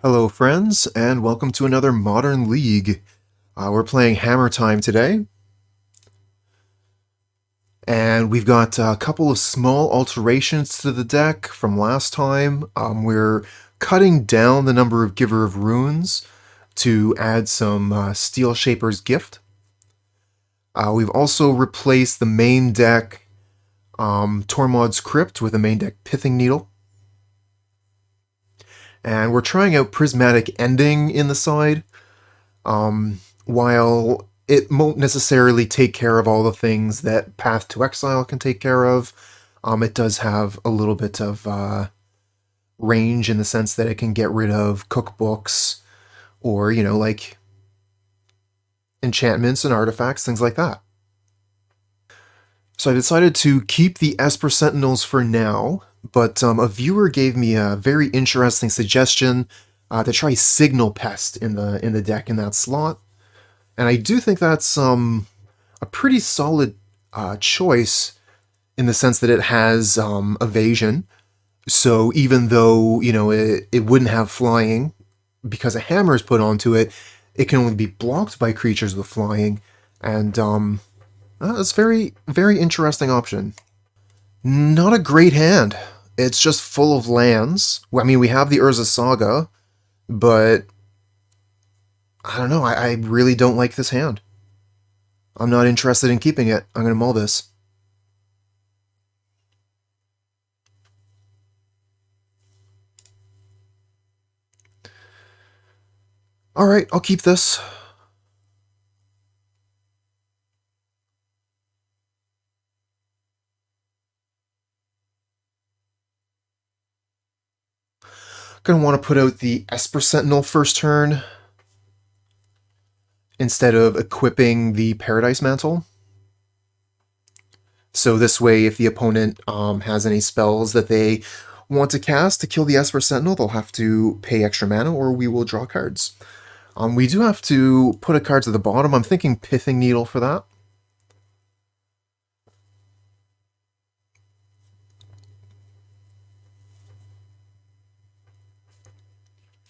Hello friends, and welcome to another Modern League. We're playing Hammer Time today, and we've got a couple of small alterations to the deck from last time. We're cutting down the number of Giver of Runes to add some Steelshaper's Gift. We've also replaced the main deck Tormod's Crypt with a main deck Pithing Needle. And we're trying out Prismatic Ending in the side. While it won't necessarily take care of all the things that Path to Exile can take care of, it does have a little bit of range in the sense that it can get rid of cookbooks or, like enchantments and artifacts, things like that. So I decided to keep the Esper Sentinels for now, but a viewer gave me a very interesting suggestion to try Signal Pest in the deck in that slot. And I do think that's a pretty solid choice in the sense that it has evasion. So even though, it wouldn't have flying, because a hammer is put onto it, it can only be blocked by creatures with flying. And that's a very, very interesting option. Not a great hand. It's just full of lands. I mean, we have the Urza Saga, but I don't know, I really don't like this hand. I'm not interested in keeping it. I'm going to mull this. Alright, I'll keep this. Going to want to put out the Esper Sentinel first turn instead of equipping the Paradise Mantle. So this way, if the opponent has any spells that they want to cast to kill the Esper Sentinel, they'll have to pay extra mana or we will draw cards. We do have to put a card to the bottom. I'm thinking Pithing Needle for that.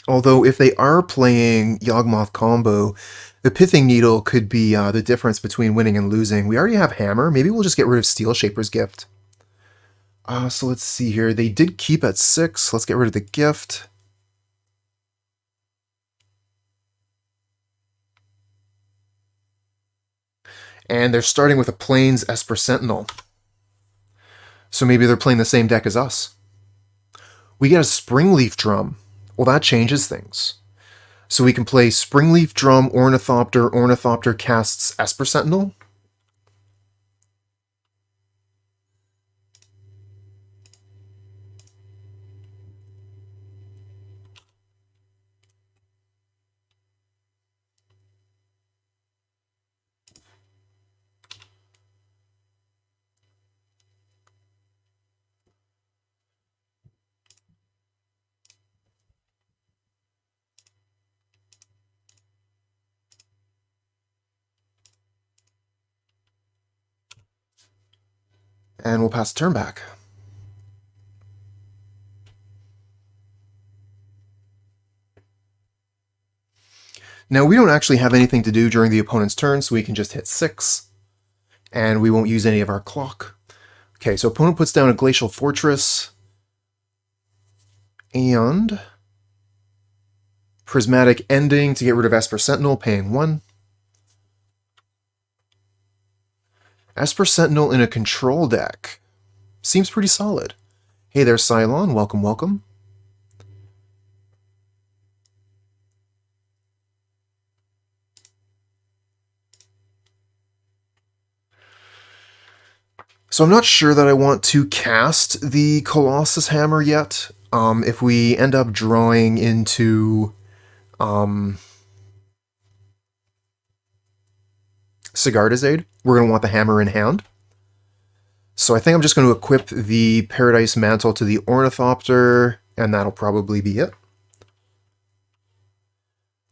Although if they are playing Yawgmoth combo, the Pithing Needle could be the difference between winning and losing. We already have Hammer. Maybe we'll just get rid of Steelshaper's Gift. So let's see here. They did keep at 6. Let's get rid of the gift. And they're starting with a Plains Esper Sentinel. So maybe they're playing the same deck as us. We get a Springleaf Drum. Well, that changes things. So we can play Springleaf Drum, Ornithopter. Ornithopter casts Esper Sentinel. And we'll pass the turn back. Now, we don't actually have anything to do during the opponent's turn, so we can just hit 6. And we won't use any of our clock. Okay, so opponent puts down a Glacial Fortress. And Prismatic Ending to get rid of Esper Sentinel, paying 1. Esper Sentinel in a control deck. Seems pretty solid. Hey there, Cylon. Welcome, welcome. So I'm not sure that I want to cast the Colossus Hammer yet. If we end up drawing into Sigarda's Aid, we're going to want the hammer in hand. So I think I'm just going to equip the Paradise Mantle to the Ornithopter, and that'll probably be it.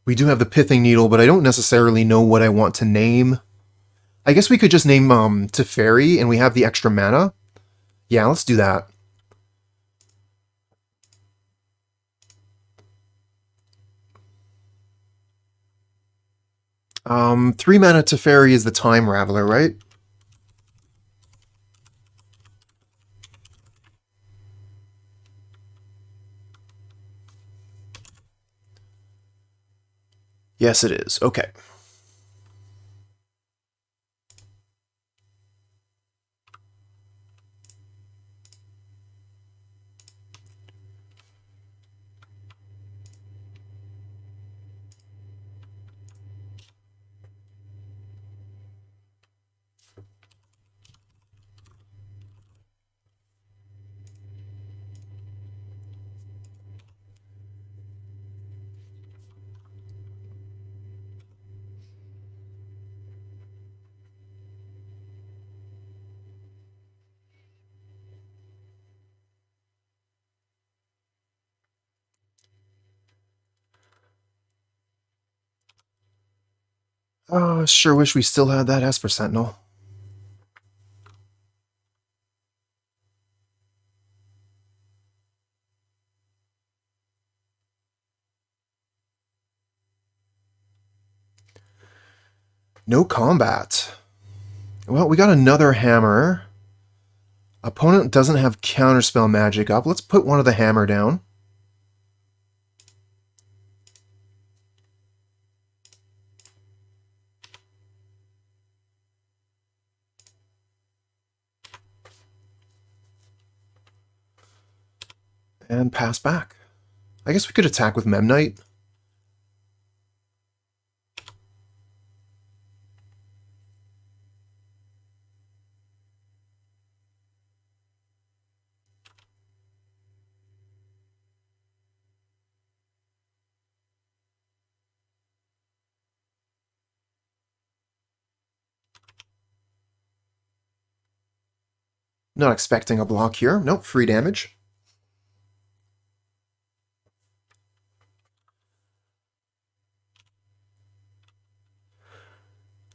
We do have the Pithing Needle, but I don't necessarily know what I want to name. I guess we could just name Teferi, and we have the extra mana. Yeah, let's do that. 3 mana Teferi is the Time Raveler, right? Yes, it is. Okay. Sure wish we still had that Esper Sentinel. No combat. Well, we got another hammer. Opponent doesn't have counterspell magic up. Let's put one of the hammer down. And pass back. I guess we could attack with Memnite. Not expecting a block here. Nope, free damage.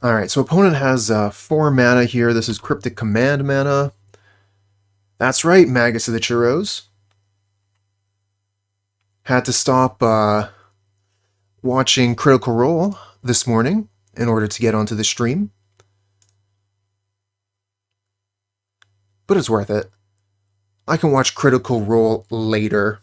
Alright, so opponent has 4 mana here. This is Cryptic Command mana. That's right, Magus of the Churros. Had to stop watching Critical Role this morning in order to get onto the stream. But it's worth it. I can watch Critical Role later.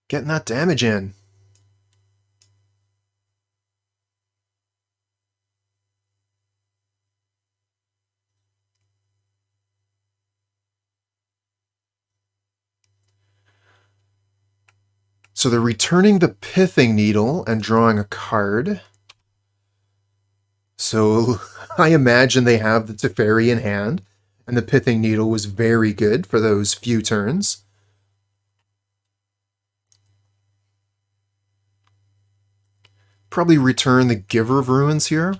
Getting that damage in. So they're returning the Pithing Needle and drawing a card. So I imagine they have the Teferi in hand, and the Pithing Needle was very good for those few turns. Probably return the Giver of Ruins here.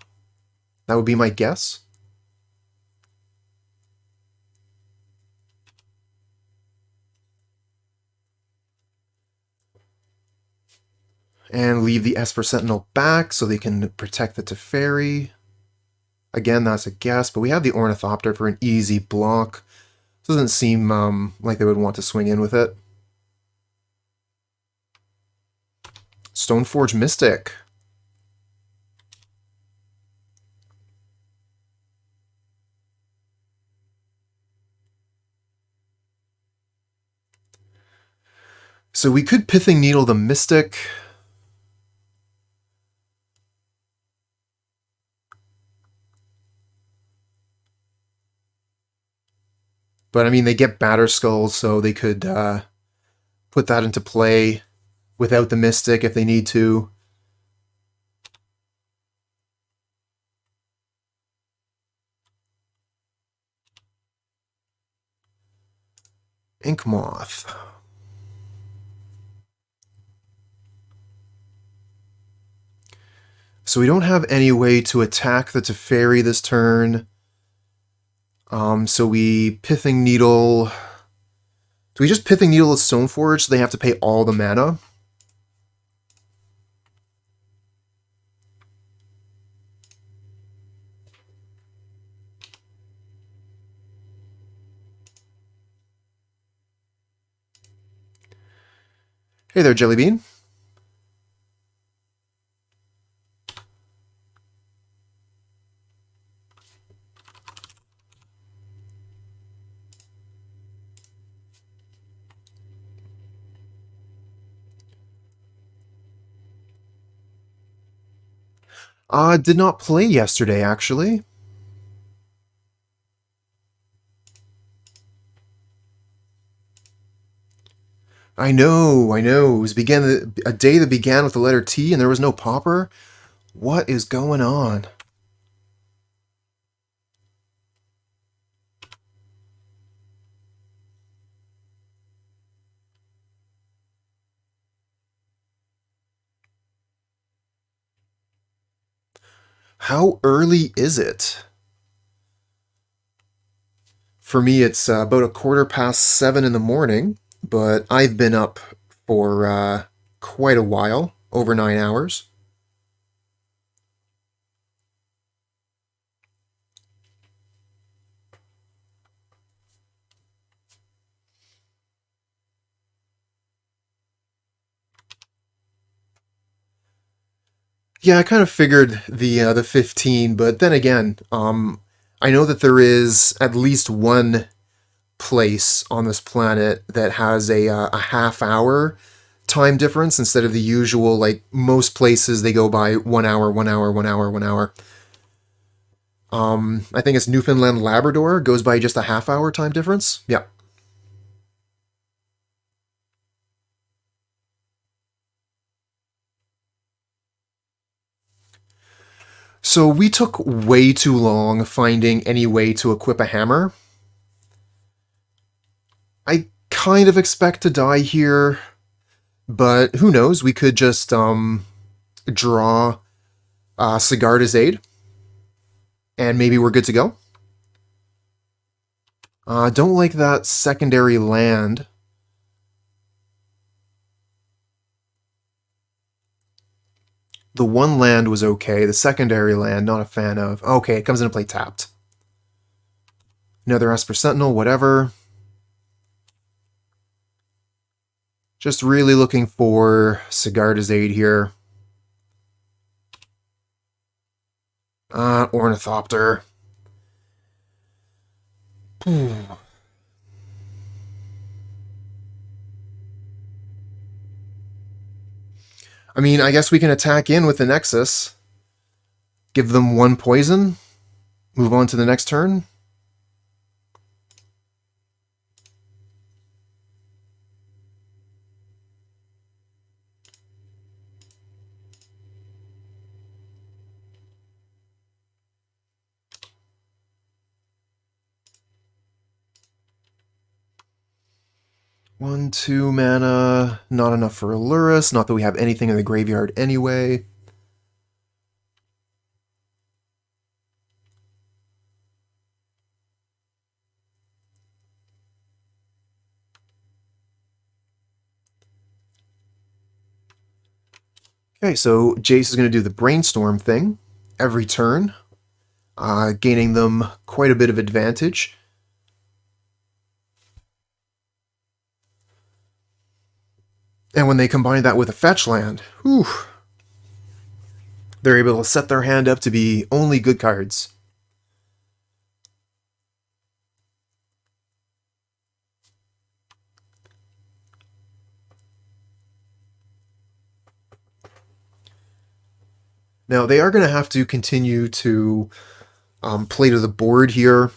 That would be my guess. And leave the Esper Sentinel back so they can protect the Teferi. Again, that's a guess, but we have the Ornithopter for an easy block. Doesn't seem like they would want to swing in with it. Stoneforge Mystic. So we could Pithing Needle the Mystic. But I mean, they get Batter Skulls, so they could put that into play without the Mystic if they need to. Inkmoth. So we don't have any way to attack the Teferi this turn. So we Pithing Needle. Do we just Pithing Needle with Stoneforge so they have to pay all the mana? Hey there, Jellybean. Did not play yesterday, actually. I know. It was a day that began with the letter T and there was no popper? What is going on? How early is it? For me, it's about 7:15 in the morning, but I've been up for quite a while, over 9 hours. Yeah, I kind of figured the 15, but then again, I know that there is at least one place on this planet that has a half-hour time difference instead of the usual, like, most places they go by 1 hour, 1 hour, 1 hour, 1 hour. I think it's Newfoundland Labrador goes by just a half-hour time difference. Yeah. So we took way too long finding any way to equip a hammer. I kind of expect to die here, but who knows? We could just draw Sigarda's Aid, and maybe we're good to go. Don't like that secondary land. The one land was okay. The secondary land, not a fan of. Okay, it comes into play tapped. Another Esper Sentinel, whatever. Just really looking for Sigarda's Aid here. Ornithopter. I mean, I guess we can attack in with the Nexus. Give them 1 poison. Move on to the next turn. One, 2 mana. Not enough for Allurus. Not that we have anything in the graveyard anyway. Okay, so Jace is going to do the Brainstorm thing every turn, gaining them quite a bit of advantage. And when they combine that with a fetch land, whew, they're able to set their hand up to be only good cards. Now, they are going to have to continue to play to the board here.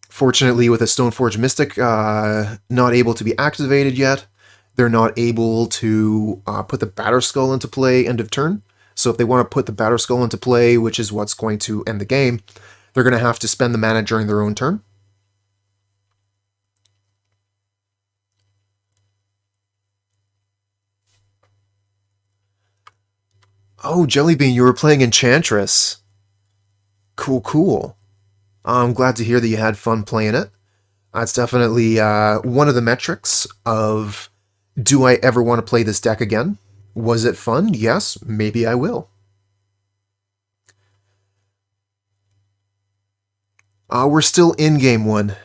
Fortunately, with a Stoneforge Mystic not able to be activated yet, they're not able to put the Batterskull into play end of turn. So if they want to put the Batterskull into play, which is what's going to end the game, they're going to have to spend the mana during their own turn. Oh, Jellybean, you were playing Enchantress. Cool, cool. I'm glad to hear that you had fun playing it. That's definitely one of the metrics of, do I ever want to play this deck again? Was it fun? Yes, maybe I will. We're still in game one.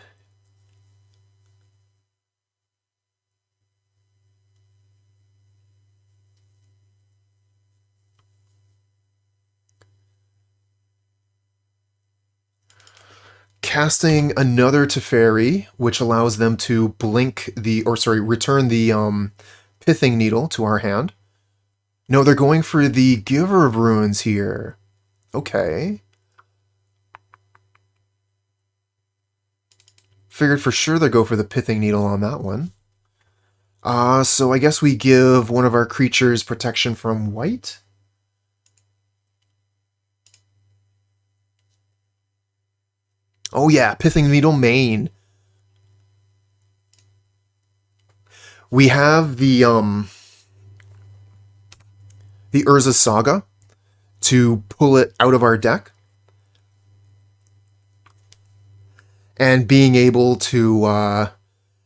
Casting another Teferi, which allows them to blink the, or sorry, return the Pithing Needle to our hand. No, they're going for the Giver of Runes here. Okay. Figured for sure they'd go for the Pithing Needle on that one. So I guess we give one of our creatures protection from white. Oh yeah, Pithing Needle main. We have the Urza Saga to pull it out of our deck. And being able to, I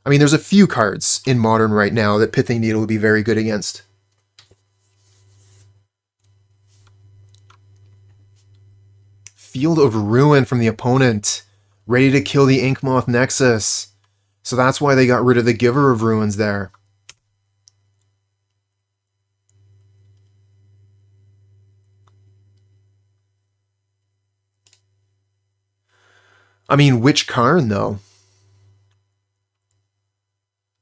mean, there's a few cards in Modern right now that Pithing Needle would be very good against. Field of Ruin from the opponent. Ready to kill the Inkmoth Nexus. So that's why they got rid of the Giver of Ruins there. I mean, which Karn, though?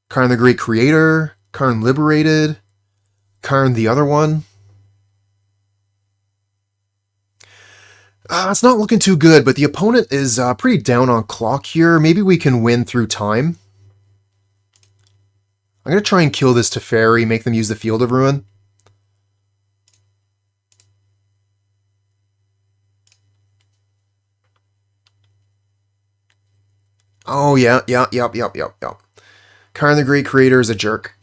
Karn the Great Creator? Karn Liberated? Karn the other one? It's not looking too good, but the opponent is pretty down on clock here. Maybe we can win through time. I'm going to try and kill this Teferi, make them use the Field of Ruin. Oh, yeah. Karn the Great Creator is a jerk.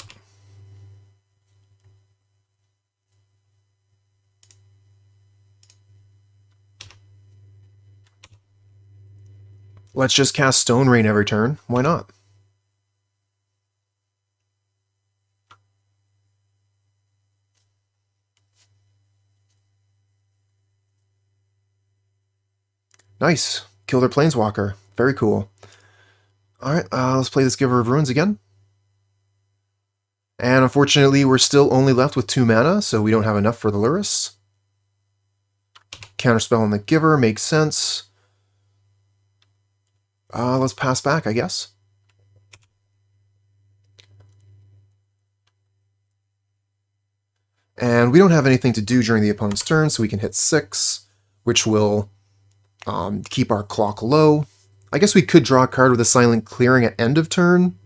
Let's just cast Stone Rain every turn. Why not? Nice. Kill their Planeswalker. Very cool. Alright, let's play this Giver of Ruins again. And unfortunately, we're still only left with 2 mana, so we don't have enough for the Lurrus. Counterspell on the Giver makes sense. Let's pass back, I guess. And we don't have anything to do during the opponent's turn, so we can hit 6, which will keep our clock low. I guess we could draw a card with a Silent Clearing at end of turn.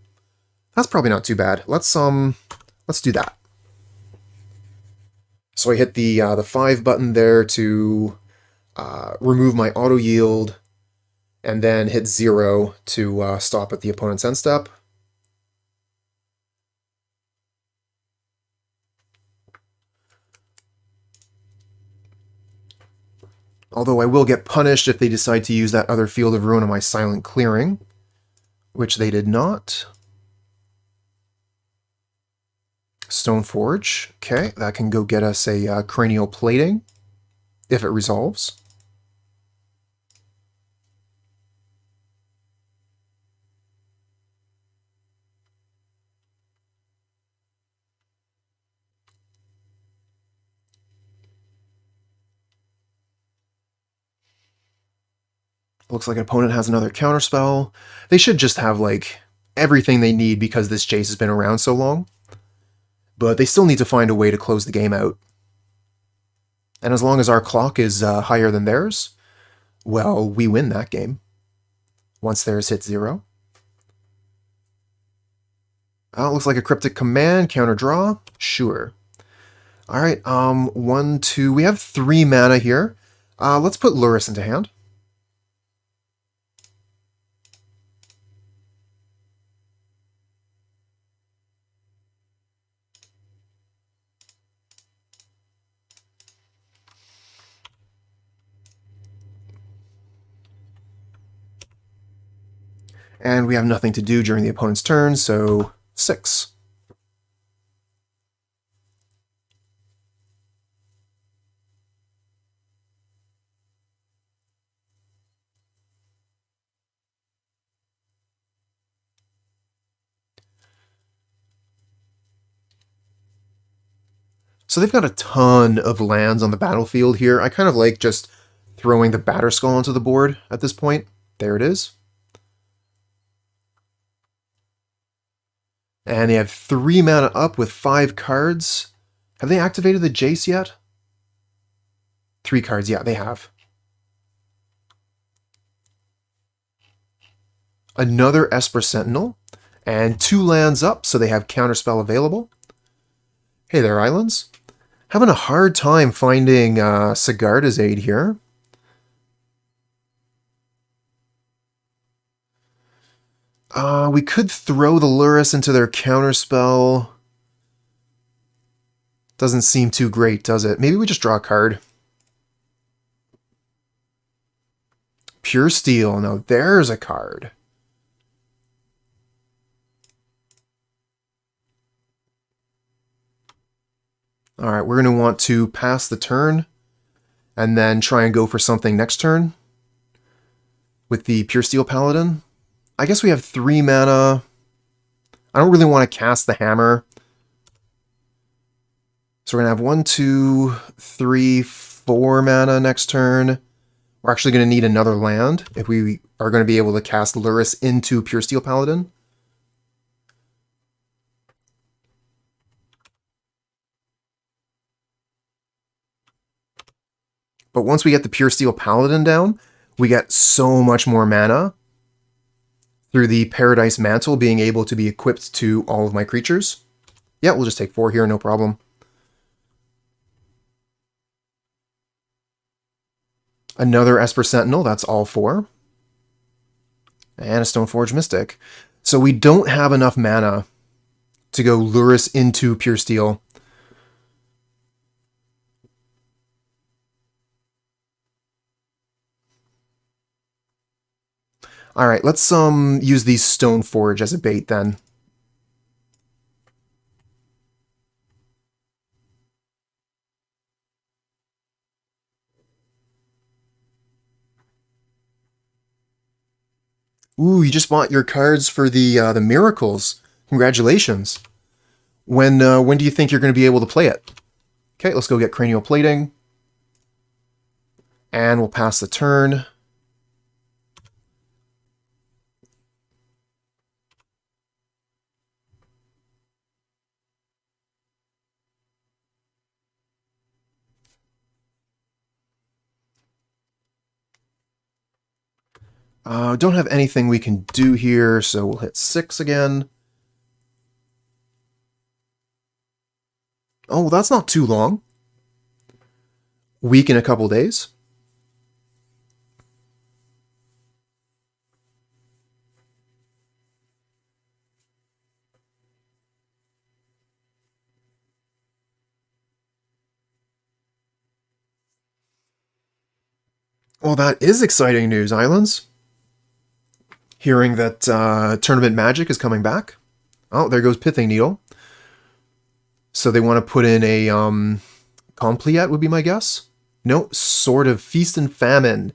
That's probably not too bad. Let's do that. So I hit the 5 button there to remove my auto yield, and then hit 0 to stop at the opponent's end step. Although I will get punished if they decide to use that other Field of Ruin on my Silent Clearing, which they did not. Stoneforge. Okay, that can go get us a Cranial Plating, if it resolves. Looks like an opponent has another counterspell. They should just have, like, everything they need because this Jace has been around so long. But they still need to find a way to close the game out. And as long as our clock is higher than theirs, well, we win that game. Once theirs hits 0. Looks like a Cryptic Command, counter draw. Sure. Alright, 1, 2, we have 3 mana here. Let's put Lurrus into hand. And we have nothing to do during the opponent's turn, so 6. So they've got a ton of lands on the battlefield here. I kind of like just throwing the Batterskull onto the board at this point. There it is. And they have 3 mana up with 5 cards. Have they activated the Jace yet? 3 cards, yeah, they have. Another Esper Sentinel, and 2 lands up, so they have Counterspell available. Hey there, Islands. Having a hard time finding Sigarda's aid here. We could throw the Lurrus into their Counterspell. Doesn't seem too great, does it? Maybe we just draw a card. Puresteel. Now there's a card. Alright, we're going to want to pass the turn and then try and go for something next turn with the Puresteel Paladin. I guess we have 3 mana. I don't really want to cast the hammer. So we're going to have 1, 2, 3, 4 mana next turn. We're actually going to need another land if we are going to be able to cast Lurrus into Puresteel Paladin. But once we get the Puresteel Paladin down, we get so much more mana through the Paradise Mantle being able to be equipped to all of my creatures. Yeah, we'll just take 4 here, no problem. Another Esper Sentinel, that's all 4. And a Stoneforge Mystic. So we don't have enough mana to go Lurrus into Puresteel. Alright, let's use these Stoneforge as a bait then. Ooh, you just bought your cards for the Miracles. Congratulations. When do you think you're going to be able to play it? Okay, let's go get Cranial Plating. And we'll pass the turn. Don't have anything we can do here, so we'll hit 6 again. Oh, well, that's not too long. Week in a couple days. Well, that is exciting news, Islands. Hearing that Tournament Magic is coming back. Oh, there goes Pithing Needle. So they want to put in a Compleat would be my guess. No, Sword of Feast and Famine.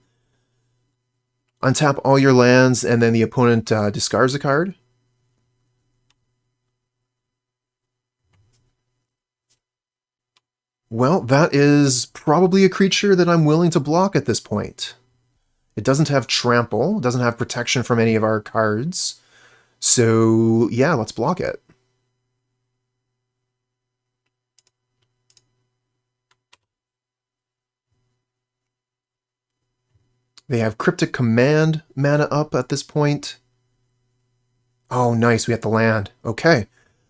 Untap all your lands and then the opponent discards a card. Well, that is probably a creature that I'm willing to block at this point. It doesn't have Trample, doesn't have protection from any of our cards. So, yeah, let's block it. They have Cryptic Command mana up at this point. Oh, nice, we have the land. Okay,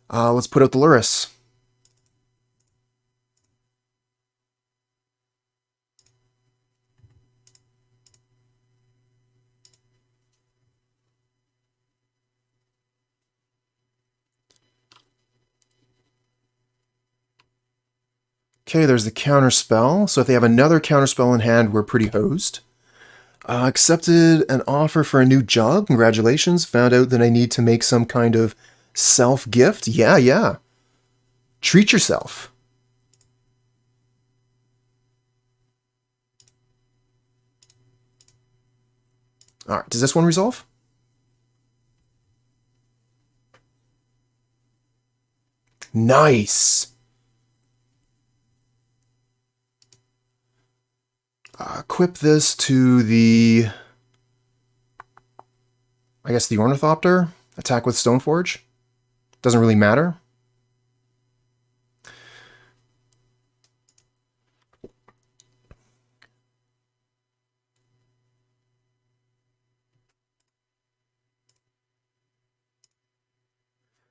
let's put out the Lurrus. Okay, there's the counterspell. So if they have another counterspell in hand, we're pretty hosed. Accepted an offer for a new job. Congratulations. Found out that I need to make some kind of self-gift. Yeah, yeah. Treat yourself. Alright, does this one resolve? Nice! Equip this to the... I guess the Ornithopter. Attack with Stoneforge. Doesn't really matter.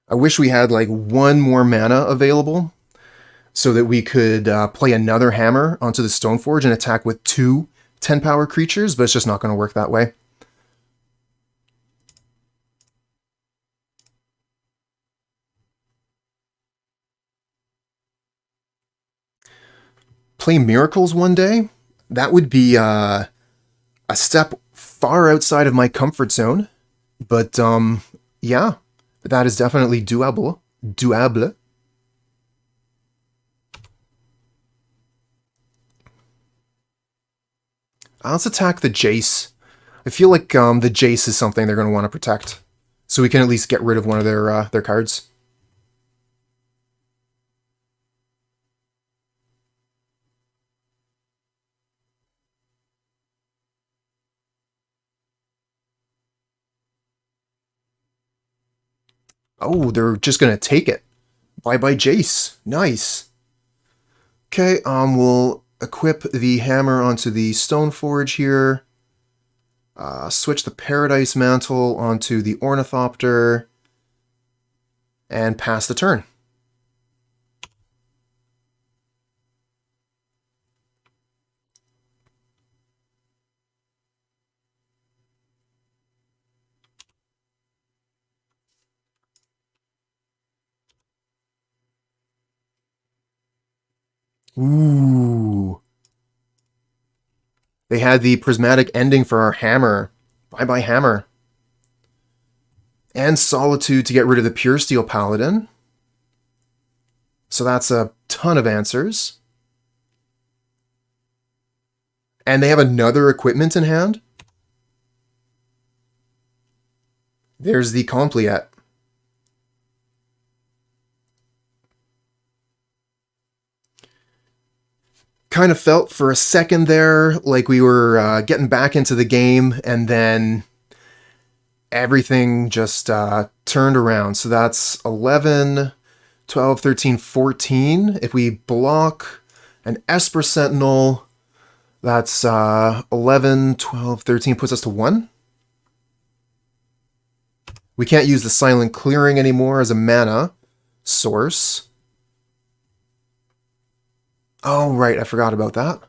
I wish we had like one more mana available so that we could play another hammer onto the Stoneforge and attack with 2 10-power creatures, but it's just not going to work that way. Play Miracles one day? That would be a step far outside of my comfort zone, but yeah. That is definitely doable. Doable. Let's attack the Jace. I feel like the Jace is something they're going to want to protect. So we can at least get rid of one of their cards. Oh, they're just going to take it. Bye-bye, Jace. Nice. Okay, we'll equip the hammer onto the Stoneforge here. Switch the Paradise Mantle onto the Ornithopter. And pass the turn. Ooh. They had the Prismatic Ending for our hammer. Bye-bye, hammer. And Solitude to get rid of the Puresteel Paladin. So that's a ton of answers. And they have another equipment in hand. There's the Compleat. Kind of felt for a second there like we were getting back into the game, and then everything just turned around. So that's 11, 12, 13, 14. If we block an Esper Sentinel, that's 11, 12, 13, puts us to 1. We can't use the Silent Clearing anymore as a mana source. Oh, right, I forgot about that.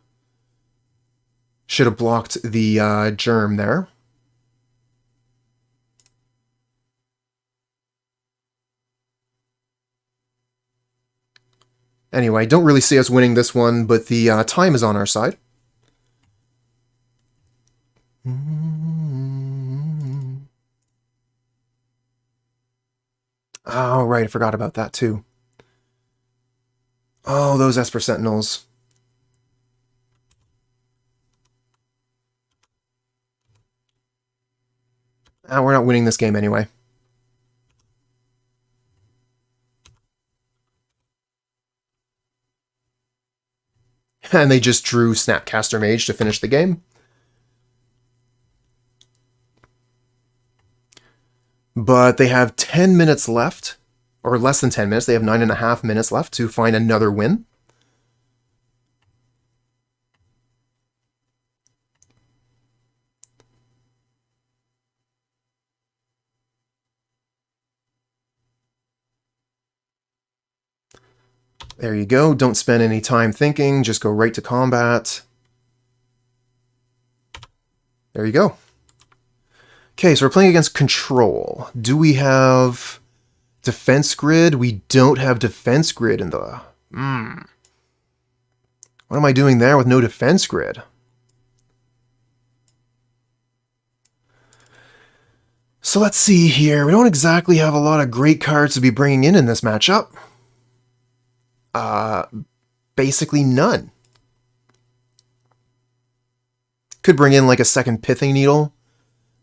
Should have blocked the germ there. Anyway, don't really see us winning this one, but the time is on our side. Oh, right, I forgot about that too. Oh, those Esper Sentinels. We're not winning this game anyway. And they just drew Snapcaster Mage to finish the game. But they have 10 minutes left, or less than 10 minutes. They have 9.5 minutes left to find another win. There you go. Don't spend any time thinking. Just go right to combat. There you go. Okay, so we're playing against Control. Do we have Defense Grid? We don't have Defense Grid in the... What am I doing there with no Defense Grid? So let's see here. We don't exactly have a lot of great cards to be bringing in this matchup. Basically none. Could bring in like a second Pithing Needle,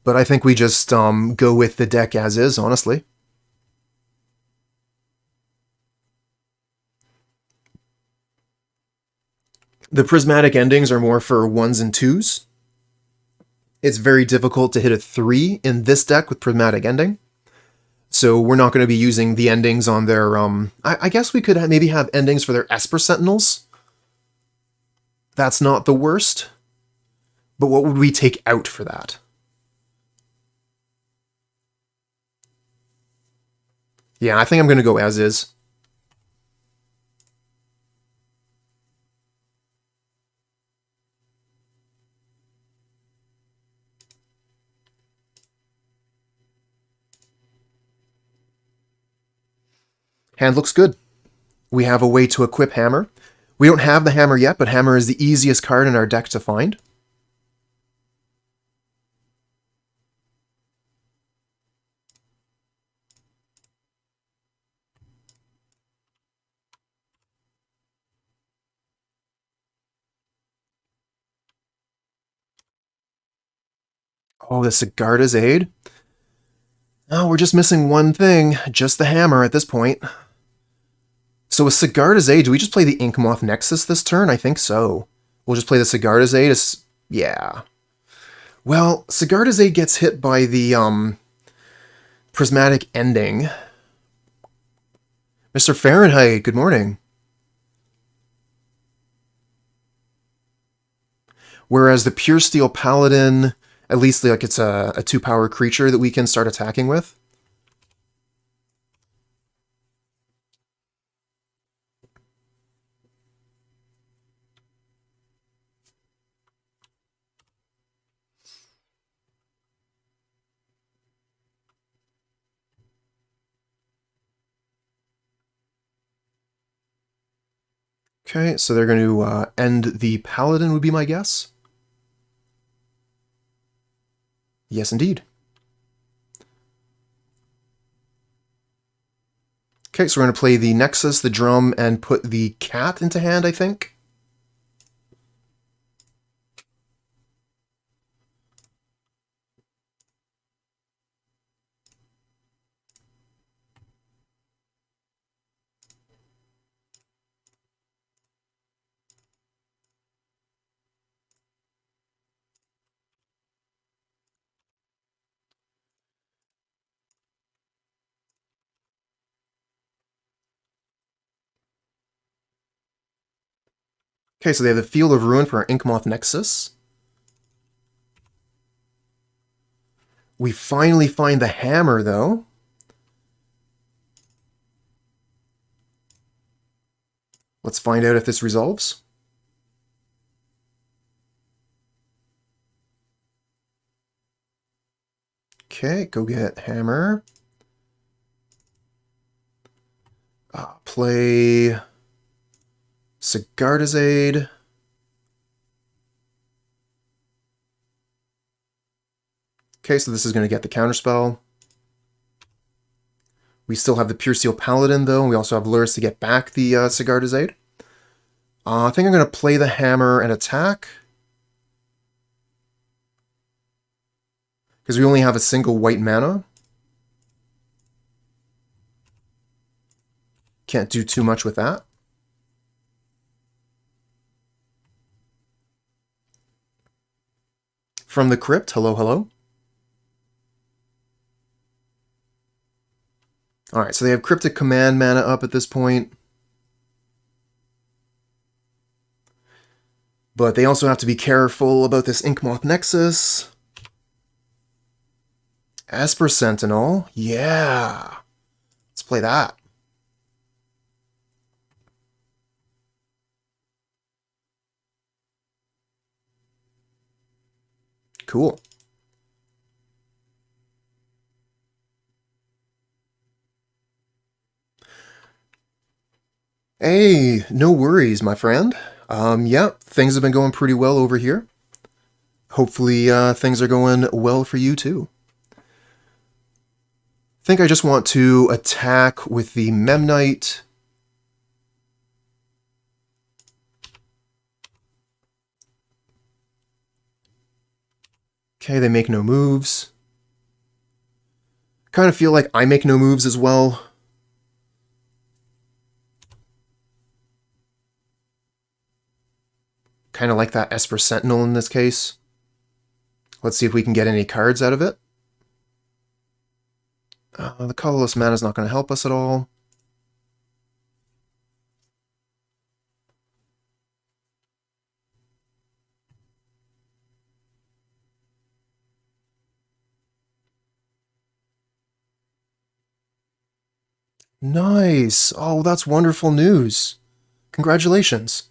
but I think we just go with the deck as is, honestly. The Prismatic Endings are more for 1s and 2s. It's very difficult to hit a 3 in this deck with Prismatic Ending. So we're not going to be using the endings on their... I guess we could maybe have endings for their Esper Sentinels. That's not the worst. But what would we take out for that? Yeah, I think I'm going to go as is. Hand looks good. We have a way to equip Hammer. We don't have the Hammer yet, but Hammer is the easiest card in our deck to find. Oh, the Sigarda's Aid? Oh, we're just missing one thing. Just the Hammer at this point. So with Sigarda's Aid, do we just play the Inkmoth Nexus this turn? I think so. We'll just play the Sigarda's Aid. Yeah. Well, Sigarda's Aid gets hit by the Prismatic Ending. Mr. Fahrenheit, good morning. Whereas the Puresteel Paladin, at least like it's a 2-power creature that we can start attacking with. Okay, so they're going to end the Paladin, would be my guess. Yes, indeed. Okay, so we're going to play the Nexus, the Drum, and put the Cat into hand, I think. Okay, so they have the Field of Ruin for our Inkmoth Nexus. We finally find the Hammer, though. Let's find out if this resolves. Okay, go get Hammer. Play Sigarda's Aid. Okay, so this is going to get the counterspell. We still have the Puresteel Paladin, though, and we also have Lurrus to get back the Sigarda's Aid. I think I'm going to play the Hammer and attack. Because we only have a single white mana. Can't do too much with that. From the Crypt, hello, hello. Alright, so they have Cryptic Command mana up at this point. But they also have to be careful about this Inkmoth Nexus. Esper Sentinel, yeah. Let's play that. Cool. Hey, no worries, my friend. Yeah, things have been going pretty well over here. Hopefully, things are going well for you, too. think I just want to attack with the Memnite. Okay, they make no moves. Kind of feel like I make no moves as well. Kind of like that Esper Sentinel in this case. Let's see if we can get any cards out of it. The colorless mana is not going to help us at all. Nice! Oh, that's wonderful news. Congratulations.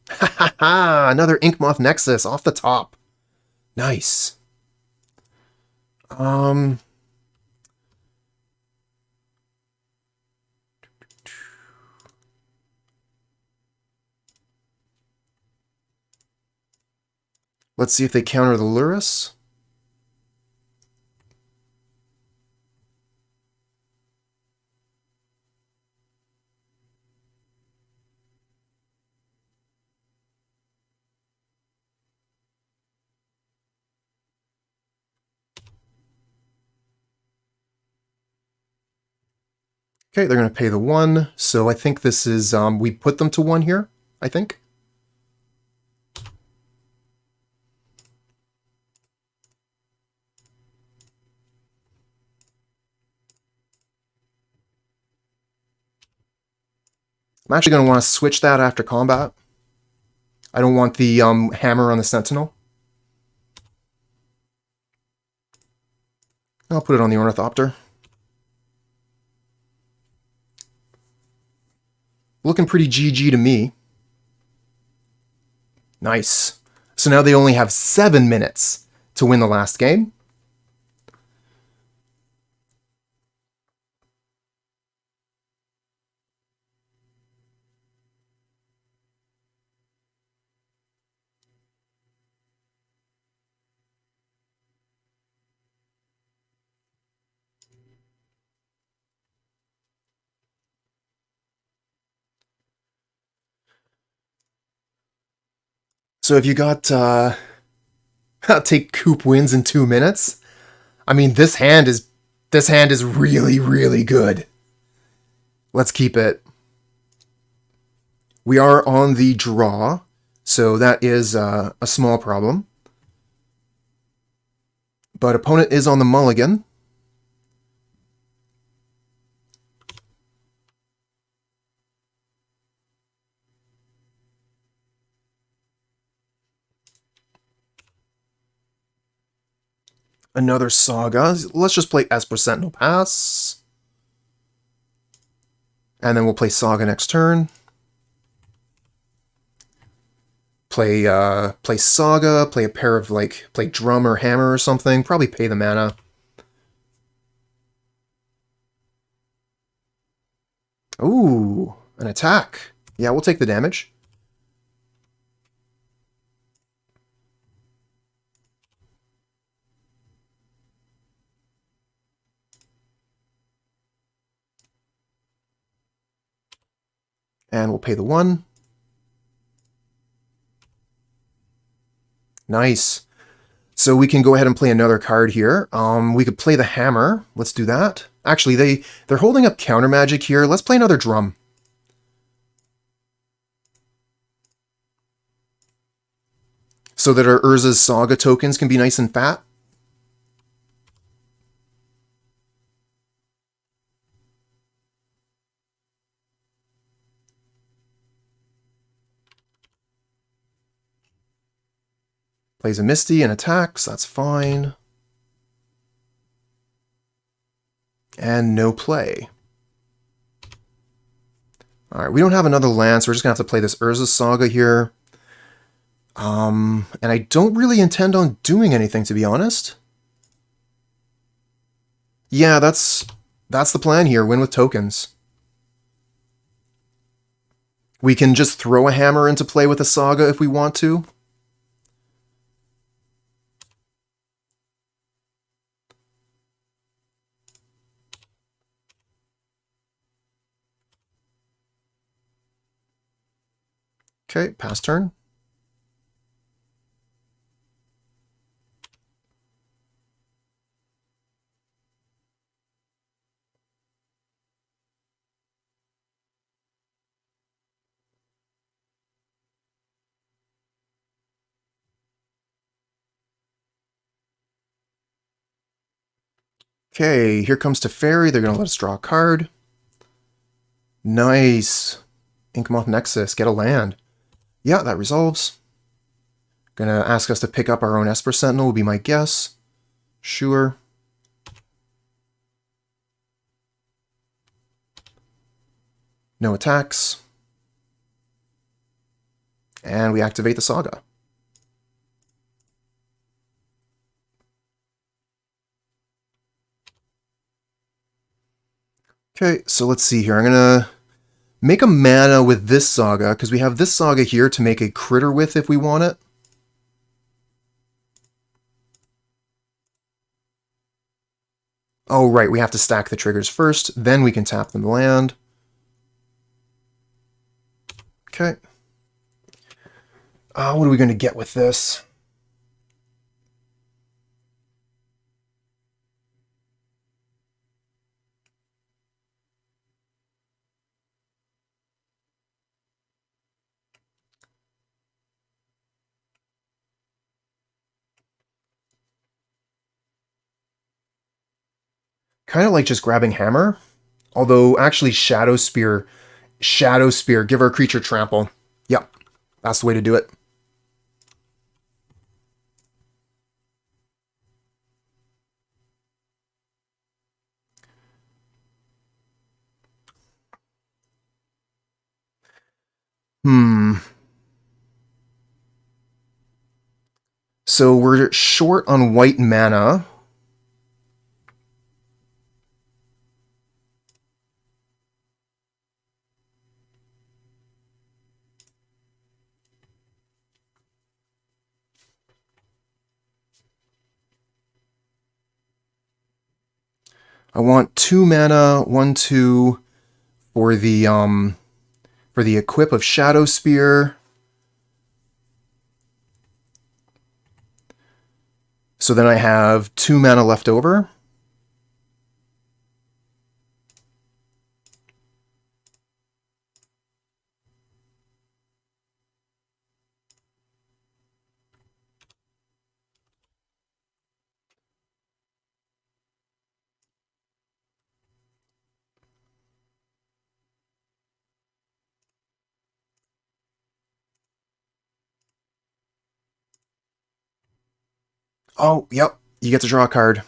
Ha ha ha! Another Inkmoth Nexus off the top. Nice. Let's see if they counter the Lurrus. Okay, they're going to pay the 1, so I think this is, we put them to 1 here, I think. I'm actually going to want to switch that after combat. I don't want the hammer on the Sentinel. I'll put it on the Ornithopter. Looking pretty GG to me. Nice. So now they only have 7 minutes to win the last game. So if you got take Coop wins in 2 minutes, I mean this hand is really, really good. Let's keep it. We are on the draw, so that is a small problem. But opponent is on the mulligan. Another Saga. Let's just play Esper Sentinel pass. And then we'll play Saga next turn. Play Saga, play a pair of, play Drum or Hammer or something. Probably pay the mana. Ooh, an attack. Yeah, we'll take the damage. And we'll pay the 1. Nice. So we can go ahead and play another card here. We could play the Hammer. Let's do that. Actually, they're holding up counter magic here. Let's play another Drum. So that our Urza's Saga tokens can be nice and fat. Plays a Misty and attacks, that's fine. And no play. Alright, we don't have another Lance, we're just going to have to play this Urza Saga here. And I don't really intend on doing anything, to be honest. Yeah, that's the plan here, win with tokens. We can just throw a Hammer into play with a Saga if we want to. Okay, pass turn. Okay, here comes Teferi. They're going to let us draw a card. Nice. Inkmoth Nexus, get a land. Yeah, that resolves. Gonna ask us to pick up our own Esper Sentinel, would be my guess. Sure. No attacks. And we activate the Saga. Okay, so let's see here. I'm gonna make a mana with this Saga, because we have this Saga here to make a critter with if we want it. Oh, right, we have to stack the triggers first, then we can tap them to land. Okay. What are we going to get with this? Kind of like just grabbing Hammer. Although, actually, Shadowspear, give our creature trample. Yep, that's the way to do it. So we're short on white mana. I want 2 mana, 1/2 for the equip of Shadowspear. So then I have 2 mana left over. Oh, yep, you get to draw a card.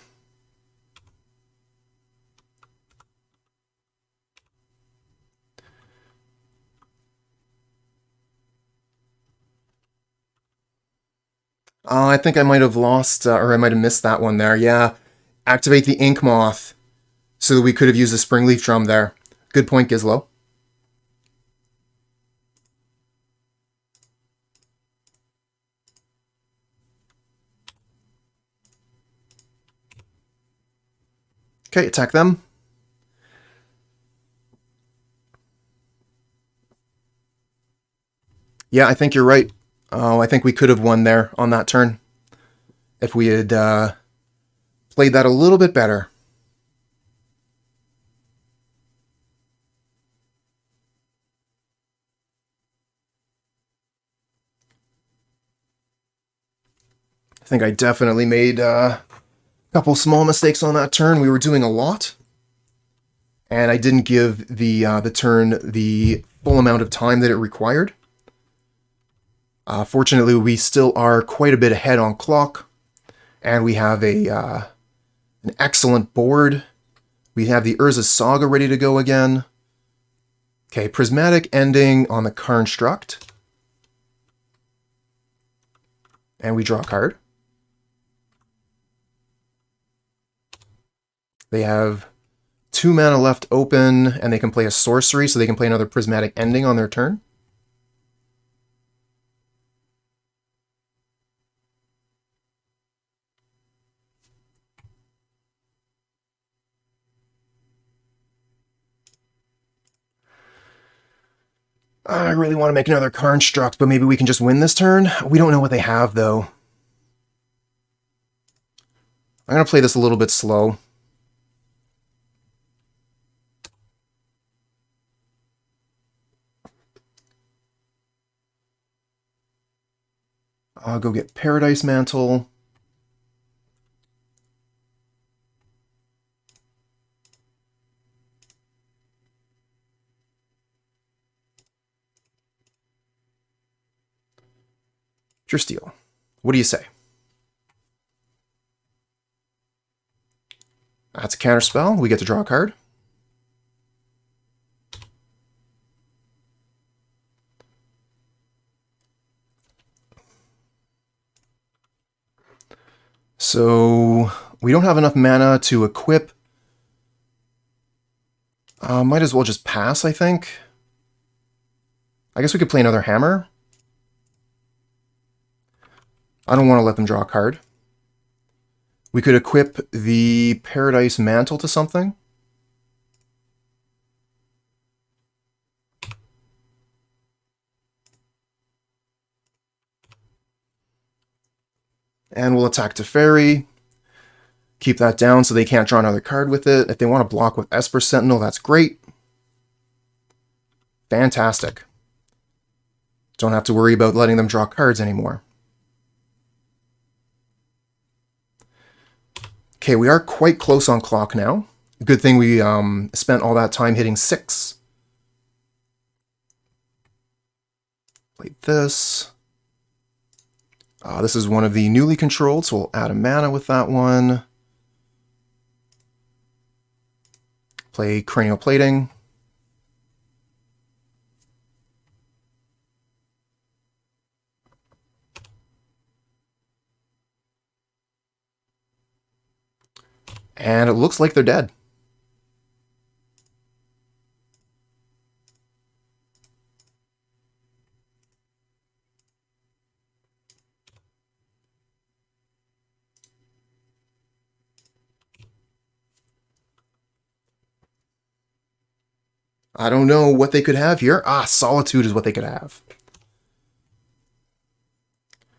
I think I might have lost, or I might have missed that one there. Yeah, activate the Inkmoth so that we could have used the Springleaf Drum there. Good point, Gizlo. Okay, attack them. Yeah, I think you're right. Oh, I think we could have won there on that turn if we had played that a little bit better. I think I definitely made a couple small mistakes on that turn. We were doing a lot, and I didn't give the turn the full amount of time that it required. Fortunately, we still are quite a bit ahead on clock, and we have an excellent board. We have the Urza Saga ready to go again. Okay, Prismatic Ending on the Construct. And we draw a card. They have 2 mana left open, and they can play a sorcery, so they can play another Prismatic Ending on their turn. I really want to make another Construct, but maybe we can just win this turn. We don't know what they have, though. I'm going to play this a little bit slow. I'll go get Paradise Mantle. Puresteel. What do you say? That's a counterspell. We get to draw a card. So we don't have enough mana to equip. Might as well just pass, I think. I guess we could play another hammer. I don't want to let them draw a card. We could equip the Paradise Mantle to something. And we'll attack Teferi. Keep that down so they can't draw another card with it. If they want to block with Esper Sentinel, that's great. Fantastic. Don't have to worry about letting them draw cards anymore. Okay, we are quite close on clock now. Good thing we spent all that time hitting 6. Play this. This is one of the newly controlled, so we'll add a mana with that one. Play Cranial Plating. And it looks like they're dead. I don't know what they could have here. Solitude is what they could have.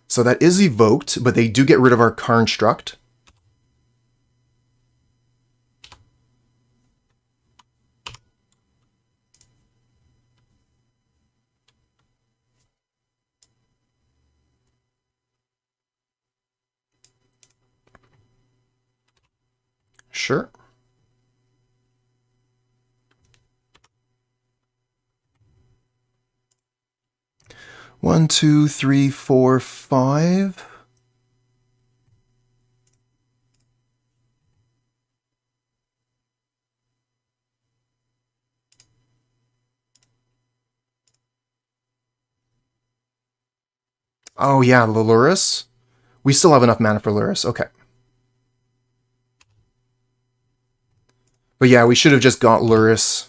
So that is evoked, but they do get rid of our Construct. Sure. One, two, three, four, five. Oh yeah, Luris. We still have enough mana for Luris. Okay. But yeah, we should have just got Luris.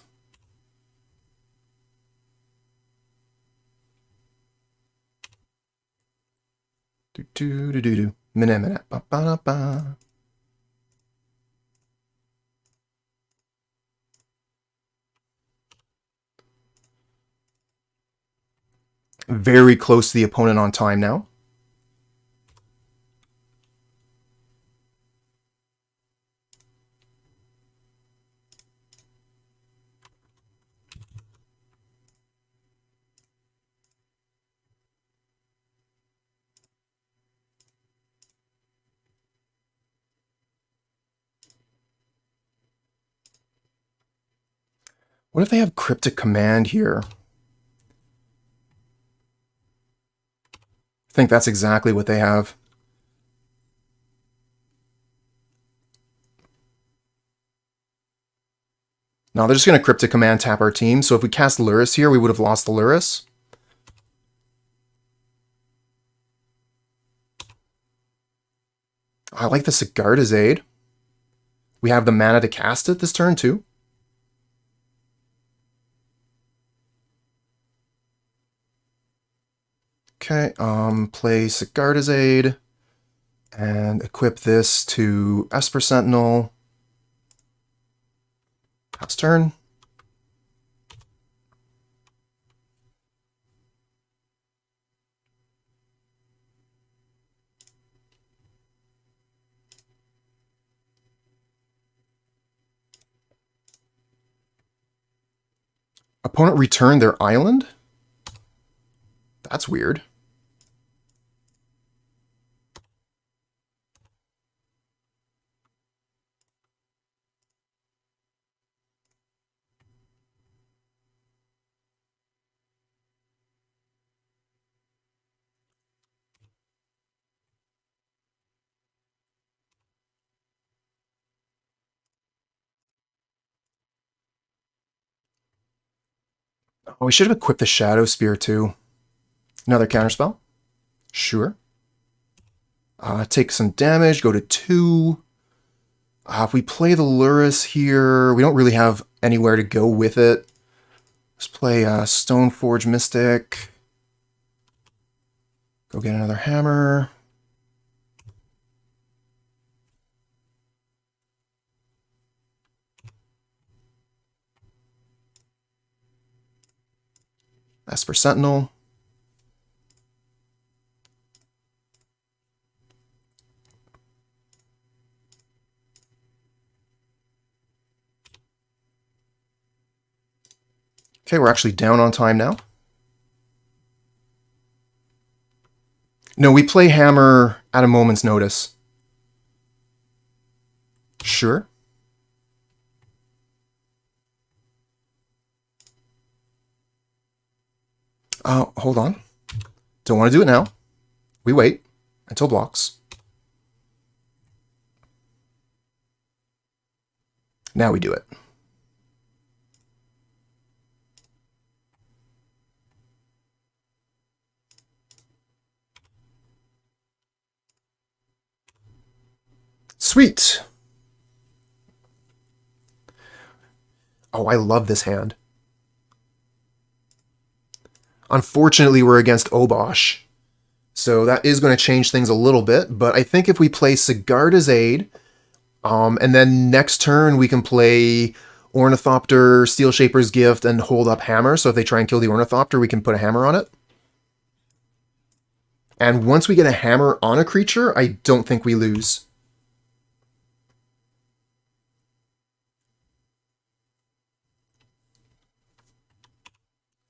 Do-do-do-do-do. Minute. Ba-ba-da-ba. Very close to the opponent on time now. What if they have Cryptic Command here? I think that's exactly what they have. No, they're just going to Cryptic Command tap our team, so if we cast Luris here, we would have lost the Luris. I like the Sigarda's Aid. We have the mana to cast it this turn, too. Okay, play Sigarda's Aid, and equip this to Esper Sentinel. Pass turn. Opponent returned their island? That's weird. Oh, we should have equipped the Shadowspear too. Another counterspell? Sure. Take some damage, go to 2. If we play the Lurrus here, we don't really have anywhere to go with it. Let's play Stoneforge Mystic. Go get another hammer. Esper Sentinel. Okay, we're actually down on time now. No, we play hammer at a moment's notice. Sure. Hold on. Don't want to do it now. We wait until blocks. Now we do it. Sweet. Oh, I love this hand. Unfortunately, we're against Obosh, so that is going to change things a little bit, but I think if we play Sigarda's Aid, and then next turn we can play Ornithopter, Steelshaper's Gift, and hold up Hammer, so if they try and kill the Ornithopter, we can put a hammer on it. And once we get a hammer on a creature, I don't think we lose.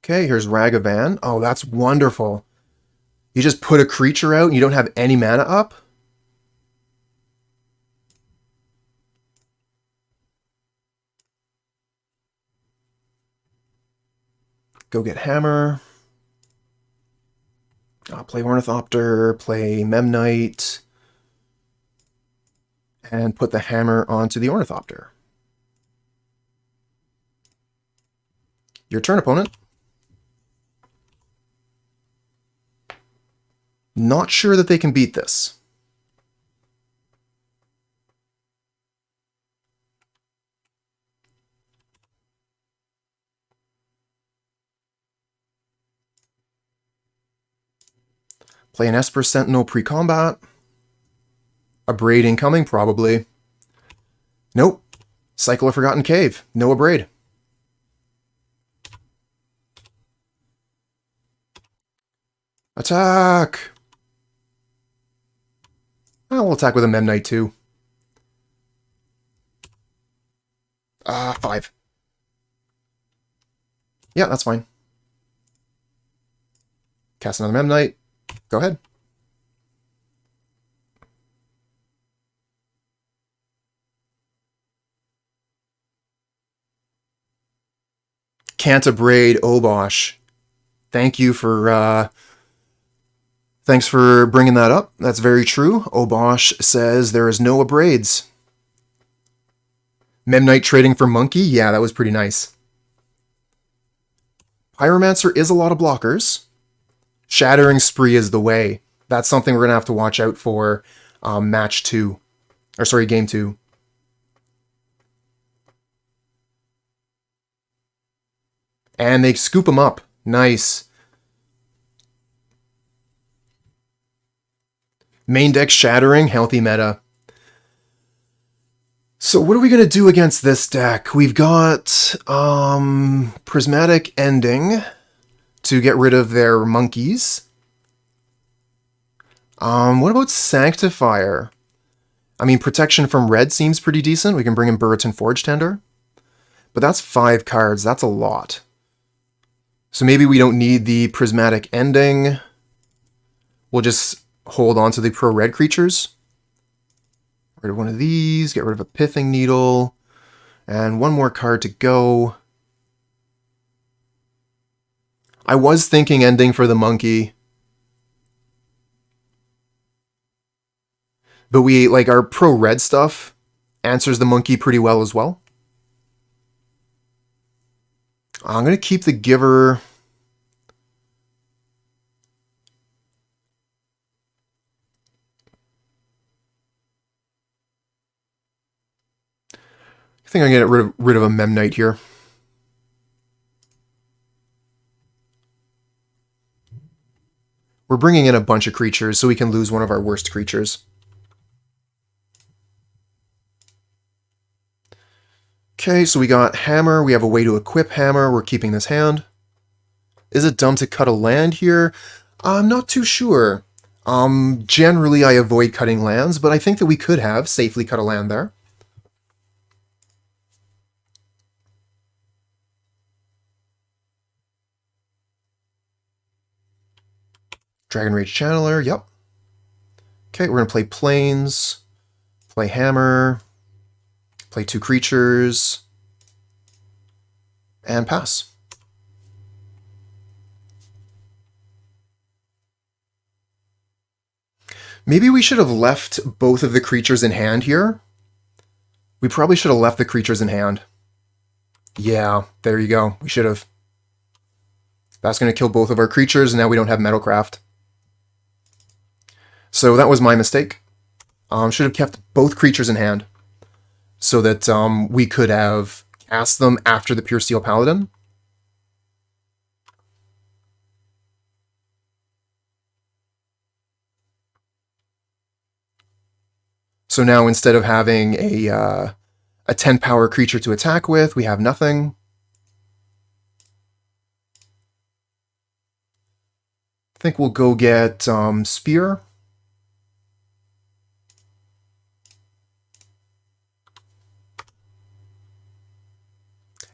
Okay, here's Ragavan. Oh, that's wonderful. You just put a creature out and you don't have any mana up? Go get Hammer. Play Ornithopter, play Memnite, and put the hammer onto the Ornithopter. Your turn, opponent. Not sure that they can beat this. Play an Esper Sentinel pre-combat. A Braid incoming, probably. Nope. Cycle of Forgotten Cave. No Abrade. Attack! Oh, we'll attack with a Memnite too. 5. Yeah, that's fine. Cast another Memnite. Go ahead. Can't Abrade Obosh. Thank you for thanks for bringing that up. That's very true. Obosh says there is no Abrades. Memnite trading for Monkey? Yeah, that was pretty nice. Pyromancer is a lot of blockers. Shattering Spree is the way. That's something we're going to have to watch out for match 2. Or sorry, game 2. And they scoop him up. Nice. Main deck Shattering, healthy meta. So what are we going to do against this deck? We've got Prismatic Ending to get rid of their monkeys. What about Sanctifier? I mean, protection from red seems pretty decent. We can bring in Burrenton Forge-Tender. But that's 5 cards. That's a lot. So maybe we don't need the Prismatic Ending. We'll just hold on to the pro-red creatures. Get rid of one of these, get rid of a Pithing Needle, and one more card to go. I was thinking ending for the monkey. But we, like, our pro-red stuff answers the monkey pretty well as well. I'm going to keep the Giver. I think I'm going to get rid of a Memnite here. We're bringing in a bunch of creatures, so we can lose one of our worst creatures. Okay, so we got Hammer. We have a way to equip Hammer. We're keeping this hand. Is it dumb to cut a land here? I'm not too sure. Generally, I avoid cutting lands, but I think that we could have safely cut a land there. Dragon Rage Channeler, yep. Okay, we're going to play Plains, play Hammer, play 2 creatures, and pass. Maybe we should have left both of the creatures in hand here. We probably should have left the creatures in hand. Yeah, there you go. We should have. That's going to kill both of our creatures, and now we don't have Metalcraft. So that was my mistake. Should have kept both creatures in hand so that we could have cast them after the Puresteel Paladin. So now instead of having a 10 power creature to attack with, we have nothing. I think we'll go get Spear.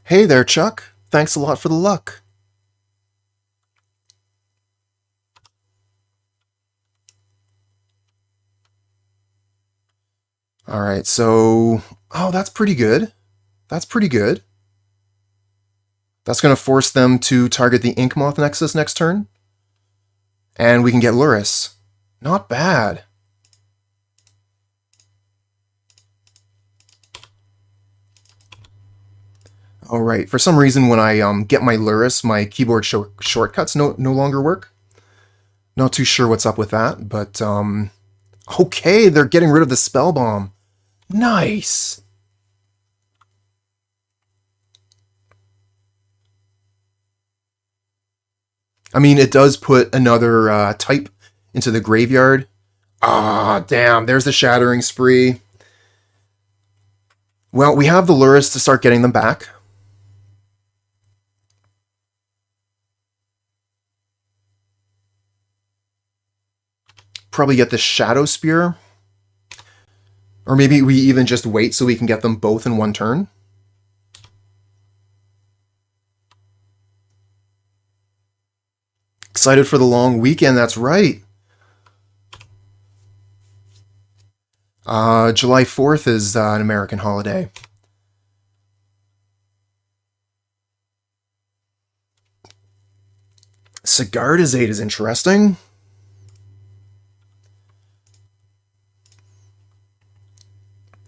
Hey there, Chuck. Thanks a lot for the luck. Alright, so... Oh, that's pretty good. That's pretty good. That's going to force them to target the Inkmoth Nexus next turn. And we can get Lurrus. Not bad. Alright, for some reason when I get my Lurrus, my keyboard shortcuts no longer work. Not too sure what's up with that, but okay, they're getting rid of the Spell Bomb. Nice! I mean, it does put another type into the graveyard. Ah, damn, there's the Shattering Spree. Well, we have the Lurrus to start getting them back. Probably get the Shadowspear. Or maybe we even just wait so we can get them both in one turn. Excited for the long weekend, that's right. July 4th is an American holiday. Sigarda's 8 is interesting.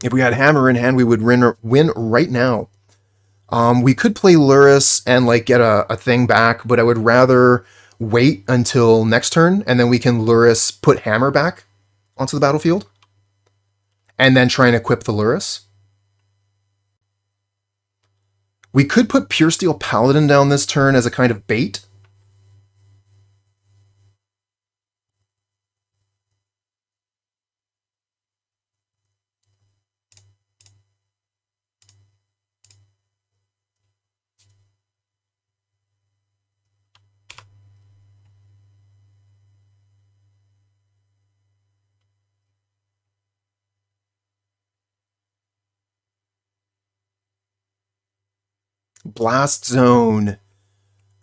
If we had Hammer in hand, we would win right now. We could play Lurrus and like get a thing back, but I would rather wait until next turn, and then we can Lurrus put Hammer back onto the battlefield, and then try and equip the Lurrus. We could put Puresteel Paladin down this turn as a kind of bait. Blast Zone.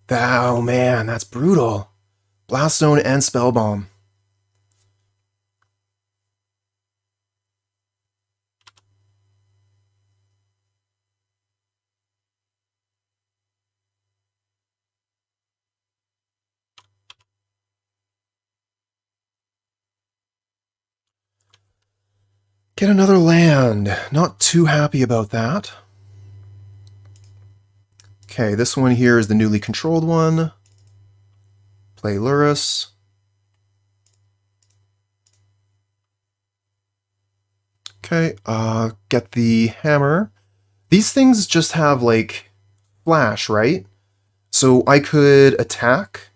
Oh man, that's brutal. Blast Zone and Spell Bomb. Get another land. Not too happy about that. Okay, this one here is the newly controlled one. Play Lurrus. Okay, get the hammer. These things just have, like, flash, right? So I could attack.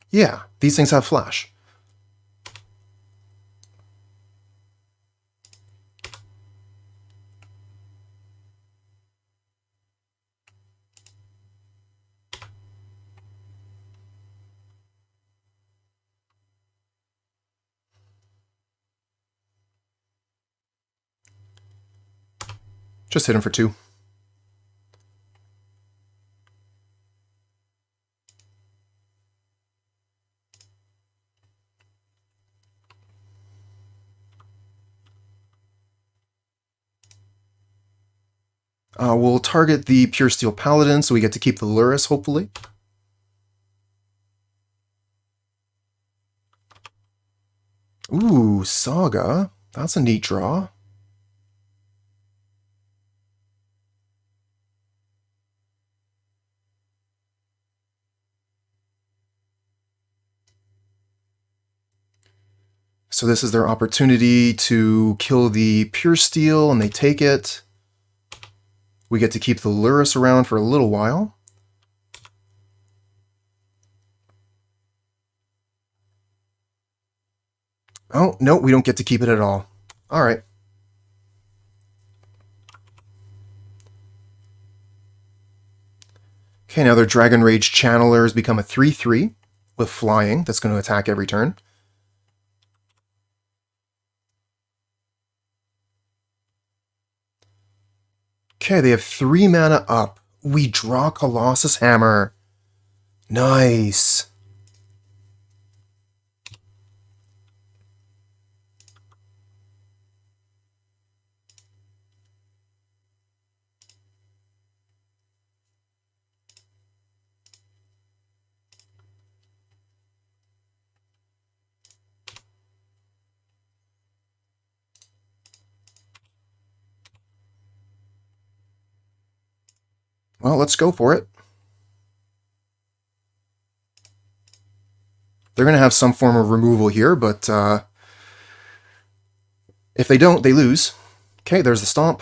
Yeah, these things have flash. Just hit him for 2. We'll target the Puresteel Paladin, so we get to keep the Lurrus, hopefully. Ooh, Saga. That's a neat draw. So this is their opportunity to kill the Puresteel, and they take it. We get to keep the Lurrus around for a little while. Oh, no, we don't get to keep it at all. Alright. Okay, now their Dragon Rage Channelers become a 3/3 with flying. That's going to attack every turn. Okay, they have 3 mana up. We draw Colossus Hammer. Nice. Well, let's go for it. They're going to have some form of removal here, but if they don't, they lose. Okay, there's the stomp.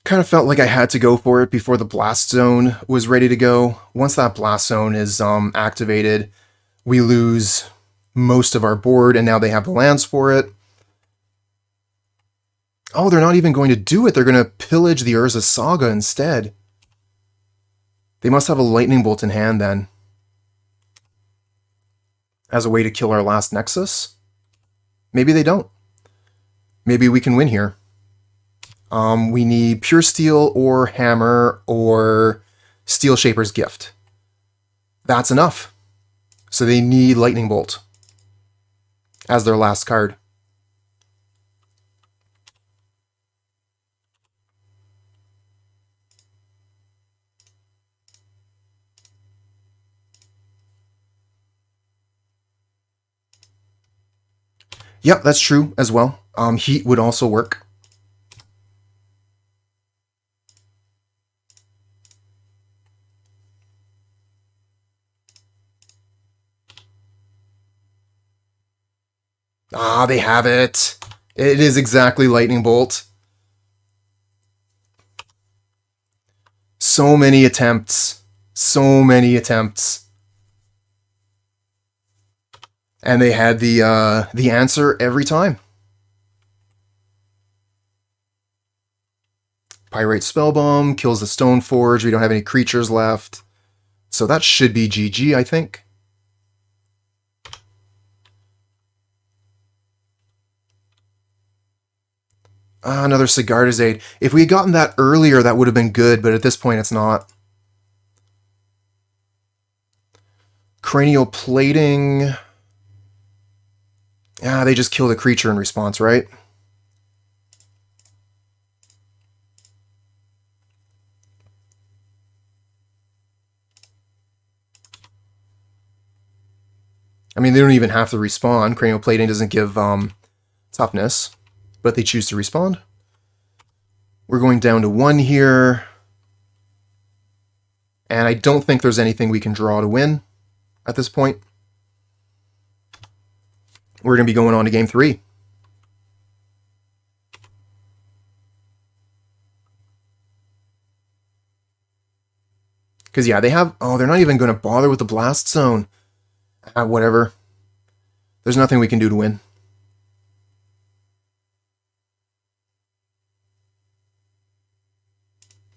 Kind of felt like I had to go for it before the Blast Zone was ready to go. Once that Blast Zone is activated, we lose most of our board, and now they have the lands for it. Oh, they're not even going to do it. They're going to pillage the Urza Saga instead. They must have a Lightning Bolt in hand then, as a way to kill our last Nexus. Maybe they don't. Maybe we can win here. We need Puresteel or Hammer or Steelshaper's Gift. That's enough. So they need Lightning Bolt as their last card. Yep, that's true as well. Heat would also work. Ah, they have it. It is exactly Lightning Bolt. So many attempts. So many attempts. And they had the answer every time. Pyrite Spellbomb kills the Stoneforge. We don't have any creatures left. So that should be GG, I think. Another Sigarda's Aid. If we had gotten that earlier, that would have been good, but at this point it's not. Cranial Plating. They just kill the creature in response, right? I mean, they don't even have to respawn. Cranial Plating doesn't give toughness, but they choose to respond. We're going down to 1 here. And I don't think there's anything we can draw to win at this point. We're going to be going on to game 3. Because, yeah, they have... Oh, they're not even going to bother with the Blast Zone. Whatever. There's nothing we can do to win.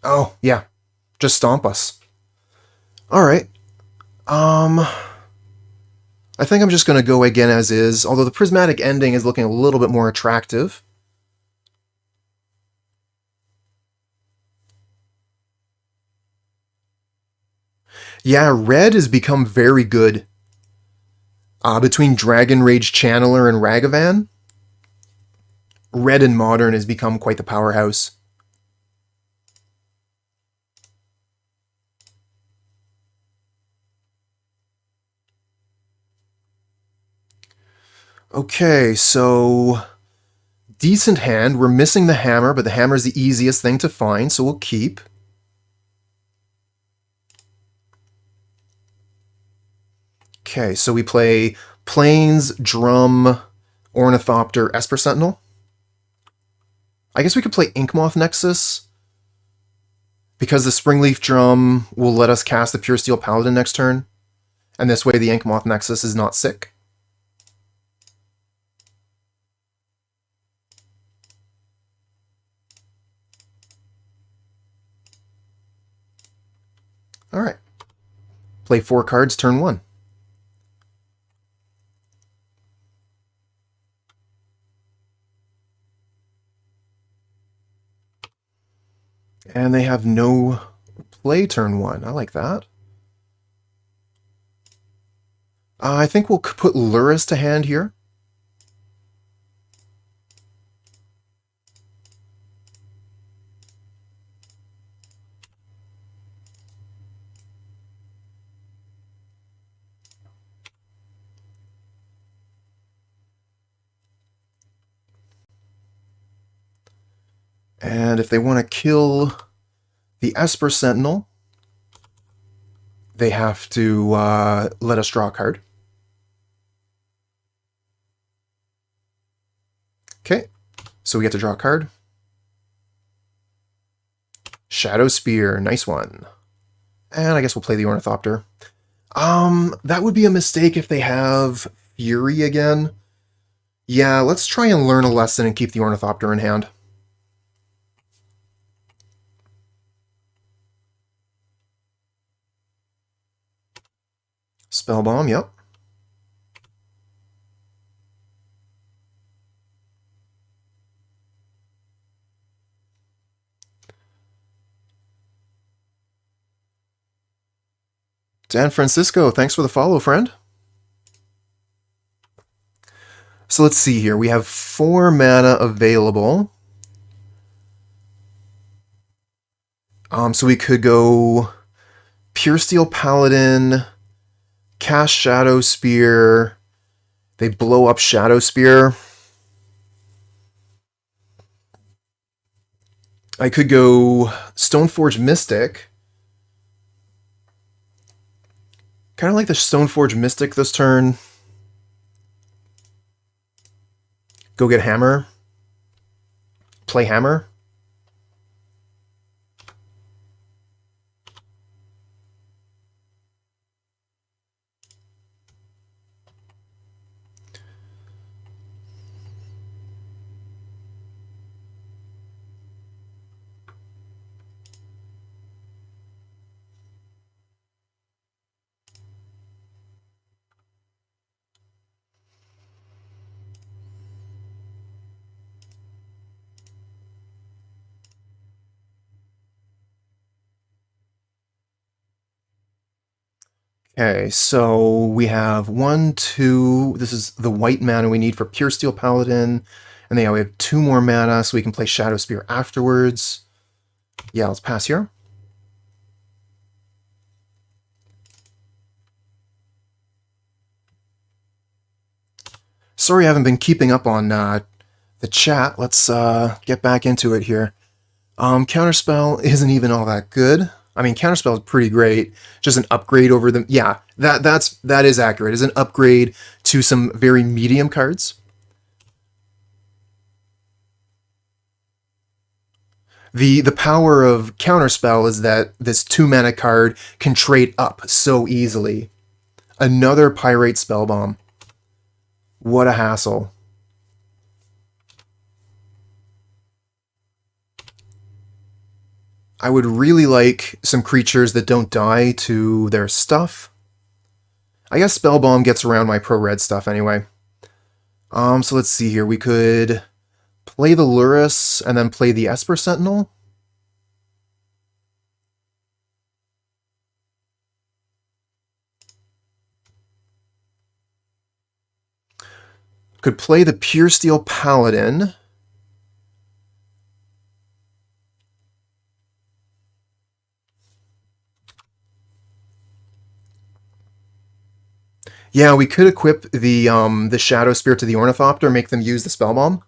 Oh, yeah. Just stomp us. Alright. I think I'm just going to go again as is, although the Prismatic Ending is looking a little bit more attractive. Yeah, red has become very good. Between Dragon Rage Channeler and Ragavan, red in Modern has become quite the powerhouse. Okay, so... Decent hand. We're missing the hammer, but the hammer is the easiest thing to find, so we'll keep. Okay, so we play Plains, Drum, Ornithopter, Esper Sentinel. I guess we could play Inkmoth Nexus, because the Springleaf Drum will let us cast the Puresteel Paladin next turn, and this way the Inkmoth Nexus is not sick. Alright. Play 4 cards, turn 1. And they have no play turn 1. I like that. I think we'll put Luris to hand here. And if they want to kill the Esper Sentinel, they have to let us draw a card. Okay, so we get to draw a card. Shadowspear, nice one. And I guess we'll play the Ornithopter. That would be a mistake if they have Fury again. Yeah, let's try and learn a lesson and keep the Ornithopter in hand. Spellbomb, yep. Dan Francisco, thanks for the follow, friend. So let's see here. We have 4 mana available. So we could go Puresteel Paladin, cast Shadowspear. They blow up Shadowspear. I could go Stoneforge Mystic. Kind of like the Stoneforge Mystic this turn. Go get Hammer. Play Hammer. Okay, so we have 1, 2. This is the white mana we need for Puresteel Paladin. And then yeah, we have 2 more mana, so we can play Shadowspear afterwards. Yeah, let's pass here. Sorry I haven't been keeping up on the chat. Let's get back into it here. Counterspell isn't even all that good. I mean, Counterspell is pretty great. Just an upgrade over the... Yeah, that is accurate. It's an upgrade to some very medium cards. The power of Counterspell is that this 2-mana card can trade up so easily. Another Pyrite Spellbomb. What a hassle. I would really like some creatures that don't die to their stuff. I guess Spellbomb gets around my pro-red stuff anyway. So let's see here. We could play the Lurrus and then play the Esper Sentinel. Could play the Puresteel Paladin. Yeah, we could equip the Shadowspear to the Ornithopter, make them use the Spellbomb.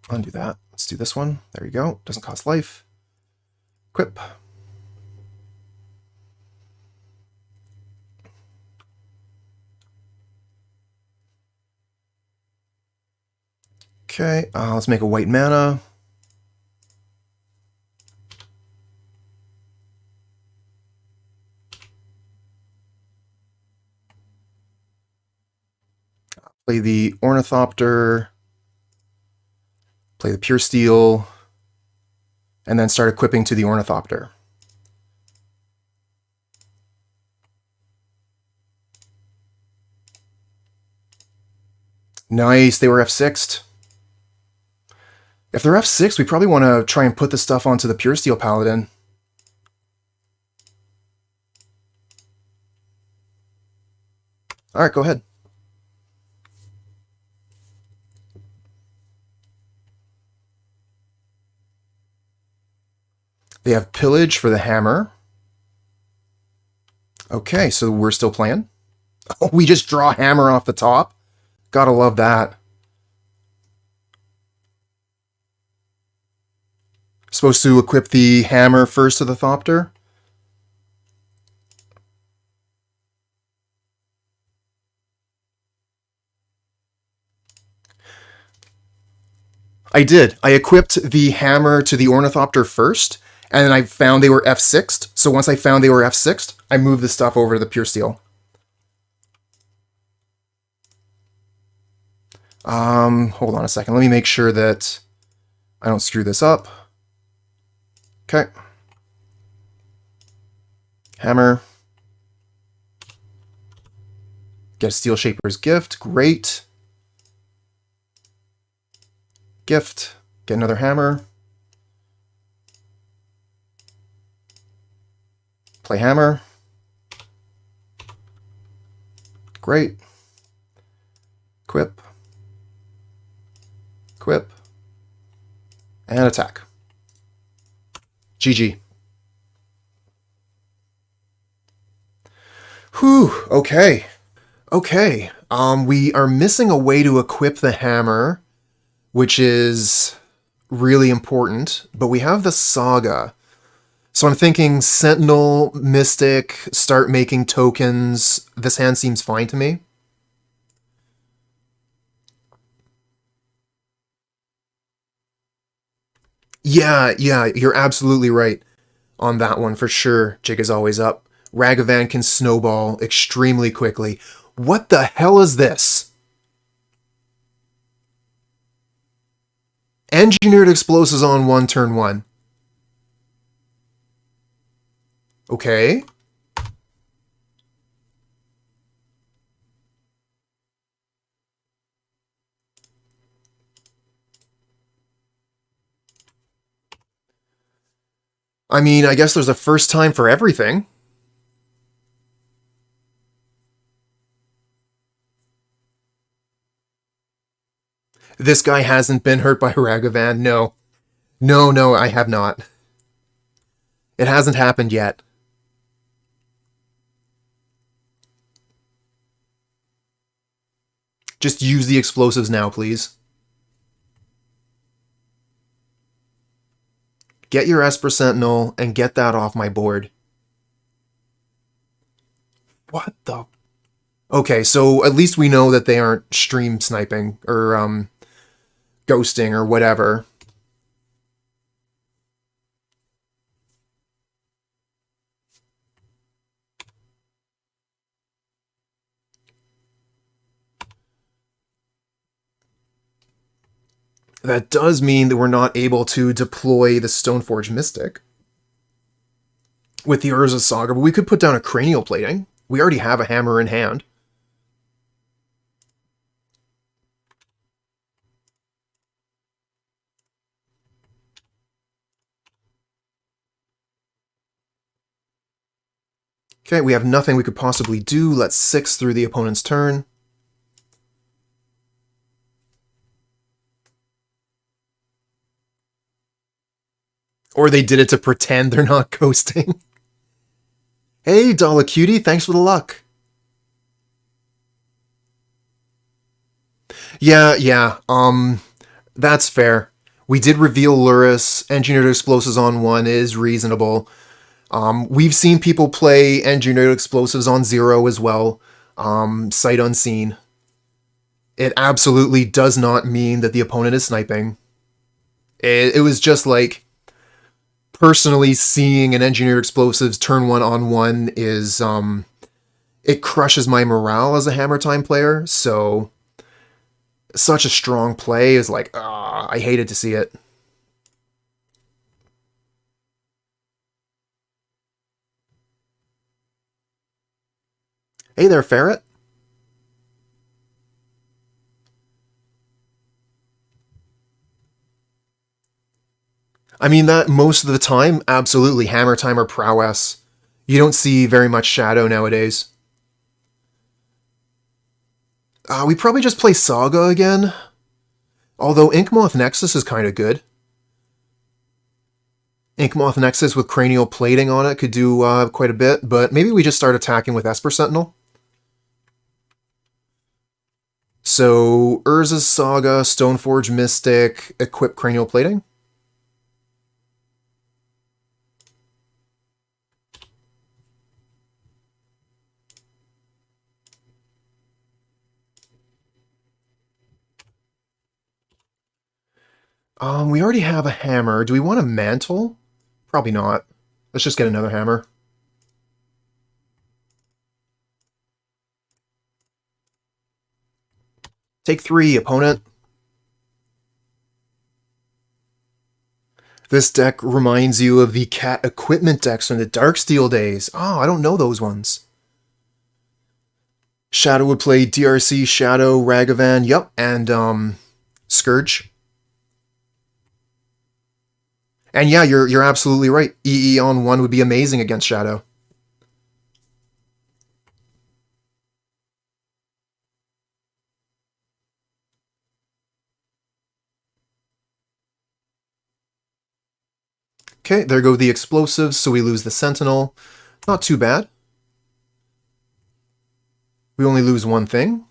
Undo that. Let's do this one. There you go. Doesn't cost life. Equip. Okay, let's make a white mana. Play the Ornithopter. Play the Puresteel. And then start equipping to the Ornithopter. Nice, they were F6'd. If they're F6, we probably want to try and put the stuff onto the Puresteel Paladin. Alright, go ahead. They have Pillage for the Hammer. Okay, so we're still playing. Oh, we just draw Hammer off the top. Gotta love that. Supposed to equip the Hammer first to the Thopter. I did. I equipped the Hammer to the Ornithopter first, and then I found they were F6'd. So once I found they were F6'd, I moved the stuff over to the Puresteel. Hold on a second. Let me make sure that I don't screw this up. Okay. Hammer. Get a Steelshaper's Gift. Great. Gift. Get another Hammer. Play Hammer. Great. Equip. Equip. And attack. GG. Whew, okay. Okay, we are missing a way to equip the Hammer, which is really important, but we have the Saga. So I'm thinking Sentinel, Mystic, start making tokens. This hand seems fine to me. Yeah, you're absolutely right on that one for sure. Jig is always up. Ragavan can snowball extremely quickly. What the hell is this? Engineered explosives on 1, turn 1. Okay. I mean, I guess there's a first time for everything. This guy hasn't been hurt by Ragavan, no. No, I have not. It hasn't happened yet. Just use the explosives now, please. Get your Esper Sentinel and get that off my board. What the... Okay, so at least we know that they aren't stream sniping or ghosting or whatever. That does mean that we're not able to deploy the Stoneforge Mystic with the Urza Saga, but we could put down a Cranial Plating. We already have a hammer in hand. Okay, we have nothing we could possibly do. Let's 6 through the opponent's turn. Or they did it to pretend they're not ghosting. Hey, Dollar Cutie, thanks for the luck. Yeah, that's fair. We did reveal Luris. Engineered Explosives on 1 is reasonable. We've seen people play Engineered Explosives on 0 as well. Sight unseen. It absolutely does not mean that the opponent is sniping. It was just like, personally seeing an Engineered Explosives turn 1 on 1 is, it crushes my morale as a Hammer Time player, so such a strong play is like, I hated to see it. Hey there, Ferret. I mean, that most of the time, absolutely, Hammer Time or Prowess. You don't see very much Shadow nowadays. We probably just play Saga again. Although Inkmoth Nexus is kind of good. Inkmoth Nexus with Cranial Plating on it could do quite a bit, but maybe we just start attacking with Esper Sentinel. So, Urza's Saga, Stoneforge Mystic, equip Cranial Plating. We already have a hammer. Do we want a mantle? Probably not. Let's just get another hammer. Take 3, opponent. This deck reminds you of the cat equipment decks from the Darksteel days. Oh, I don't know those ones. Shadow would play DRC, Shadow, Ragavan, yep, and Scourge. And yeah, you're absolutely right. EE on 1 would be amazing against Shadow. Okay, there go the explosives, so we lose the Sentinel. Not too bad. We only lose one thing.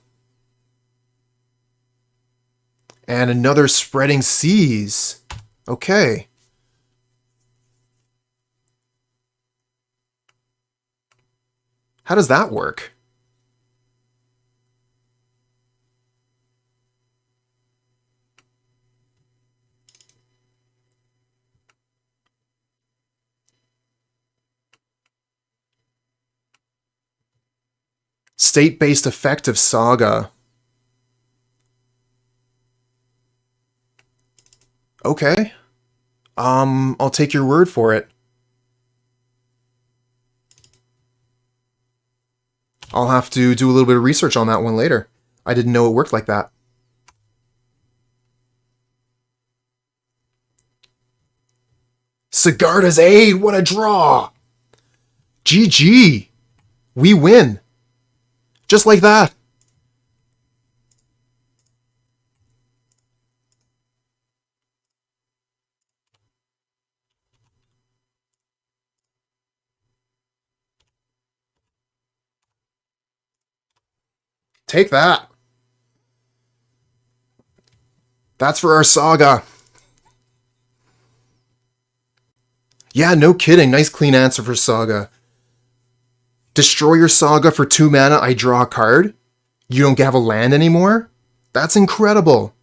And another Spreading Seas. Okay. How does that work? State-based effect of Saga. Okay. I'll take your word for it. I'll have to do a little bit of research on that one later. I didn't know it worked like that. Sigarda's Aid, what a draw! GG! We win! Just like that! Take that! That's for our Saga. Yeah, no kidding. Nice clean answer for Saga. Destroy your Saga for 2 mana, I draw a card? You don't have a land anymore? That's incredible.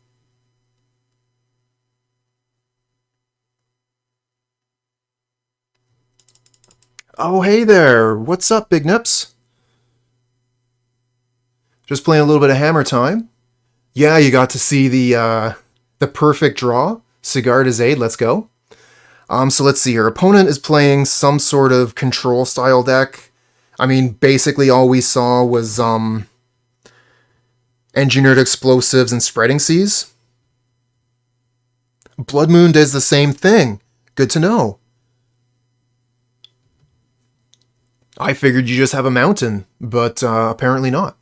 Oh, hey there. What's up, Big Nips? Just playing a little bit of Hammer time. Yeah, you got to see the perfect draw. Sigarda's Aid, let's go. So let's see here. Opponent is playing some sort of control style deck. I mean, basically all we saw was Engineered Explosives and Spreading Seas. Blood Moon does the same thing. Good to know. I figured you just have a mountain, but apparently not.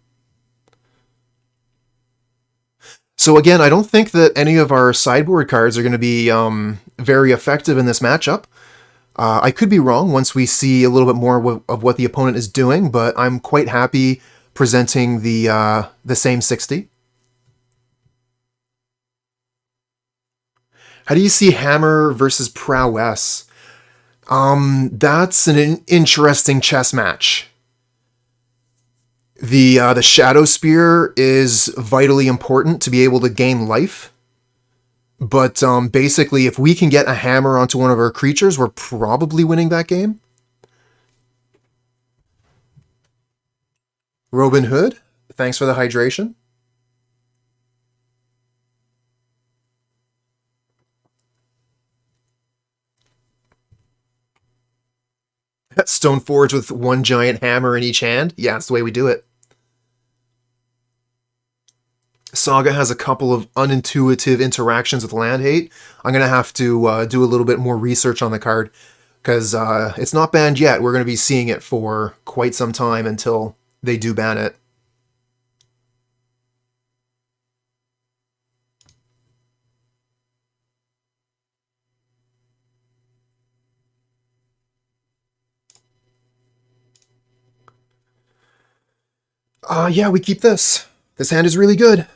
So again, I don't think that any of our sideboard cards are going to be very effective in this matchup. I could be wrong once we see a little bit more of what the opponent is doing, but I'm quite happy presenting the same 60. How do you see Hammer versus Prowess? That's an interesting chess match. The Shadowspear is vitally important to be able to gain life. But basically, if we can get a hammer onto one of our creatures, we're probably winning that game. Robin Hood, thanks for the hydration. Stoneforge with 1 giant hammer in each hand. Yeah, that's the way we do it. Saga has a couple of unintuitive interactions with land hate. I'm going to have to do a little bit more research on the card, because it's not banned yet. We're going to be seeing it for quite some time until they do ban it. Yeah, we keep this. This hand is really good.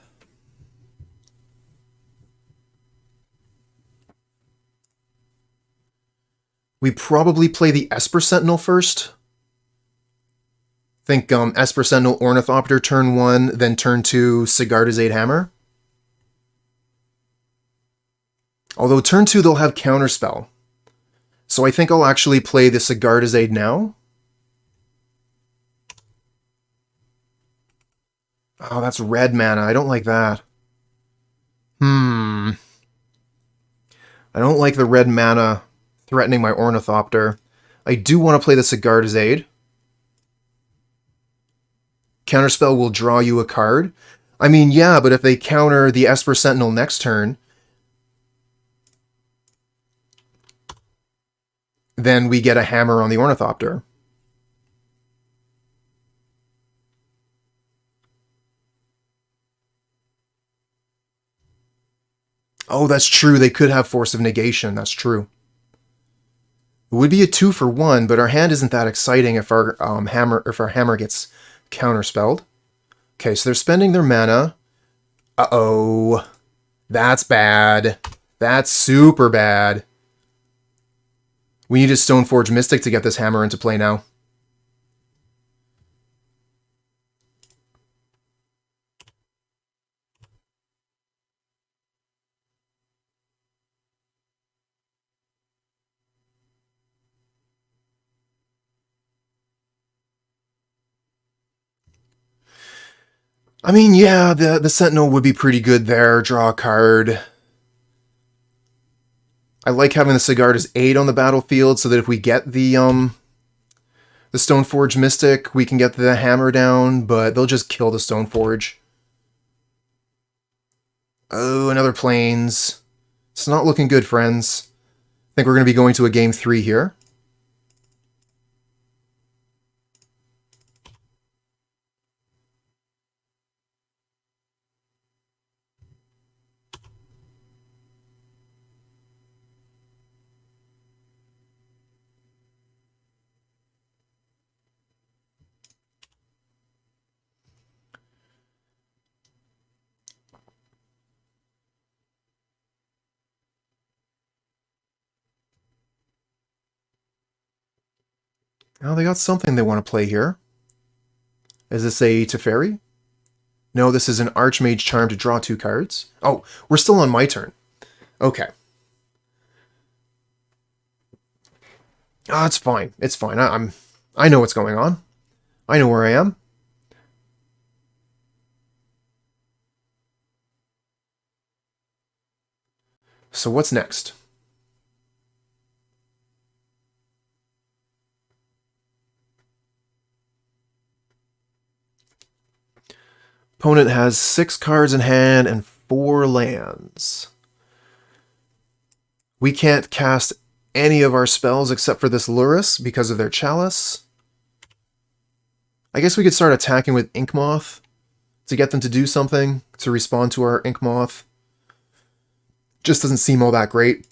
We probably play the Esper Sentinel first. Think Esper Sentinel Ornithopter turn 1, then turn 2 Sigarda's Aid Hammer. Although turn 2 they'll have Counterspell. So I think I'll actually play the Sigarda's Aid now. Oh, that's red mana. I don't like that. I don't like the red mana threatening my Ornithopter. I do want to play the Sigarda's Aid. Counterspell will draw you a card. I mean, yeah, but if they counter the Esper Sentinel next turn, then we get a hammer on the Ornithopter. Oh, that's true. They could have Force of Negation. That's true. It would be a 2-for-1, but our hand isn't that exciting if our hammer gets counterspelled. Okay, so they're spending their mana. Uh-oh. That's bad. That's super bad. We need a Stoneforge Mystic to get this hammer into play now. I mean, yeah, the Sentinel would be pretty good there. Draw a card. I like having the Sigarda's Aid on the battlefield so that if we get the Stoneforge Mystic, we can get the hammer down, but they'll just kill the Stoneforge. Oh, another Plains. It's not looking good, friends. think we're going to be going to a game 3 here. Oh, they got something they want to play here. Is this a Teferi? No, this is an Archmage Charm to draw 2 cards. Oh, we're still on my turn. Okay. Oh, it's fine. It's fine. I know what's going on. I know where I am. So what's next? Opponent has 6 cards in hand and 4 lands. We can't cast any of our spells except for this Lurrus because of their Chalice. I guess we could start attacking with Inkmoth to get them to do something, to respond to our Inkmoth. Just doesn't seem all that great.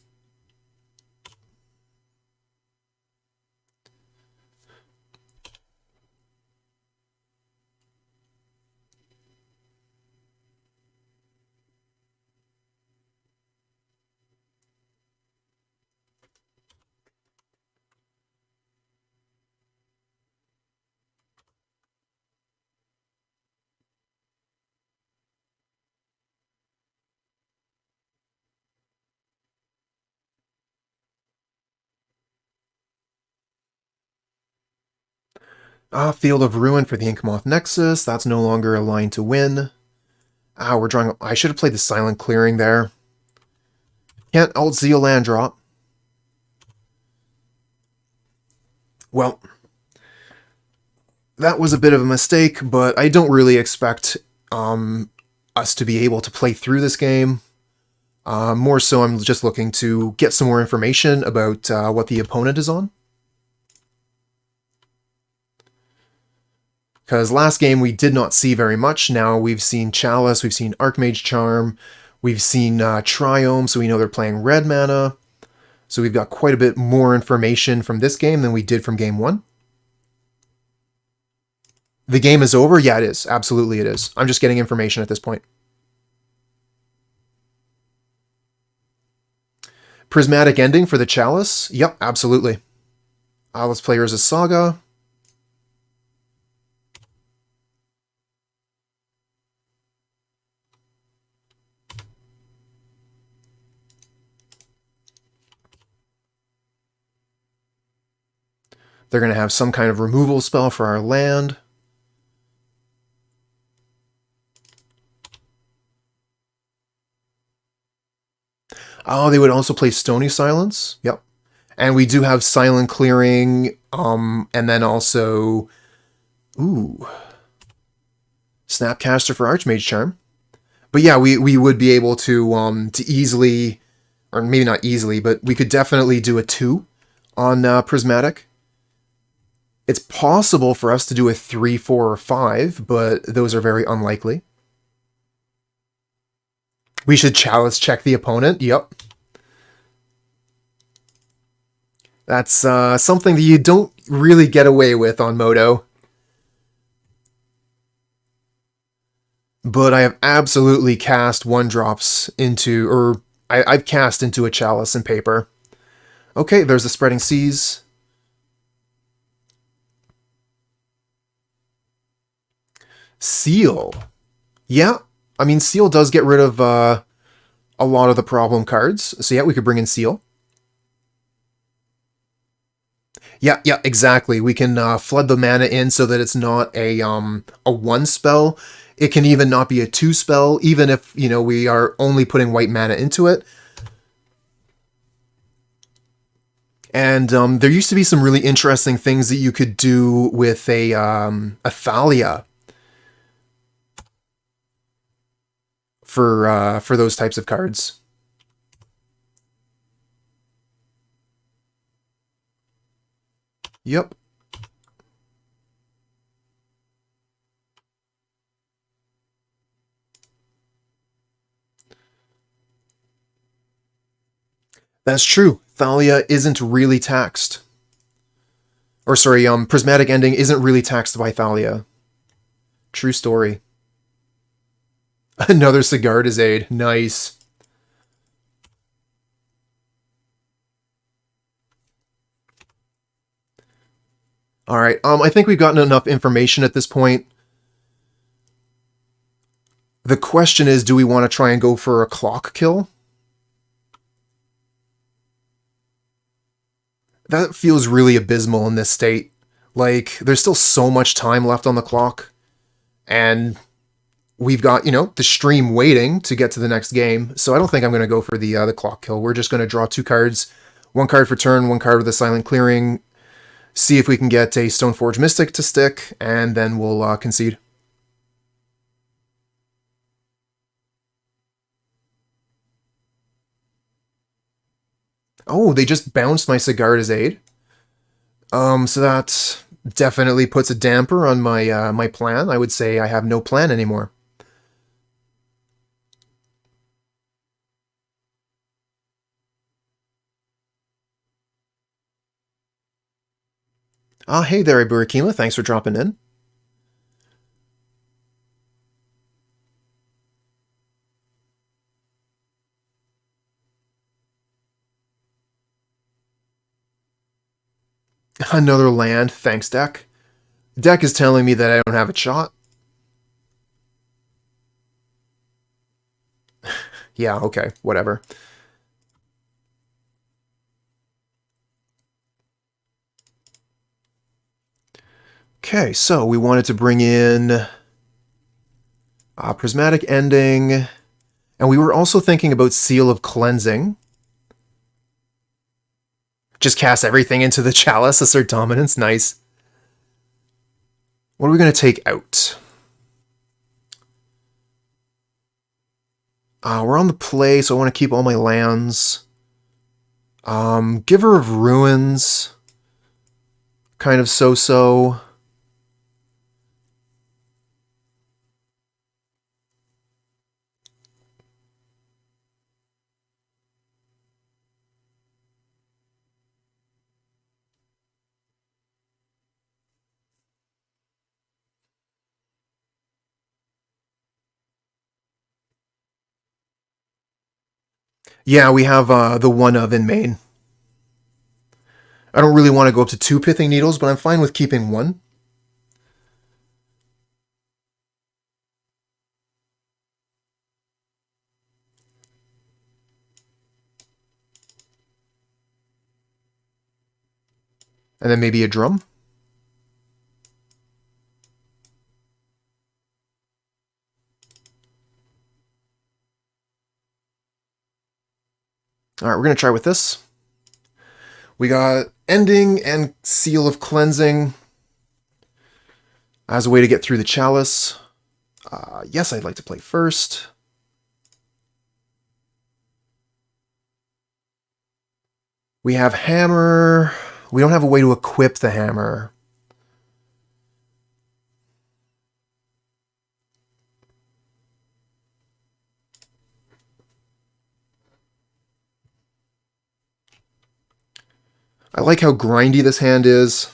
Field of Ruin for the Inkmoth Nexus. That's no longer a line to win. We're drawing... I should have played the Silent Clearing there. Can't Alt-Zeal land drop. Well, that was a bit of a mistake, but I don't really expect us to be able to play through this game. More so, I'm just looking to get some more information about what the opponent is on. Because last game we did not see very much. Now we've seen Chalice, we've seen Archmage Charm, we've seen Triome, so we know they're playing red mana. So we've got quite a bit more information from this game than we did from game 1. The game is over? Yeah, it is. Absolutely it is. I'm just getting information at this point. Prismatic Ending for the Chalice? Yep, absolutely. Let's play Urza Saga. They're going to have some kind of removal spell for our land. Oh, they would also play Stony Silence. Yep. And we do have Silent Clearing, and then also... Ooh. Snapcaster for Archmage Charm. But yeah, we would be able to easily... Or maybe not easily, but we could definitely do a 2 on Prismatic. It's possible for us to do a 3, 4, or 5, but those are very unlikely. We should Chalice check the opponent. Yep. That's something that you don't really get away with on Moto. But I have absolutely cast 1-drops into... Or I've cast into a Chalice in paper. Okay, there's the Spreading Seas. Seal. Yeah, I mean, Seal does get rid of a lot of the problem cards. So yeah, we could bring in Seal. Yeah, exactly. We can flood the mana in so that it's not a 1 spell. It can even not be a 2 spell, even if, you know, we are only putting white mana into it. And there used to be some really interesting things that you could do with a Thalia for those types of cards. Yep. That's true. Thalia isn't really taxed. Or sorry, Prismatic Ending isn't really taxed by Thalia. True story. Another Sigarda's Aid. Nice. Alright, I think we've gotten enough information at this point. The question is, do we want to try and go for a clock kill? That feels really abysmal in this state. Like, there's still so much time left on the clock. And we've got, you know, the stream waiting to get to the next game. So I don't think I'm going to go for the clock kill. We're just going to draw 2 cards. 1 card for turn, 1 card with a Silent Clearing. See if we can get a Stoneforge Mystic to stick, and then we'll concede. Oh, they just bounced my Sigarda's Aid. So that definitely puts a damper on my my plan. I would say I have no plan anymore. Ah, hey there, Iburakima. Thanks for dropping in. Another land. Thanks, deck. Deck is telling me that I don't have a shot. Yeah, okay, whatever. Okay, so we wanted to bring in Prismatic Ending, and we were also thinking about Seal of Cleansing. Just cast everything into the Chalice, assert dominance, nice. What are we going to take out? We're on the play, so I want to keep all my lands. Giver of Ruins, kind of so-so. Yeah, we have the one of in main. I don't really want to go up to 2 Pithing Needles, but I'm fine with keeping 1. And then maybe a drum. Alright, we're going to try with this. We got Ending and Seal of Cleansing as a way to get through the Chalice. Yes, I'd like to play first. We have Hammer. We don't have a way to equip the Hammer. I like how grindy this hand is.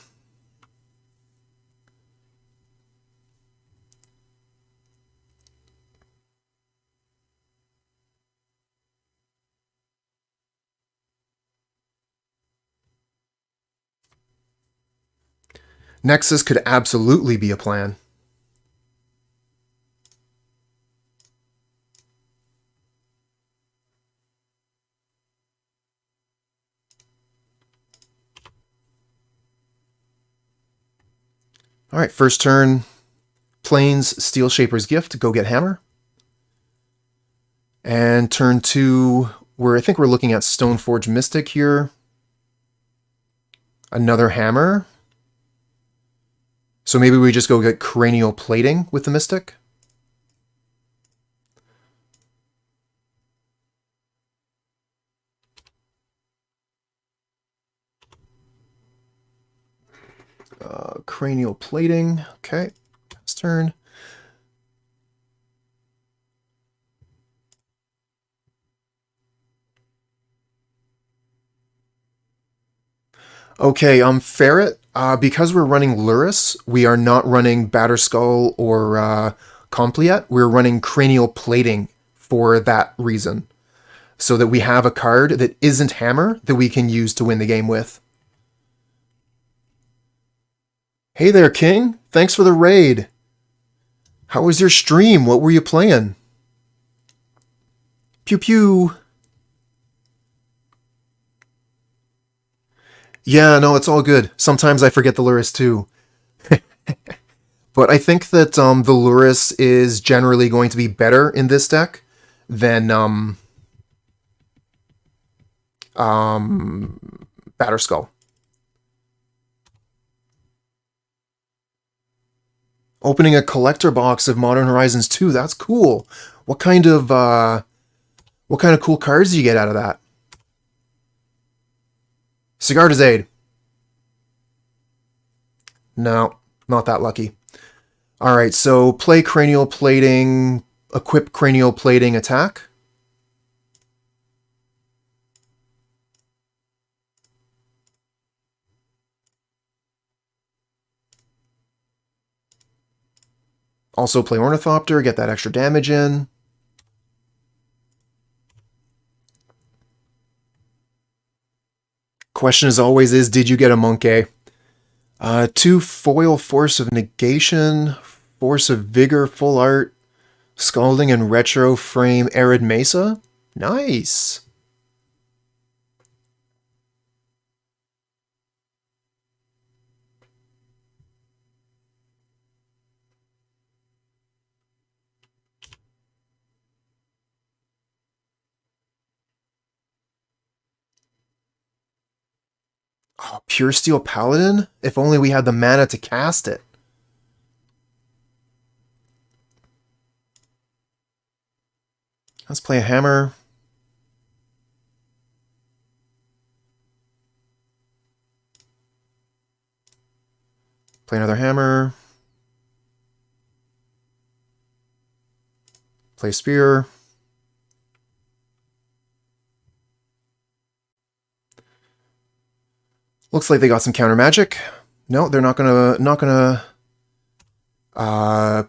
Nexus could absolutely be a plan. Alright, first turn, Plains, Steelshaper's Gift, go get Hammer. And turn 2, I think we're looking at Stoneforge Mystic here. Another Hammer. So maybe we just go get Cranial Plating with the Mystic. Cranial Plating. Okay, pass turn. Okay, Ferret, because we're running Luris, we are not running Batterskull or Compleat. We're running Cranial Plating for that reason. So that we have a card that isn't Hammer that we can use to win the game with. Hey there, King. Thanks for the raid. How was your stream? What were you playing? Pew pew. Yeah, no, it's all good. Sometimes I forget the Luris too. But I think that the Luris is generally going to be better in this deck than Batterskull. Opening a collector box of Modern Horizons 2, that's cool. What kind of cool cards do you get out of that? Sigarda's Aid. No, not that lucky. Alright, so play Cranial Plating, equip Cranial Plating attack. Also play Ornithopter, get that extra damage in. Question as always is, did you get a Monkey? 2 foil Force of Negation, Force of Vigor, Full Art, Scalding and Retro Frame, Arid Mesa. Nice. Oh, Puresteel Paladin? If only we had the mana to cast it. Let's play a Hammer. Play another Hammer. Play Spear. Looks like they got some counter magic. No, they're not gonna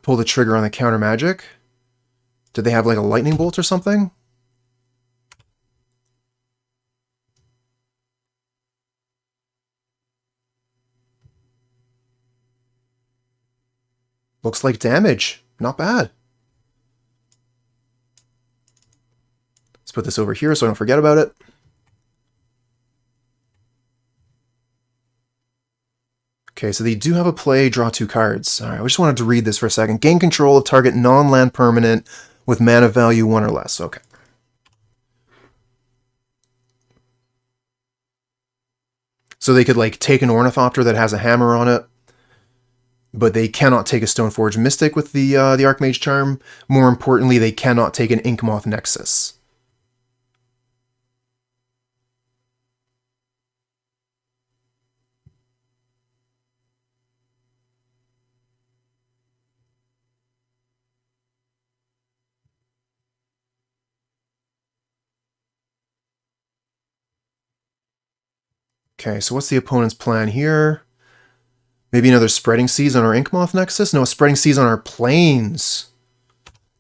pull the trigger on the counter magic. Did they have like a lightning bolt or something? Looks like damage. Not bad. Let's put this over here so I don't forget about it. Okay, so they do have a play, draw 2 cards. Alright, I just wanted to read this for a second. Gain control of target non-land permanent with mana value 1 or less. Okay. So they could, like, take an Ornithopter that has a hammer on it, but they cannot take a Stoneforge Mystic with the Archmage Charm. More importantly, they cannot take an Inkmoth Nexus. Okay, so what's the opponent's plan here? Maybe another Spreading Seas on our Inkmoth Nexus? No, Spreading Seas on our Plains.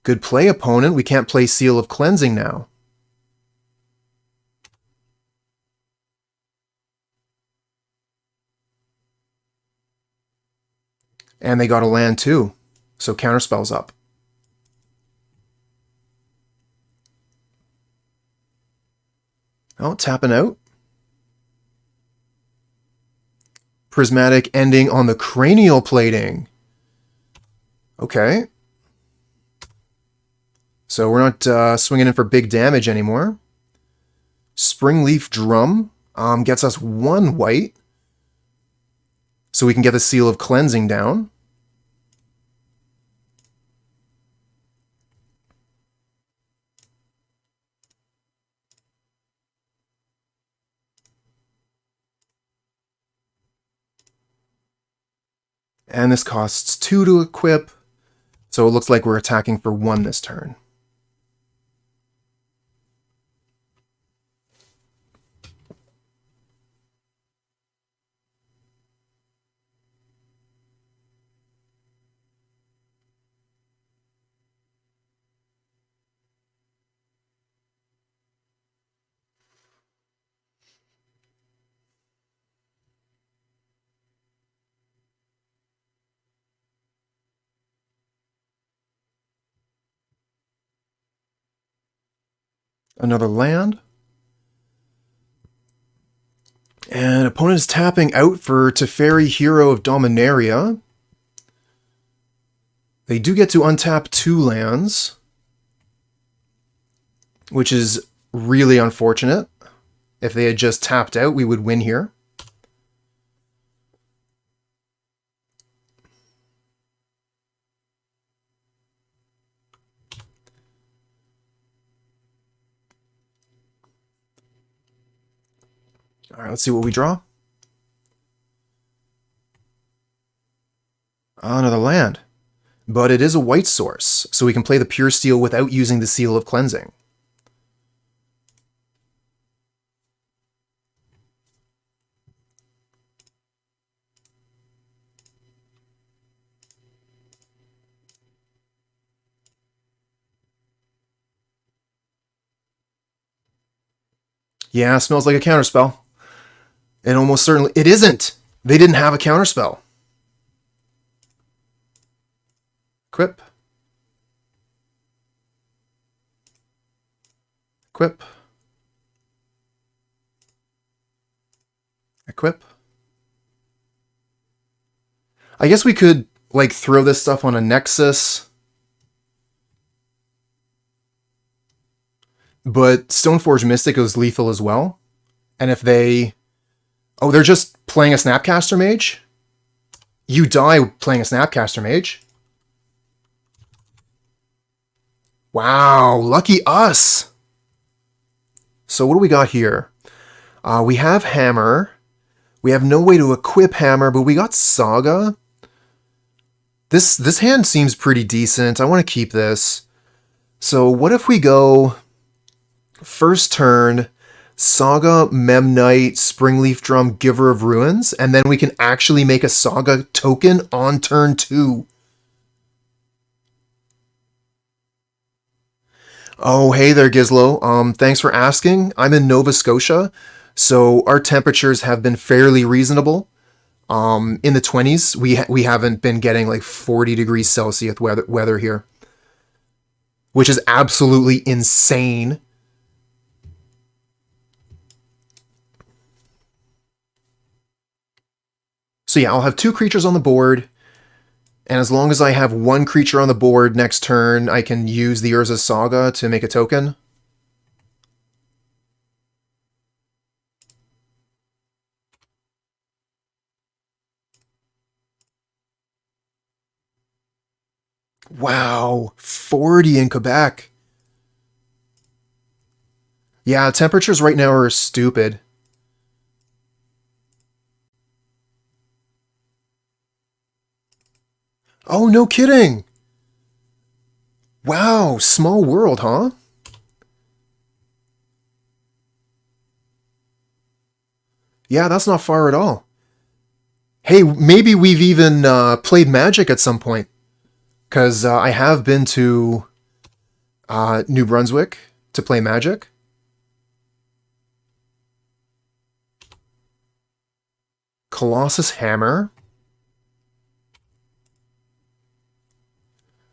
Good play, opponent. We can't play Seal of Cleansing now. And they got a land too, so Counterspell's up. Oh, tapping out. Prismatic Ending on the Cranial Plating. Okay. So we're not swinging in for big damage anymore. Springleaf Drum gets us 1 white. So we can get the Seal of Cleansing down. And this costs 2 to equip, so it looks like we're attacking for 1 this turn. Another land. And opponent is tapping out for Teferi, Hero of Dominaria. They do get to untap 2 lands, which is really unfortunate. If they had just tapped out, we would win here. All right, let's see what we draw. Another land. But it is a white source, so we can play the Puresteel without using the Seal of Cleansing. Yeah, smells like a counterspell. It almost certainly... It isn't! They didn't have a counterspell. Equip. Equip. Equip. I guess we could, like, throw this stuff on a Nexus. But Stoneforge Mystic is lethal as well. And if they... Oh, they're just playing a Snapcaster Mage? You die playing a Snapcaster Mage. Wow, lucky us! So what do we got here? We have Hammer. We have no way to equip Hammer, but we got Saga. This hand seems pretty decent. I want to keep this. So what if we go... First turn, Saga, Memnite, Springleaf Drum, Giver of Ruins, and then we can actually make a Saga token on turn 2. Oh, hey there, Gizlo. Thanks for asking. I'm in Nova Scotia, so our temperatures have been fairly reasonable. In the 20s, we haven't been getting like 40 degrees Celsius weather here, which is absolutely insane. So yeah, I'll have 2 creatures on the board, and as long as I have 1 creature on the board next turn, I can use the Urza Saga to make a token. Wow, 40 in Quebec. Yeah, temperatures right now are stupid. Oh, no kidding! Wow, small world, huh? Yeah, that's not far at all. Hey, maybe we've even played Magic at some point. Because I have been to New Brunswick to play Magic. Colossus Hammer.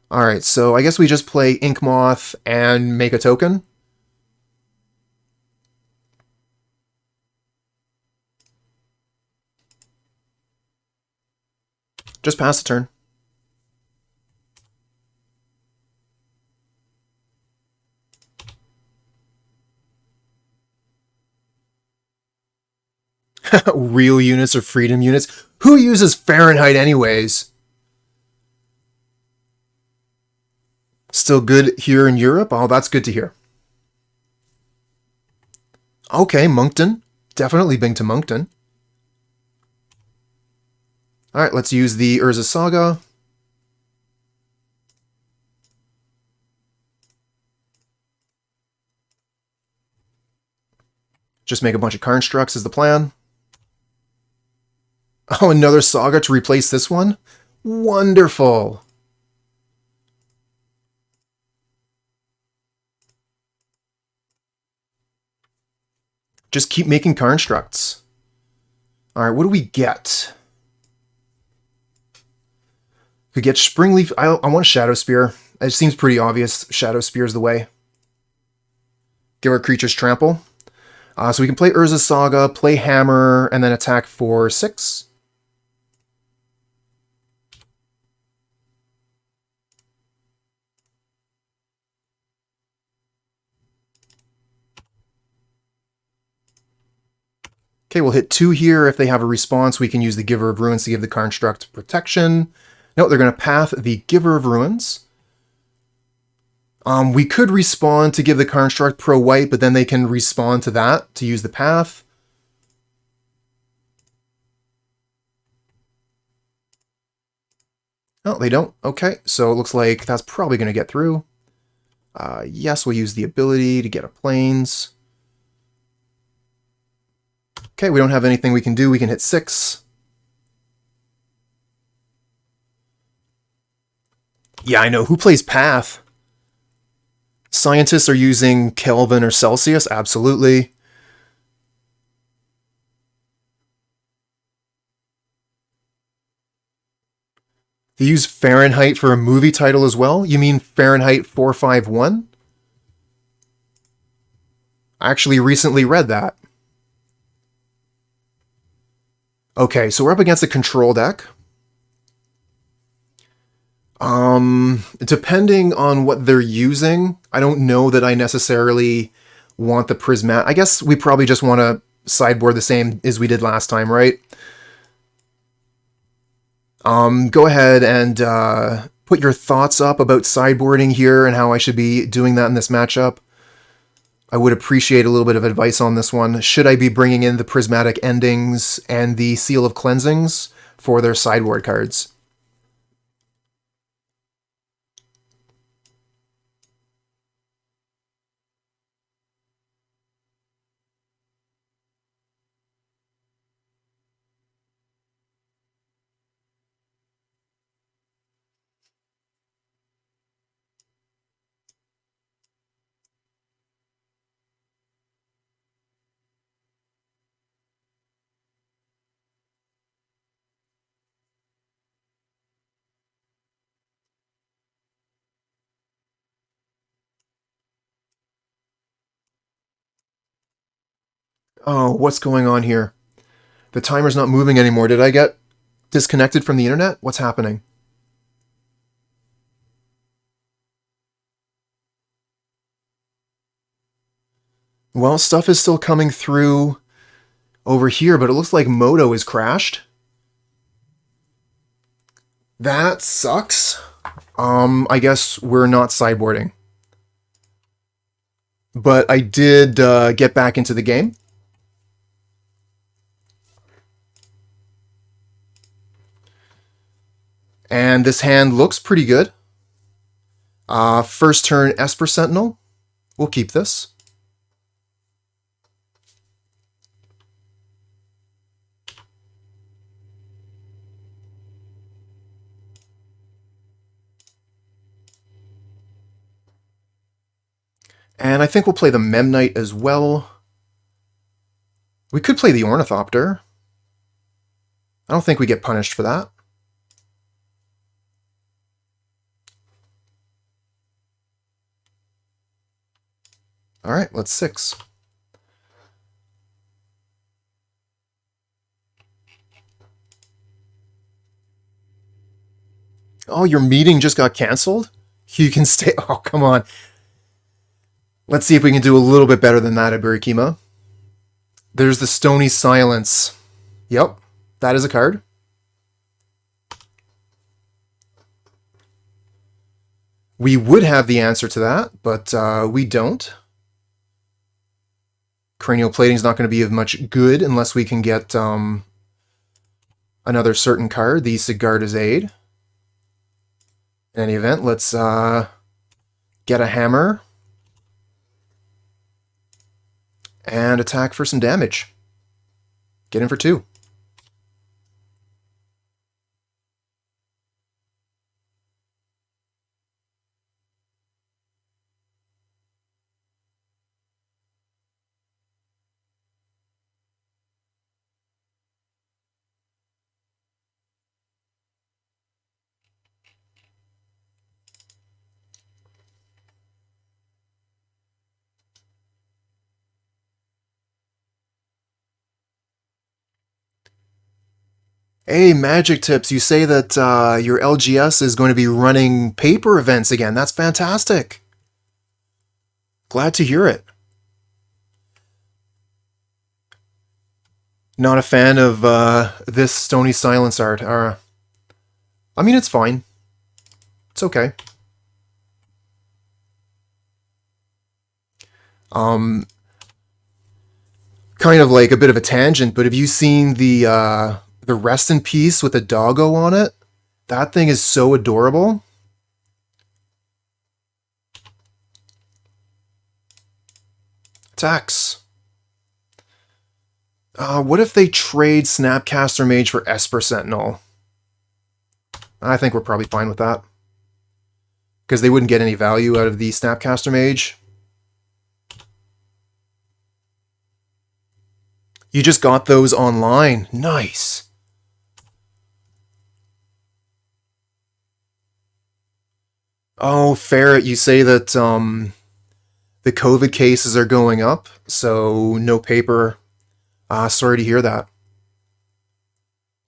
Alright, so I guess we just play Inkmoth and make a token. Just pass the turn. Real units or freedom units? Who uses Fahrenheit anyways? Still good here in Europe? Oh, that's good to hear. Okay, Moncton. Definitely been to Moncton. Alright, let's use the Urza Saga. Just make a bunch of constructs is the plan. Oh, another Saga to replace this one? Wonderful! Just keep making constructs. Alright, what do we get? We get Springleaf. I want Shadowspear. It seems pretty obvious. Shadowspear is the way. Give our creatures trample. So we can play Urza Saga, play Hammer, and then attack for 6. Okay, we'll hit 2 here. If they have a response, we can use the Giver of Ruins to give the construct protection. No, they're going to path the Giver of Ruins. We could respawn to give the construct pro-white, but then they can respawn to that to use the path. Oh, they don't. Okay, so it looks like that's probably going to get through. Yes, we'll use the ability to get a plains. Okay, we don't have anything we can do. We can hit 6. Yeah, I know. Who plays Path? Scientists are using Kelvin or Celsius? Absolutely. They use Fahrenheit for a movie title as well? You mean Fahrenheit 451? I actually recently read that. Okay, so we're up against a control deck. Depending on what they're using, I don't know that I necessarily want the Prismatic. I guess we probably just want to sideboard the same as we did last time, right? Go ahead and put your thoughts up about sideboarding here and how I should be doing that in this matchup. I would appreciate a little bit of advice on this one. Should I be bringing in the Prismatic Endings and the Seal of Cleansings for their sideboard cards? Oh, what's going on here? The timer's not moving anymore. Did I get disconnected from the internet? What's happening? Well, stuff is still coming through over here, but it looks like Moto is crashed. That sucks. I guess we're not sideboarding. But I did get back into the game. And this hand looks pretty good. First turn Esper Sentinel. We'll keep this. And I think we'll play the Memnite as well. We could play the Ornithopter. I don't think we get punished for that. Alright, let's 6. Oh, your meeting just got cancelled? You can stay... Oh, come on. Let's see if we can do a little bit better than that at Burikima. There's the Stony Silence. Yep, that is a card. We would have the answer to that, but we don't. Cranial Plating is not going to be of much good unless we can get... another certain card, the Sigarda's Aid. In any event, let's get a hammer and attack for some damage. Get in for 2. Hey, Magic Tips, you say that your LGS is going to be running paper events again. That's fantastic. Glad to hear it. Not a fan of this Stony Silence art. I mean, it's fine. It's okay. Kind of like a bit of a tangent, but have you seen the Rest in Peace with the doggo on it? That thing is so adorable. Attacks. What if they trade Snapcaster Mage for Esper Sentinel? I think we're probably fine with that. Because they wouldn't get any value out of the Snapcaster Mage. You just got those online. Nice. Oh, Ferret, you say that the COVID cases are going up, so no paper. Sorry to hear that.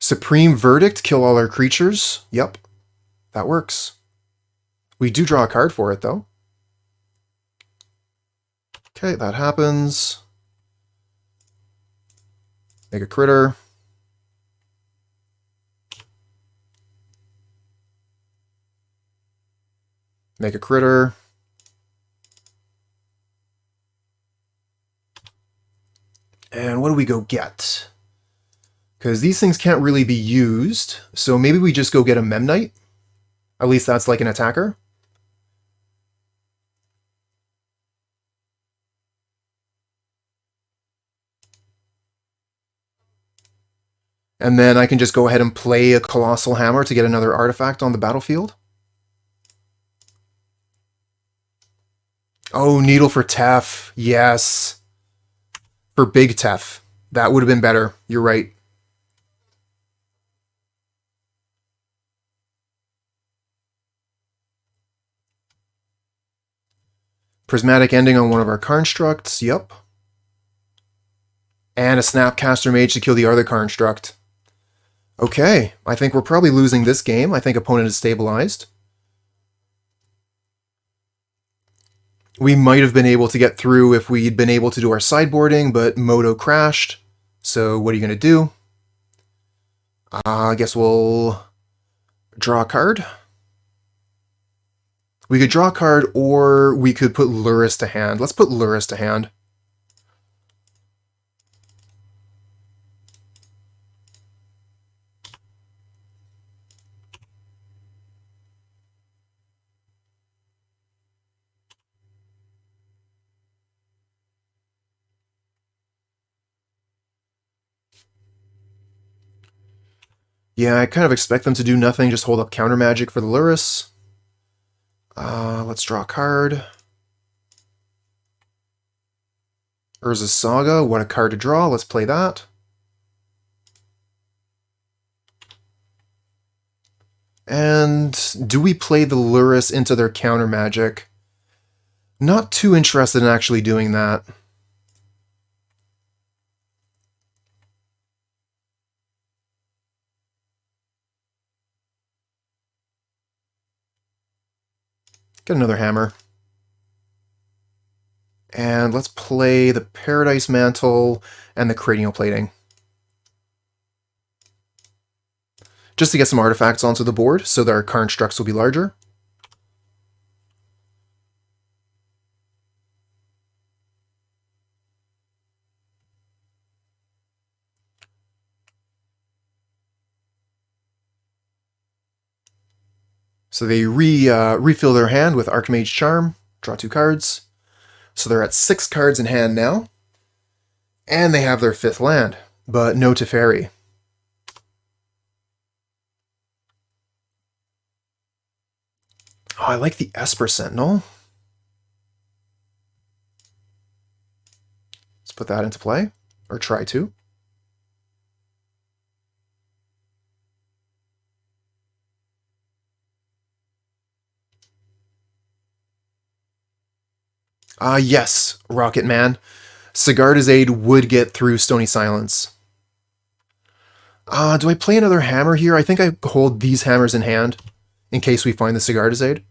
Supreme Verdict, kill all our creatures. Yep, that works. We do draw a card for it, though. Okay, that happens. Make a critter. Make a critter. And what do we go get? Because these things can't really be used, so maybe we just go get a Memnite. At least that's like an attacker. And then I can just go ahead and play a Colossal Hammer to get another artifact on the battlefield. Oh, Needle for Tef. Yes. For Big Tef. That would have been better. You're right. Prismatic Ending on one of our Constructs. Yep. And a Snapcaster Mage to kill the other Construct. Okay, I think we're probably losing this game. I think opponent is stabilized. We might have been able to get through if we'd been able to do our sideboarding, but Moto crashed. So what are you going to do? I guess we'll draw a card. We could draw a card, or we could put Lurrus to hand. Let's put Lurrus to hand. Yeah, I kind of expect them to do nothing, just hold up counter magic for the Lurrus. Let's draw a card. Urza Saga, what a card to draw. Let's play that. And do we play the Lurrus into their counter magic? Not too interested in actually doing that. Get another hammer. And let's play the Paradise Mantle and the Cranial Plating. Just to get some artifacts onto the board so that our constructs will be larger. So they refill their hand with Archmage Charm, draw 2 cards. So they're at 6 cards in hand now. And they have their 5th land, but no Teferi. Oh, I like the Esper Sentinel. Let's put that into play, or try to. Yes, Rocket Man. Sigarda's Aid would get through Stony Silence. Do I play another hammer here? I think I hold these hammers in hand in case we find the Sigarda's Aid.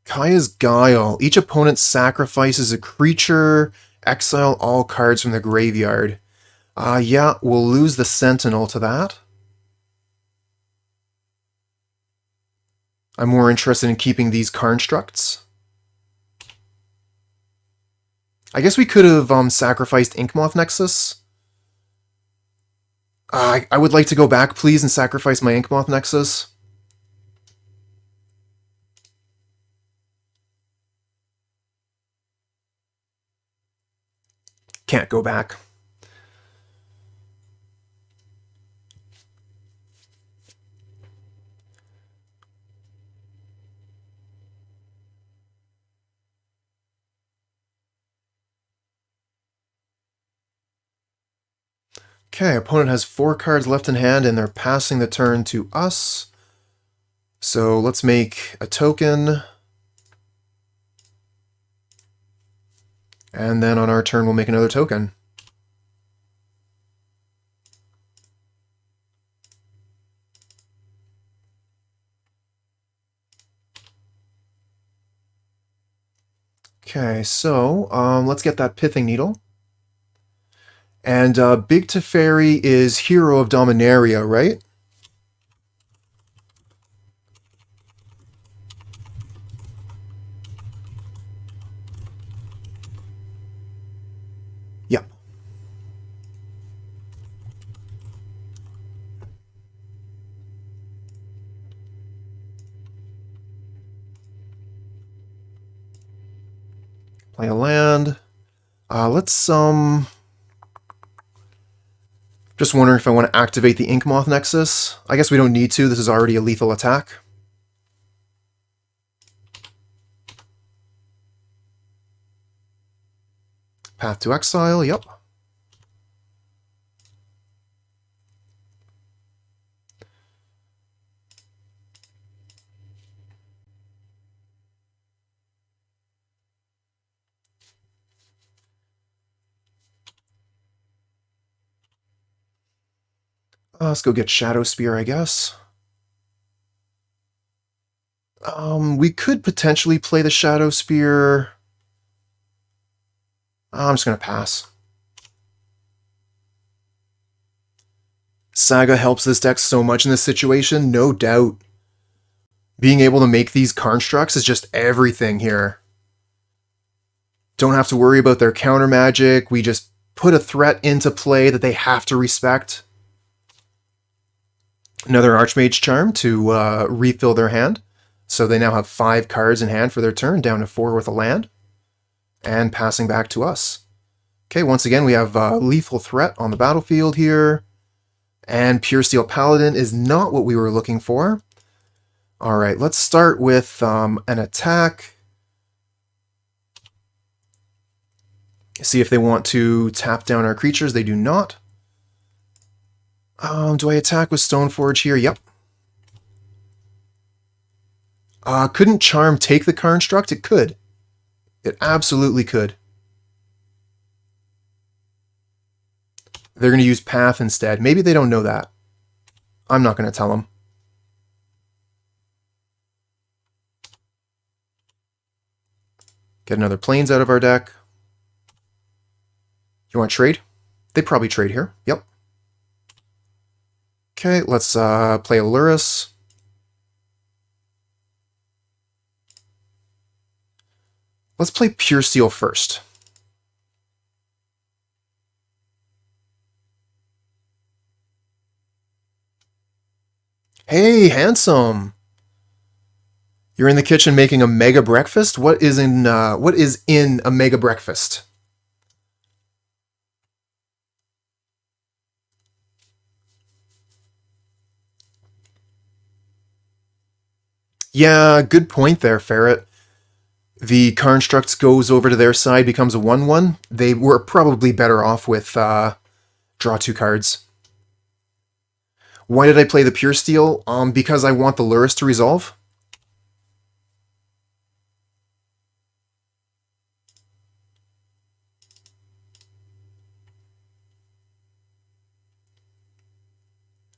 Kaya's Guile. Each opponent sacrifices a creature, exile all cards from the graveyard. Yeah, we'll lose the Sentinel to that. I'm more interested in keeping these constructs. I guess we could have sacrificed Inkmoth Nexus. I would like to go back, please, and sacrifice my Inkmoth Nexus. Can't go back. Okay, opponent has 4 cards left in hand, and they're passing the turn to us. So let's make a token. And then on our turn, we'll make another token. Okay, so let's get that Pithing Needle. And Big Teferi is Hero of Dominaria, right? Yep. Play a land. Let's just wondering if I want to activate the Inkmoth Nexus. I guess we don't need to. This is already a lethal attack. Path to Exile, yep. Let's go get Shadowspear, I guess. We could potentially play the Shadowspear. I'm just going to pass. Saga helps this deck so much in this situation, no doubt. Being able to make these constructs is just everything here. Don't have to worry about their counter magic. We just put a threat into play that they have to respect. Another Archmage Charm to refill their hand. So they now have 5 cards in hand for their turn, down to 4 with a land. And passing back to us. Okay, once again, we have lethal threat on the battlefield here. And Puresteel Paladin is not what we were looking for. Alright, let's start with an attack. See if they want to tap down our creatures. They do not. Do I attack with Stoneforge here? Yep. Couldn't Charm take the construct? It could. It absolutely could. They're going to use Path instead. Maybe they don't know that. I'm not going to tell them. Get another Plains out of our deck. You want to trade? They probably trade here. Yep. Okay, let's play a Lurrus. Let's play Puresteel first. Hey, handsome! You're in the kitchen making a mega breakfast? What is in a mega breakfast? Yeah, good point there, Ferret. The Construct goes over to their side, becomes a 1/1. They were probably better off with draw 2 cards. Why did I play the Puresteel? Because I want the Lurrus to resolve.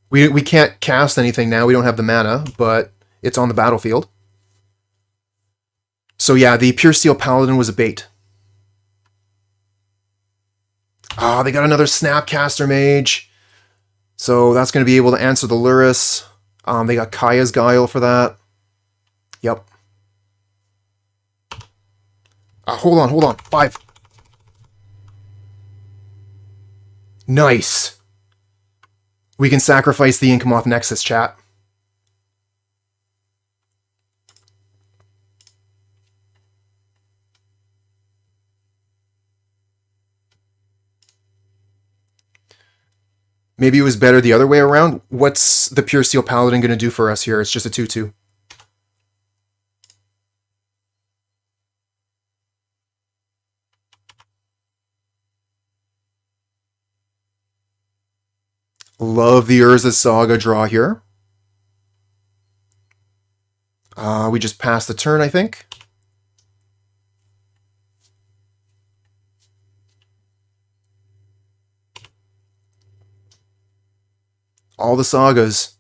We can't cast anything now, we don't have the mana, but it's on the battlefield. So yeah, the Puresteel Paladin was a bait. Ah, they got another Snapcaster Mage. So that's going to be able to answer the Lurrus. They got Kaya's Guile for that. Yep. Hold on. 5. Nice. We can sacrifice the Inkmoth Nexus, chat. Maybe it was better the other way around. What's the Puresteel Paladin going to do for us here? It's just a 2/2. Love the Urza Saga draw here. We just passed the turn, I think. All the Sagas.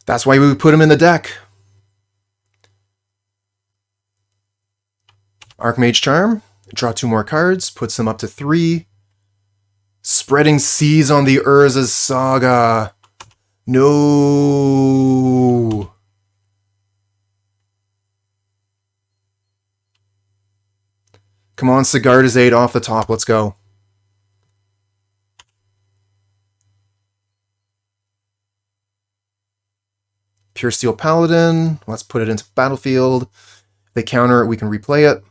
That's why we put them in the deck. Archmage Charm. Draw 2 more cards. Puts them up to 3. Spreading Seas on the Urza's Saga. No. Come on, Sigarda's 8 off the top. Let's go. Puresteel Paladin. Let's put it into battlefield. If they counter it, we can replay it.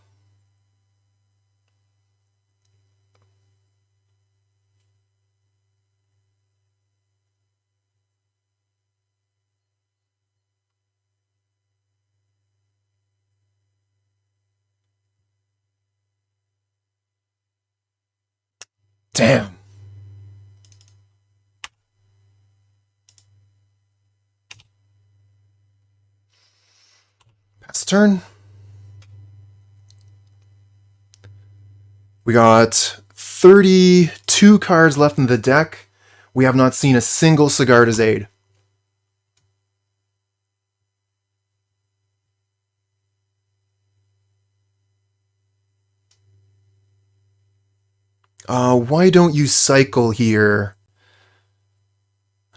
Damn. Pass the turn. We got 32 cards left in the deck. We have not seen a single Sigarda's Aid. Why don't you cycle here?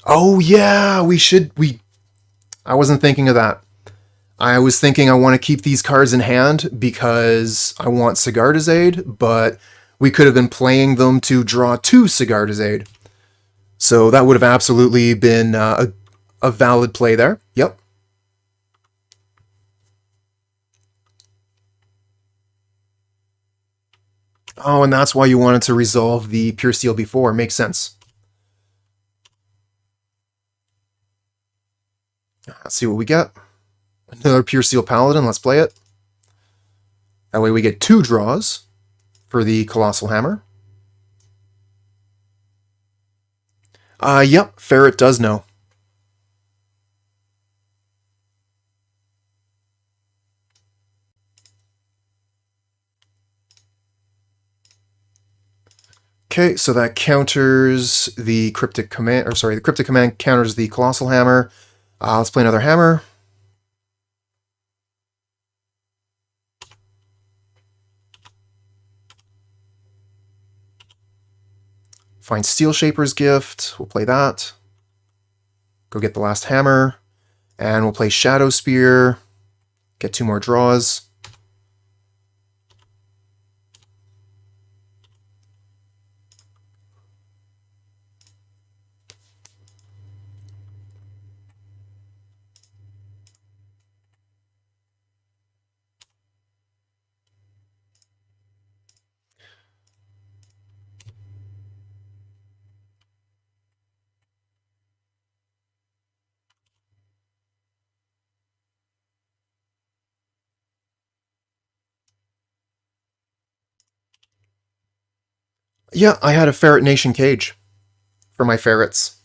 Oh yeah, I wasn't thinking of that. I was thinking I want to keep these cards in hand because I want Sigarda's Aid, but we could have been playing them to draw 2 Sigarda's Aid. So that would have absolutely been a valid play there. Yep. Oh, and that's why you wanted to resolve the Puresteel before. Makes sense. Let's see what we get. Another Puresteel Paladin. Let's play it. That way we get 2 draws for the Colossal Hammer. Yep, Ferret does know. Okay, so that counters the Cryptic Command, the Cryptic Command counters the Colossal Hammer. Let's play another Hammer. Find Steelshaper's Gift. We'll play that. Go get the last hammer. And we'll play Shadowspear. Get 2 more draws. Yeah, I had a Ferret Nation cage for my ferrets.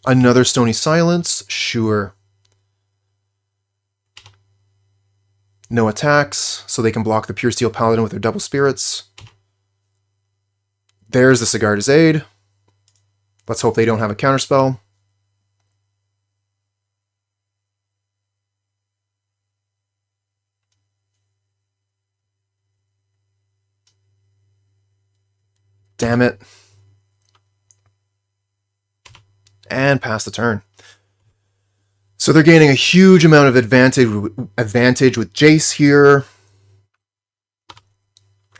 Another Stony Silence? Sure. No attacks, so they can block the Puresteel Paladin with their double spirits. There's the Sigarda's Aid. Let's hope they don't have a counterspell. Damn it. And pass the turn. So they're gaining a huge amount of advantage with Jace here.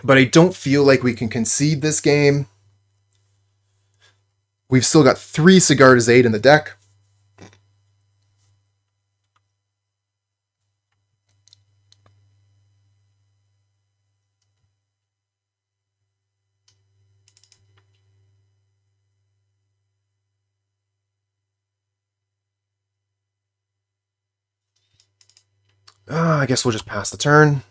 But I don't feel like we can concede this game. We've still got 3 Sigarda's Aid in the deck. I guess we'll just pass the turn.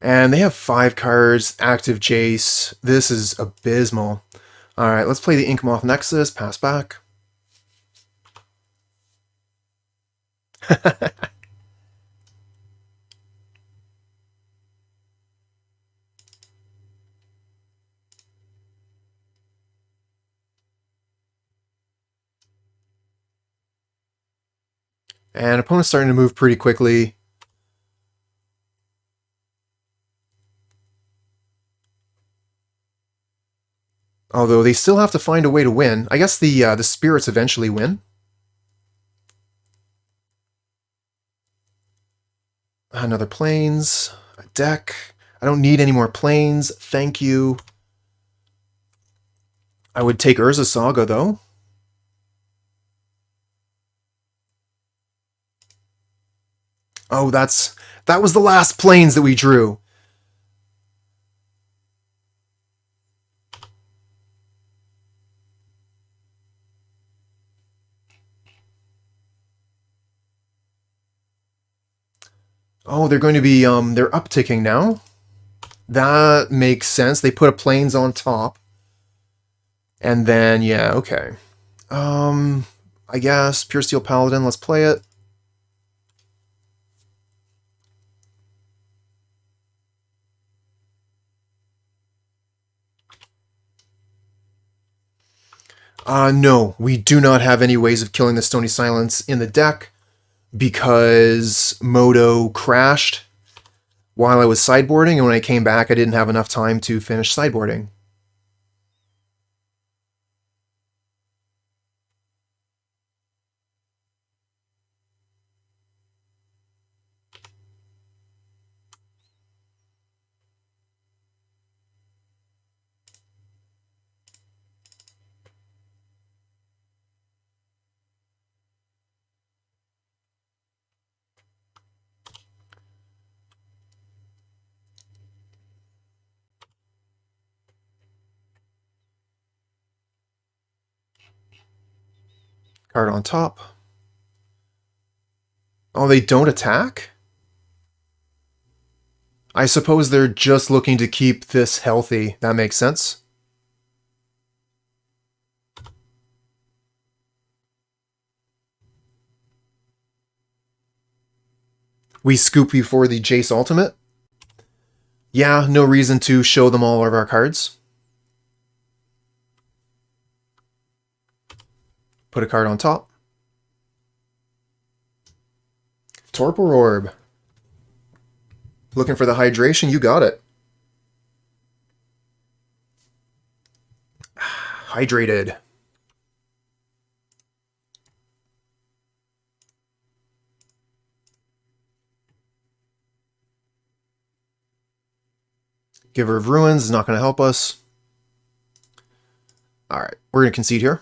And they have 5 cards, active Jace. This is abysmal. Alright, let's play the Inkmoth Nexus, pass back. And opponent's starting to move pretty quickly. Although they still have to find a way to win. I guess the spirits eventually win. Another planes, a deck. I don't need any more planes, thank you. I would take Urza Saga, though. Oh, that was the last planes that we drew. Oh, they're going to be, they're upticking now. That makes sense. They put a planes on top. And then, yeah, okay. I guess, Puresteel Paladin, let's play it. No, we do not have any ways of killing the Stony Silence in the deck because Moto crashed while I was sideboarding, and when I came back, I didn't have enough time to finish sideboarding. Card on top. Oh, they don't attack? I suppose they're just looking to keep this healthy. That makes sense. We scoop before the Jace ultimate. Yeah, no reason to show them all of our cards. Put a card on top. Torpor Orb. Looking for the hydration? You got it. Hydrated. Giver of Ruins is not going to help us. Alright, we're going to concede here.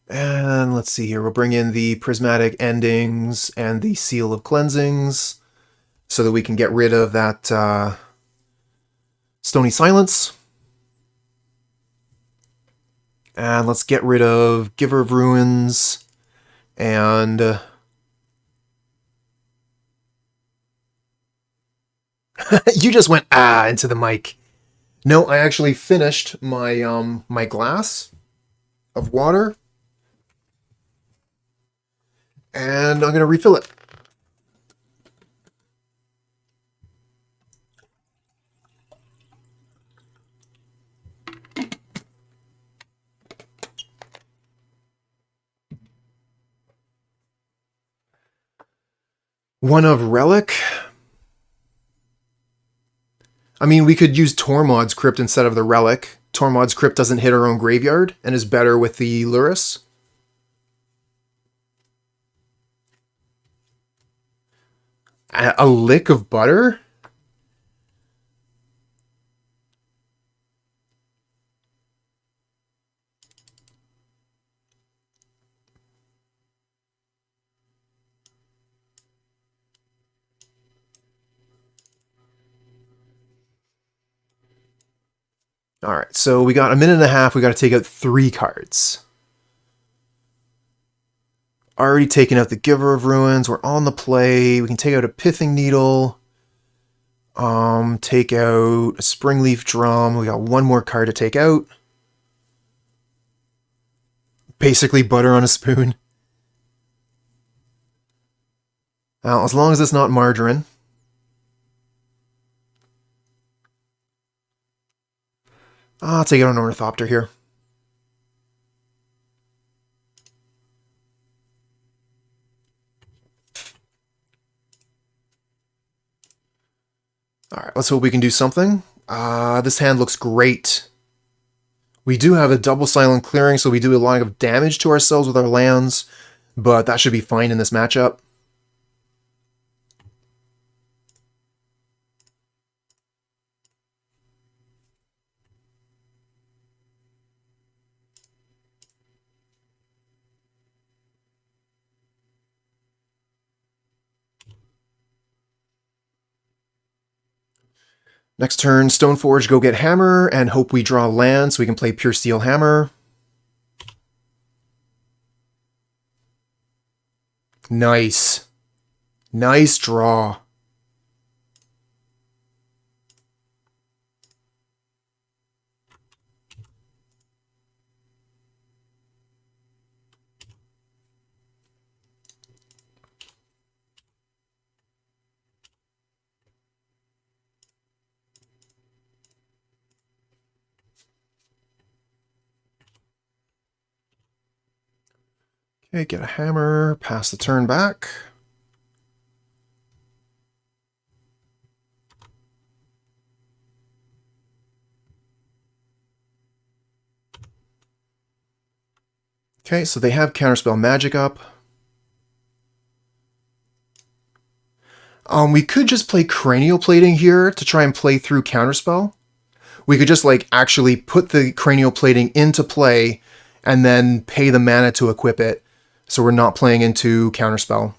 And let's see here. We'll bring in the Prismatic Endings and the Seal of Cleansings so that we can get rid of that Stony Silence. And let's get rid of Giver of Ruins and... You just went into the mic. No, I actually finished my my glass of water. And I'm going to refill it. One of Relic. I mean, we could use Tormod's Crypt instead of the Relic. Tormod's Crypt doesn't hit our own graveyard and is better with the Luris. A lick of butter? Alright, so we got a minute and a half. We got to take out 3 cards. Already taken out the Giver of Ruins. We're on the play. We can take out a Pithing Needle. Take out a Springleaf Drum. We got one more card to take out. Basically butter on a spoon. Now, as long as it's not margarine. I'll take out an Ornithopter here. Alright, let's hope we can do something. This hand looks great. We do have a double silent clearing, so we do a lot of damage to ourselves with our lands, but that should be fine in this matchup. Next turn, Stoneforge, go get Hammer, and hope we draw land so we can play Puresteel Hammer. Nice. Nice draw. Okay, get a hammer, pass the turn back. Okay, so they have Counterspell Magic up. We could just play Cranial Plating here to try and play through Counterspell. We could just like actually put the Cranial Plating into play and then pay the mana to equip it. So we're not playing into Counterspell.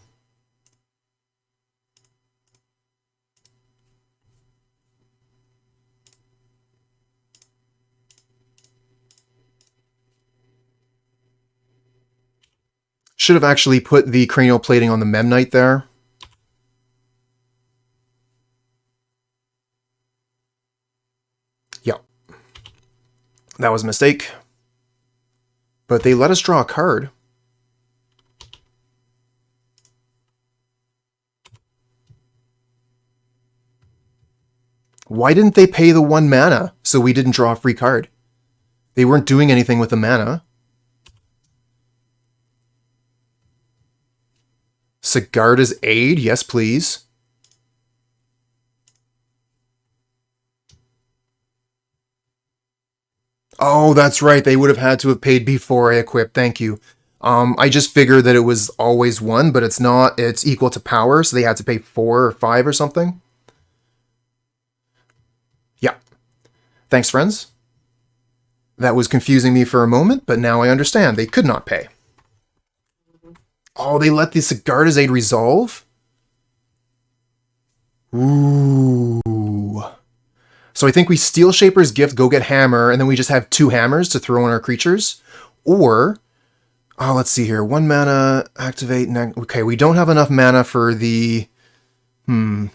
Should have actually put the Cranial Plating on the Memnite there. Yeah. That was a mistake. But they let us draw a card. Why didn't they pay the 1 mana so we didn't draw a free card? They weren't doing anything with the mana. Sigarda's Aid, yes please. Oh, that's right. They would have had to have paid before I equipped. Thank you. I just figured that it was always 1, but it's not. It's equal to power, so they had to pay 4 or 5 or something. Yeah. Thanks, friends. That was confusing me for a moment, but now I understand. They could not pay. Oh, they let the Sigarda's Aid resolve? Ooh. So I think we steal Shaper's Gift, go get Hammer, and then we just have 2 hammers to throw on our creatures. Or, oh, let's see here. 1 mana, activate. Okay, we don't have enough mana for the... They'll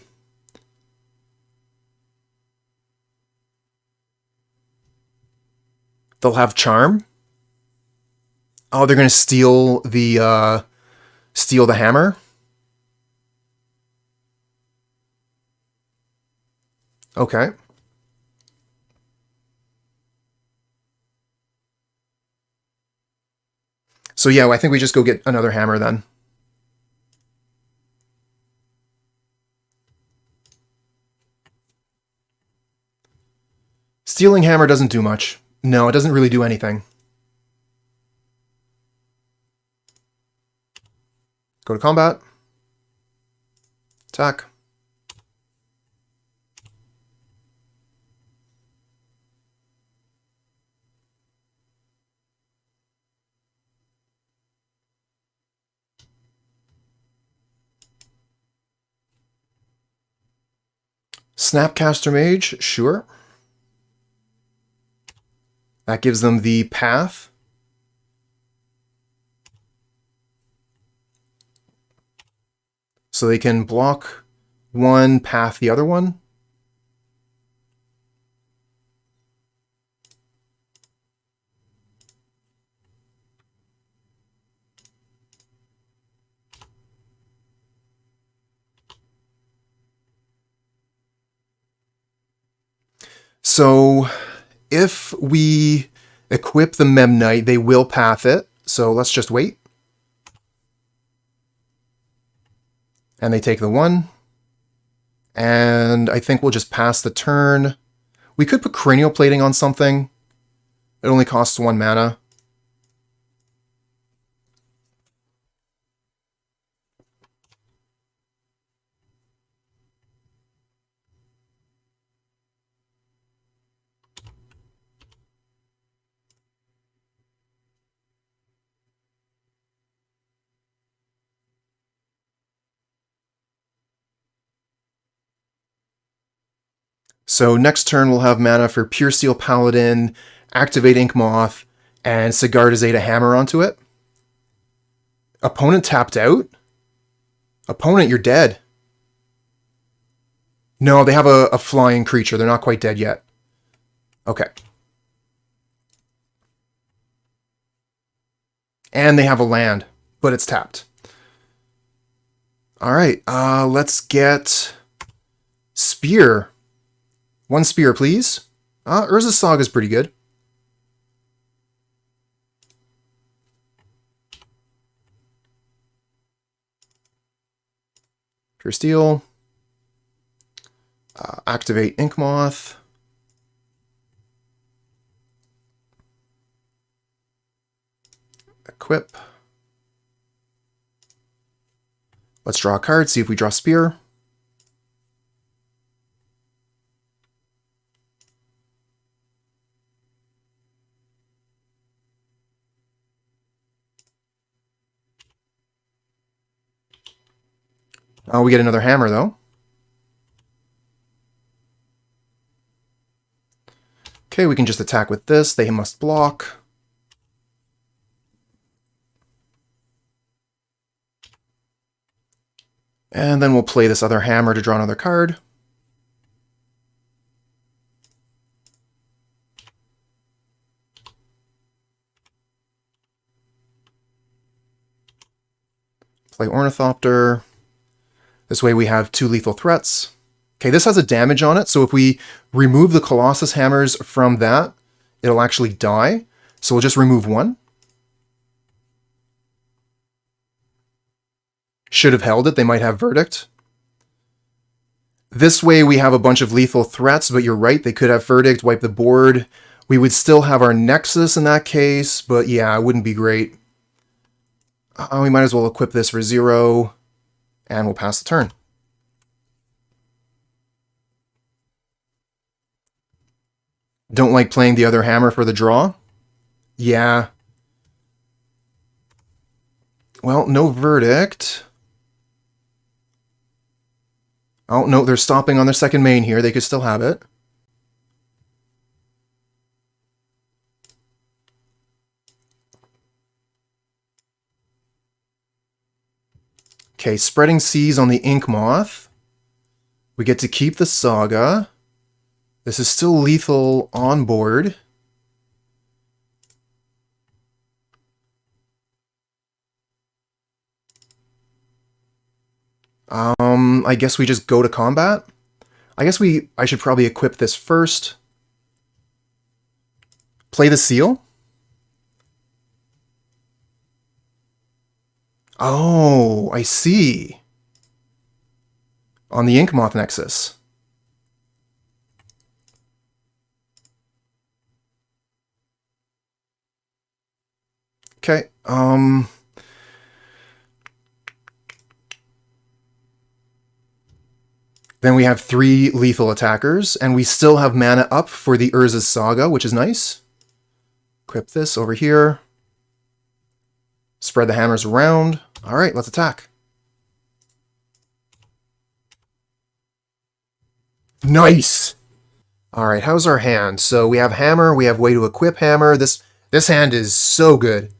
have Charm. Oh, they're going to steal the hammer? Okay. So yeah, I think we just go get another hammer then. Stealing hammer doesn't do much. No, it doesn't really do anything. Go to combat. Attack. Snapcaster Mage, sure. That gives them the path. So they can block one, path the other one. So if we equip the Memnite, they will path it. So let's just wait. And they take the 1. And I think we'll just pass the turn. We could put Cranial Plating on something. It only costs 1 mana. So next turn we'll have mana for Puresteel Paladin, activate Inkmoth, and Sigarda's Aid a hammer onto it. Opponent tapped out? Opponent, you're dead. No, they have a flying creature. They're not quite dead yet. Okay. And they have a land, but it's tapped. Alright, let's get Spear. 1 spear, please. Urza's Saga is pretty good. Puresteel. Activate Inkmoth. Equip. Let's draw a card, see if we draw Spear. We get another hammer, though. Okay, we can just attack with this. They must block. And then we'll play this other hammer to draw another card. Play Ornithopter. This way we have 2 lethal threats. Okay, this has a damage on it, so if we remove the Colossus Hammers from that, it'll actually die. So we'll just remove one. Should have held it, they might have Verdict. This way we have a bunch of lethal threats, but you're right, they could have Verdict, wipe the board. We would still have our Nexus in that case, but yeah, it wouldn't be great. We might as well equip this for 0, and we'll pass the turn. Don't like playing the other hammer for the draw? Yeah. Well, no Verdict. Oh, no, they're stopping on their second main here. They could still have it. Okay, Spreading Seas on the Inkmoth. We get to keep the Saga. This is still lethal on board. I guess we just go to combat. I should probably equip this first. Play the seal. Oh, I see. On the Inkmoth Nexus. Okay, then we have 3 lethal attackers, and we still have mana up for the Urza's Saga, which is nice. Equip this over here. Spread the hammers around. Alright, let's attack. Nice! Alright, how's our hand? So we have hammer, we have way to equip hammer. This hand is so good.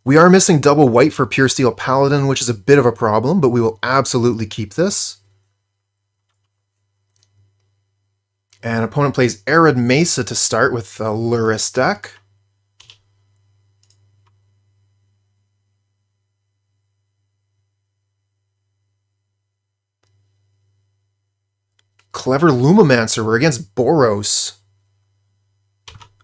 We are missing double white for Puresteel Paladin, which is a bit of a problem, but we will absolutely keep this. And opponent plays Arid Mesa to start with a Luris deck. Clever Lumomancer, we're against Boros.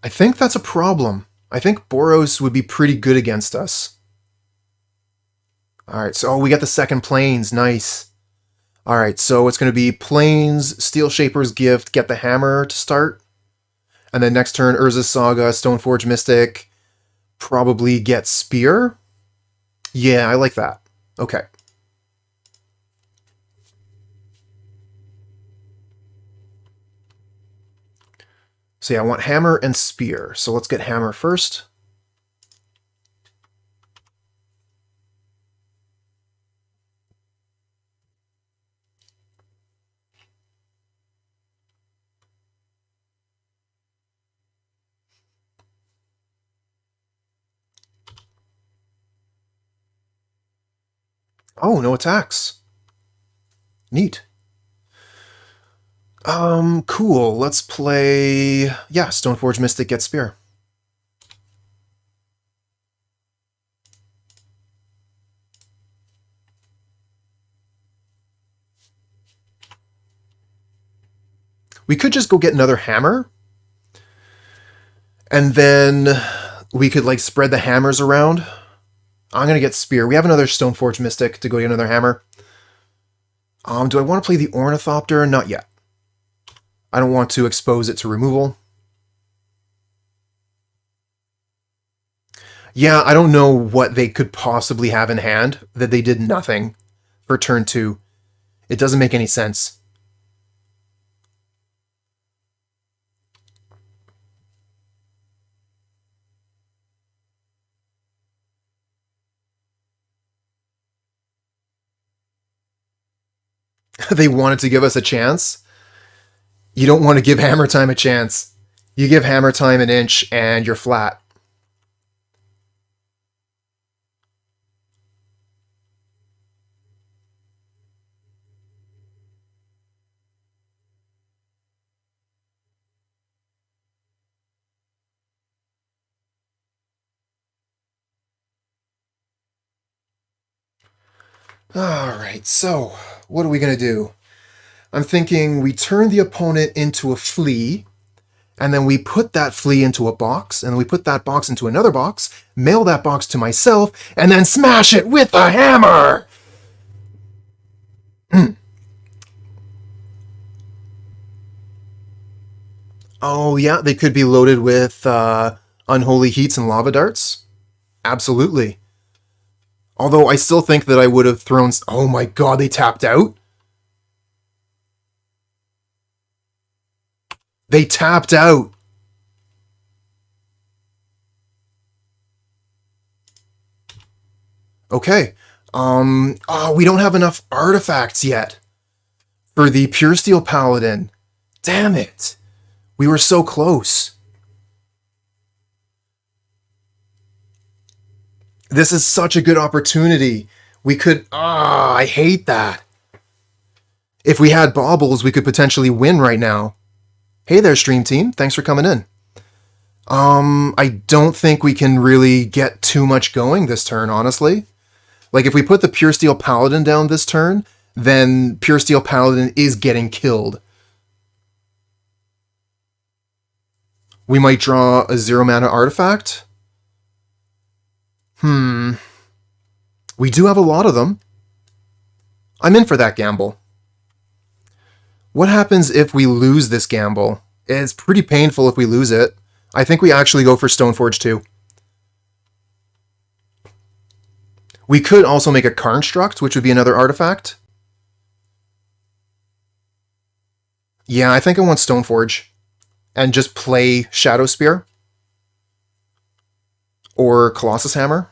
I think that's a problem. I think Boros would be pretty good against us. Alright, so we got the second Plains, nice. Alright, so it's going to be Plains, Steelshaper's Gift, get the hammer to start. And then next turn, Urza's Saga, Stoneforge Mystic, probably get Spear. Yeah, I like that. Okay. So yeah, I want hammer and spear. So let's get hammer first. Oh, no attacks. Neat. Cool. Let's play... Yeah, Stoneforge Mystic, get Spear. We could just go get another hammer. And then we could, like, spread the hammers around. I'm going to get Spear. We have another Stoneforge Mystic to go get another hammer. Do I want to play the Ornithopter? Not yet. I don't want to expose it to removal. Yeah, I don't know what they could possibly have in hand that they did nothing for turn 2. It doesn't make any sense. They wanted to give us a chance. You don't want to give Hammer Time a chance. You give Hammer Time an inch and you're flat. Alright, so what are we going to do? I'm thinking we turn the opponent into a flea, and then we put that flea into a box, and then we put that box into another box, mail that box to myself, and then smash it with a hammer! Oh, yeah, they could be loaded with unholy heats and lava darts. Absolutely. Although I still think that I would have thrown... Oh my god, they tapped out? They tapped out! Okay. Oh, we don't have enough artifacts yet for the Puresteel Paladin. Damn it. We were so close. This is such a good opportunity. We could... Ah, I hate that. If we had baubles, we could potentially win right now. Hey there, stream team. Thanks for coming in. I don't think we can really get too much going this turn, honestly. Like, if we put the Puresteel Paladin down this turn, then Puresteel Paladin is getting killed. We might draw a 0-mana artifact. We do have a lot of them. I'm in for that gamble. What happens if we lose this gamble? It's pretty painful if we lose it. I think we actually go for Stoneforge too. We could also make a Construct, which would be another artifact. Yeah, I think I want Stoneforge. And just play Shadowspear. Or Colossus Hammer.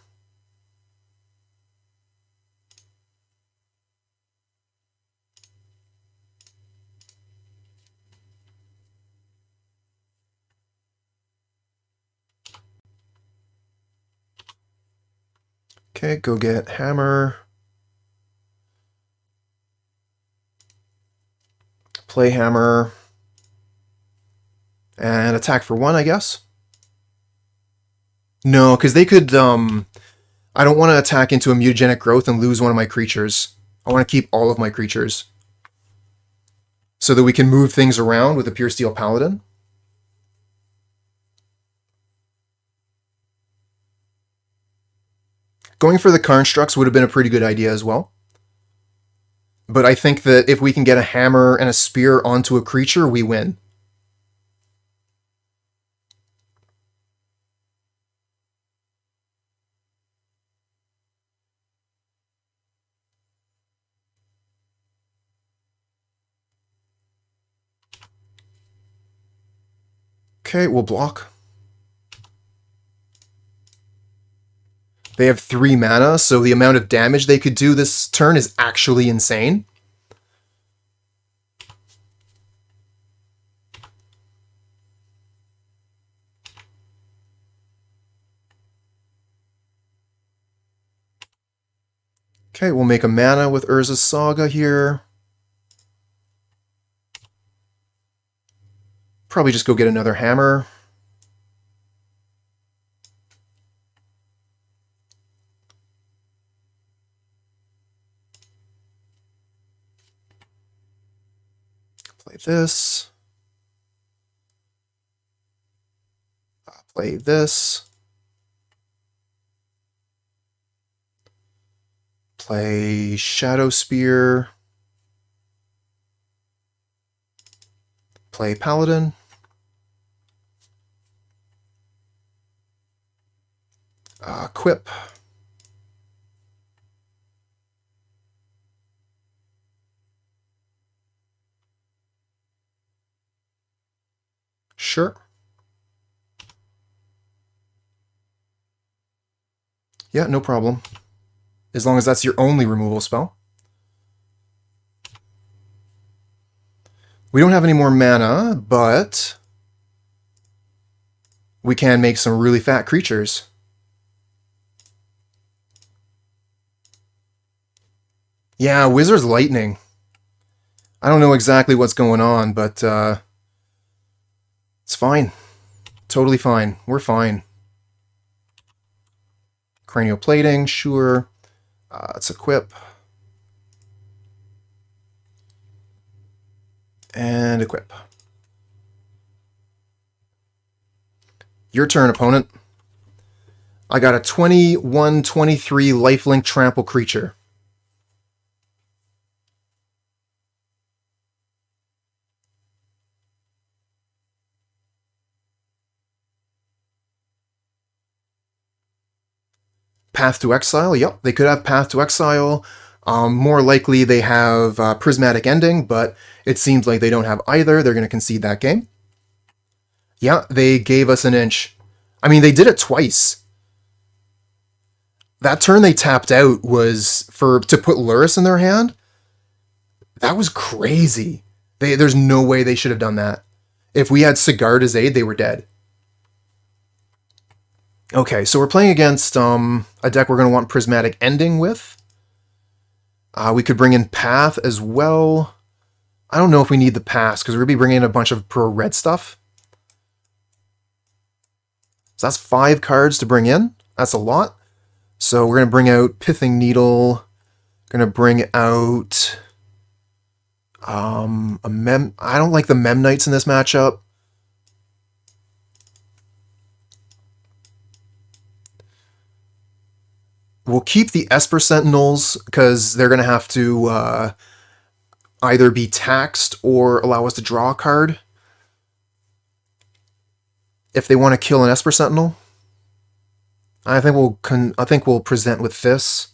Okay, go get Hammer. Play Hammer. And attack for 1, I guess. No, because they could... I don't want to attack into a mutagenic growth and lose one of my creatures. I want to keep all of my creatures. So that we can move things around with a Puresteel Paladin. Going for the Constructs would have been a pretty good idea as well. But I think that if we can get a Hammer and a Spear onto a creature, we win. Okay, we'll block. They have 3 mana, so the amount of damage they could do this turn is actually insane. Okay, we'll make a mana with Urza's Saga here. Probably just go get another hammer. Play this. Play this. Play Shadowspear. Play Paladin. Quip. Sure. Yeah, no problem. As long as that's your only removal spell. We don't have any more mana, but we can make some really fat creatures. Yeah, Wizard's Lightning. I don't know exactly what's going on, but it's fine. Totally fine. We're fine. Cranial Plating, sure. Let's equip. And equip. Your turn, opponent. I got a 21/23 lifelink trample creature. Path to Exile, yep, they could have Path to Exile. More likely they have Prismatic Ending, but it seems like they don't have either. They're going to concede that game. Yeah, they gave us an inch. I mean, they did it twice. That turn they tapped out was to put Lurrus in their hand. That was crazy. There's no way they should have done that. If we had Sigarda's aid, they were dead. Okay, so we're playing against a deck we're going to want Prismatic Ending with. We could bring in Path as well. I don't know if we need the Pass, because we're going to be bringing in a bunch of pro-red stuff. So that's 5 cards to bring in. That's a lot. So we're going to bring out Pithing Needle. Going to bring out I don't like the Memnites in this matchup. We'll keep the Esper Sentinels because they're going to have to either be taxed or allow us to draw a card if they want to kill an Esper Sentinel. I think we'll present with this.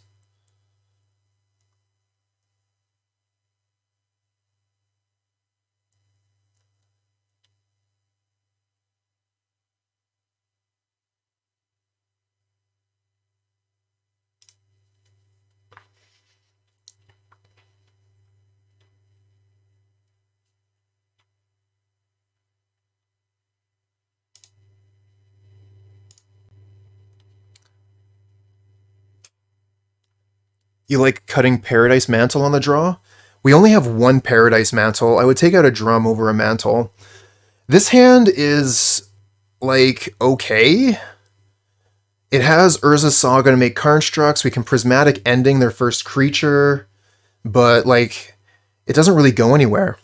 You like cutting Paradise Mantle on the draw? We only have one Paradise Mantle. I would take out a Drum over a Mantle. This hand is, like, okay. It has Urza Saga to make constructs. We can Prismatic Ending their first creature. But, like, it doesn't really go anywhere.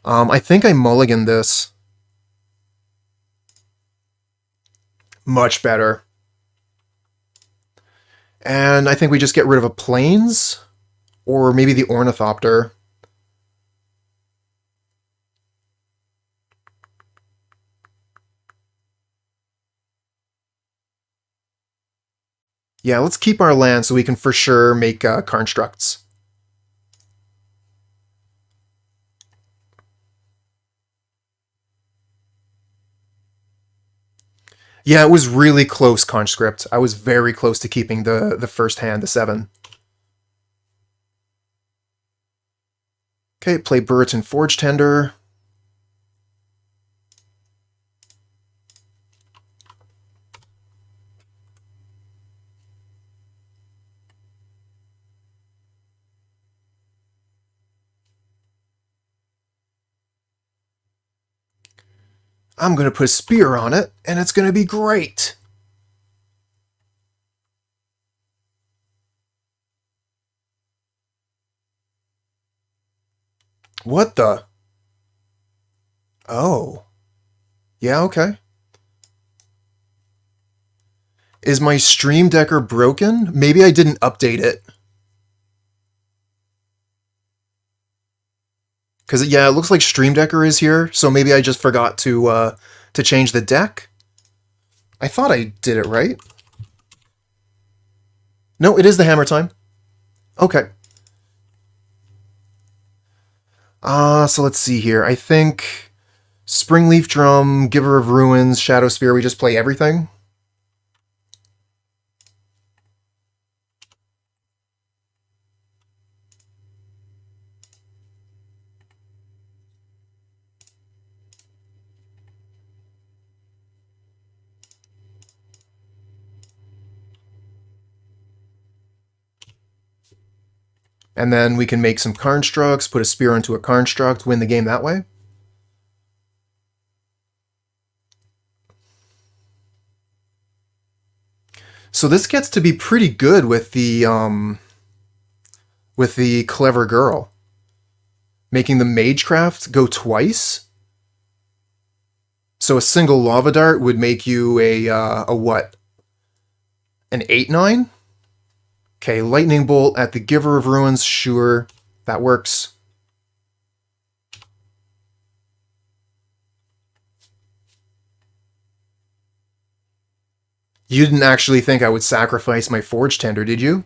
I think I mulligan this. Much better. And I think we just get rid of a Plains, or maybe the Ornithopter. Yeah, let's keep our land so we can for sure make constructs. Yeah, it was really close, Conscript. I was very close to keeping the first hand, the 7. Okay, play Burrenton Forge-Tender. I'm going to put a spear on it, and it's going to be great. What the? Oh. Yeah, okay. Is my Stream Decker broken? Maybe I didn't update it. Because, yeah, it looks like Stream Decker is here, so maybe I just forgot to change the deck. I thought I did it right. No, it is the hammer time. Okay. So let's see here. I think Springleaf Drum, Giver of Ruins, Shadowspear, we just play everything. And then we can make some constructs, put a spear into a construct, win the game that way. So this gets to be pretty good with the clever girl. making the Magecraft go twice. So a single Lava Dart would make you a what? An 8/9? Okay, Lightning Bolt at the Giver of Ruins, sure, that works. You didn't actually think I would sacrifice my Forge-Tender, did you?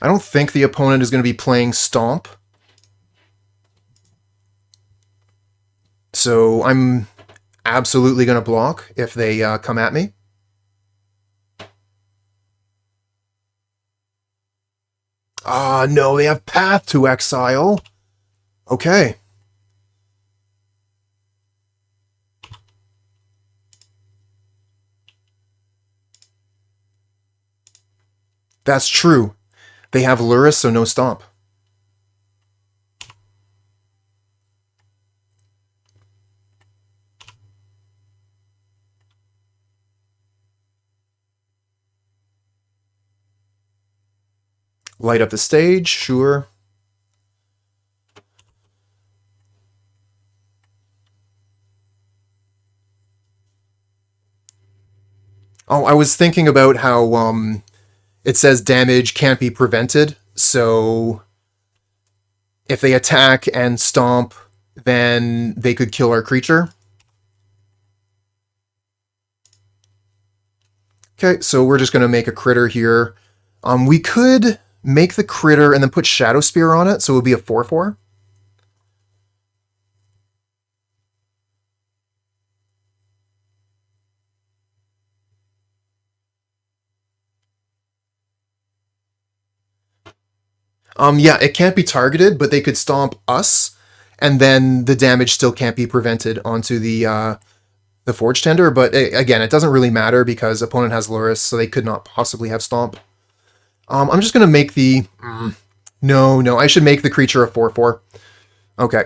I don't think the opponent is going to be playing Stomp. So I'm absolutely going to block if they come at me. Ah, no, they have Path to Exile. Okay. That's true. They have Luris, so no Stomp. Light up the stage, sure. Oh, I was thinking about how it says damage can't be prevented, so if they attack and stomp, then they could kill our creature. Okay, so we're just going to make a critter here. We could make the critter and then put Shadowspear on it, so it would be a 4/4. Yeah, it can't be targeted, but they could stomp us, and then the damage still can't be prevented onto the Forge-Tender. But again, it doesn't really matter because opponent has Luris, so they could not possibly have stomp. I'm just gonna make the no. I should make the creature a 4/4. Okay.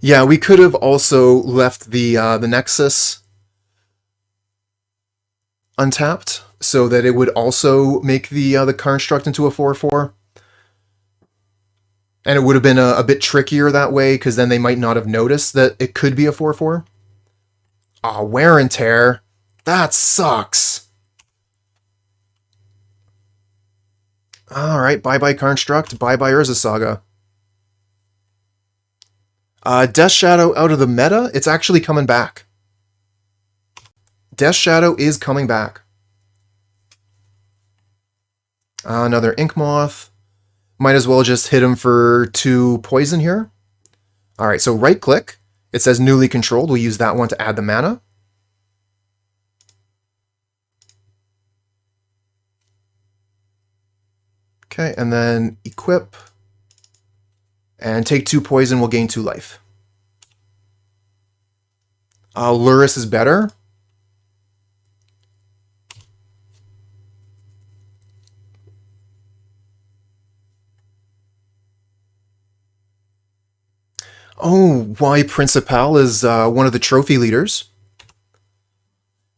Yeah, we could have also left the Nexus untapped so that it would also make the construct into a 4/4. And it would have been a bit trickier that way, because then they might not have noticed that it could be a 4/4. Ah, wear and tear. That sucks. Alright, bye-bye Construct, bye-bye Urza Saga. Death Shadow out of the meta? It's actually coming back. Death Shadow is coming back. Another Inkmoth. Might as well just hit him for 2 poison here. Alright, so right-click. It says newly controlled. We'll use that one to add the mana. Okay, and then equip. And take 2 poison, we'll gain 2 life. Luris is better. Oh, why Principal is one of the trophy leaders.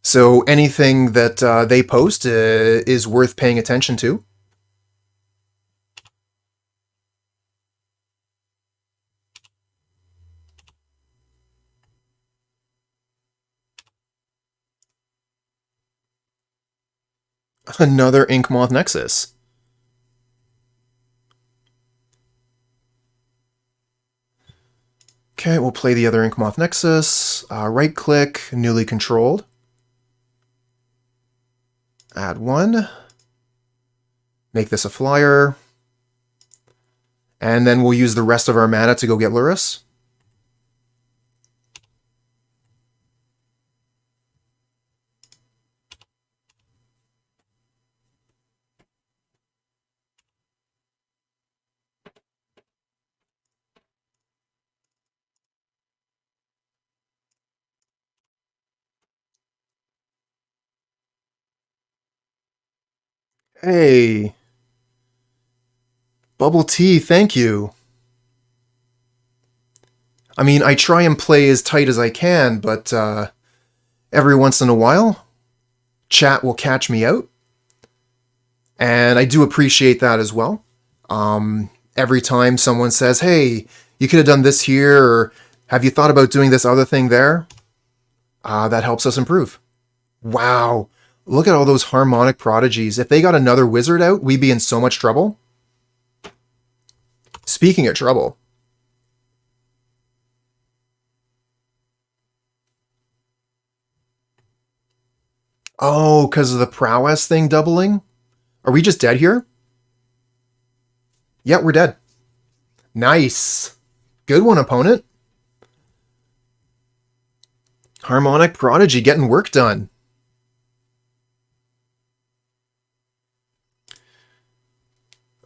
So anything that they post is worth paying attention to. Another Inkmoth Nexus. Okay, we'll play the other Inkmoth Nexus. Right-click, newly controlled. Add 1. Make this a flyer. And then we'll use the rest of our mana to go get Luris. Hey, bubble tea, thank you. I mean, I try and play as tight as I can, but every once in a while, chat will catch me out. And I do appreciate that as well. Every time someone says, hey, you could have done this here, or have you thought about doing this other thing there? That helps us improve. Wow, look at all those harmonic prodigies. If they got another wizard out, we'd be in so much trouble. Speaking of trouble. Oh, because of the prowess thing doubling? Are we just dead here? Yeah, we're dead. Nice. Good one, opponent. Harmonic Prodigy getting work done.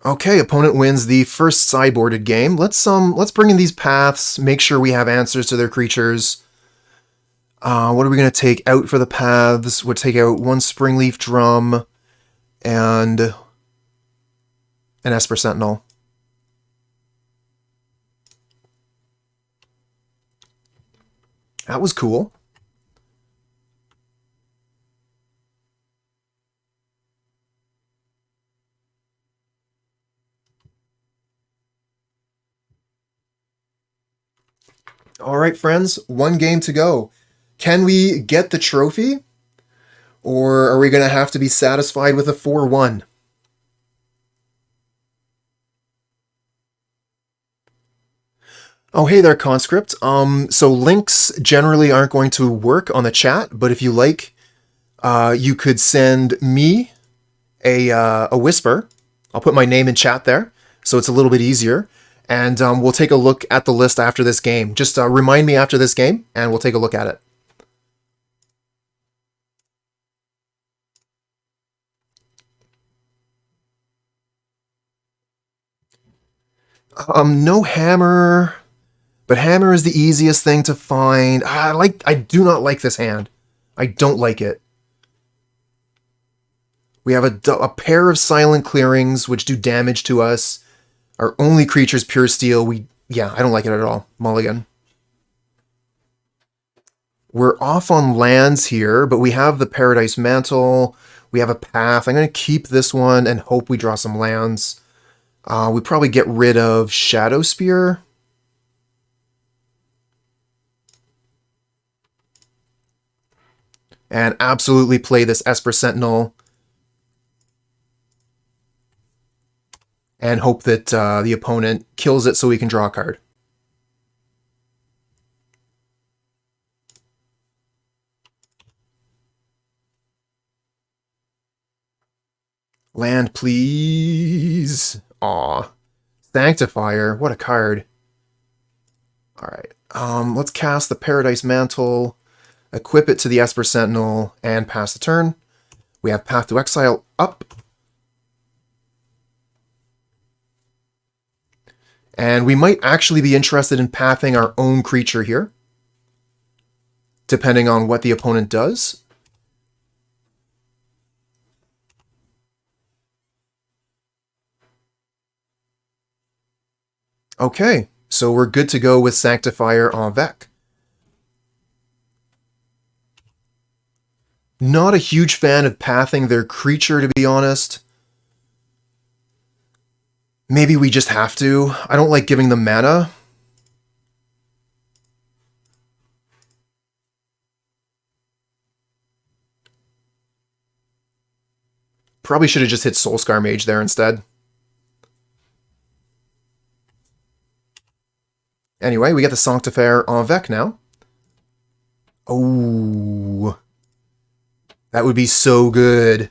Okay, opponent wins the first sideboarded game. Let's bring in these paths, make sure we have answers to their creatures. What are we going to take out for the paths? We'll take out one Springleaf Drum and an Esper Sentinel. That was cool. All right, friends, one game to go. Can we get the trophy? Or are we going to have to be satisfied with a 4-1? Oh, hey there, Conscript. So links generally aren't going to work on the chat, but if you like, you could send me a whisper. I'll put my name in chat there, so it's a little bit easier. And we'll take a look at the list after this game. Just remind me after this game, and we'll take a look at it. No hammer, but hammer is the easiest thing to find. I do not like this hand. I don't like it. We have a pair of silent clearings which do damage to us. Our only creature's Puresteel. Yeah, I don't like it at all. Mulligan. We're off on lands here, but we have the Paradise Mantle. We have a path. I'm going to keep this one and hope we draw some lands. We probably get rid of Shadowspear. And absolutely play this Esper Sentinel. And hope that the opponent kills it so we can draw a card. Land, please. Aw. Sanctifier. What a card. Alright. Let's cast the Paradise Mantle, equip it to the Esper Sentinel, and pass the turn. We have Path to Exile up. And we might actually be interested in pathing our own creature here, depending on what the opponent does. Okay, so we're good to go with Sanctifier en-Vec. Not a huge fan of pathing their creature, to be honest. Maybe we just have to. I don't like giving them mana. Probably should have just hit Soulscar Mage there instead. Anyway, we get the Sanctifier en-Vec now. Oh, that would be so good.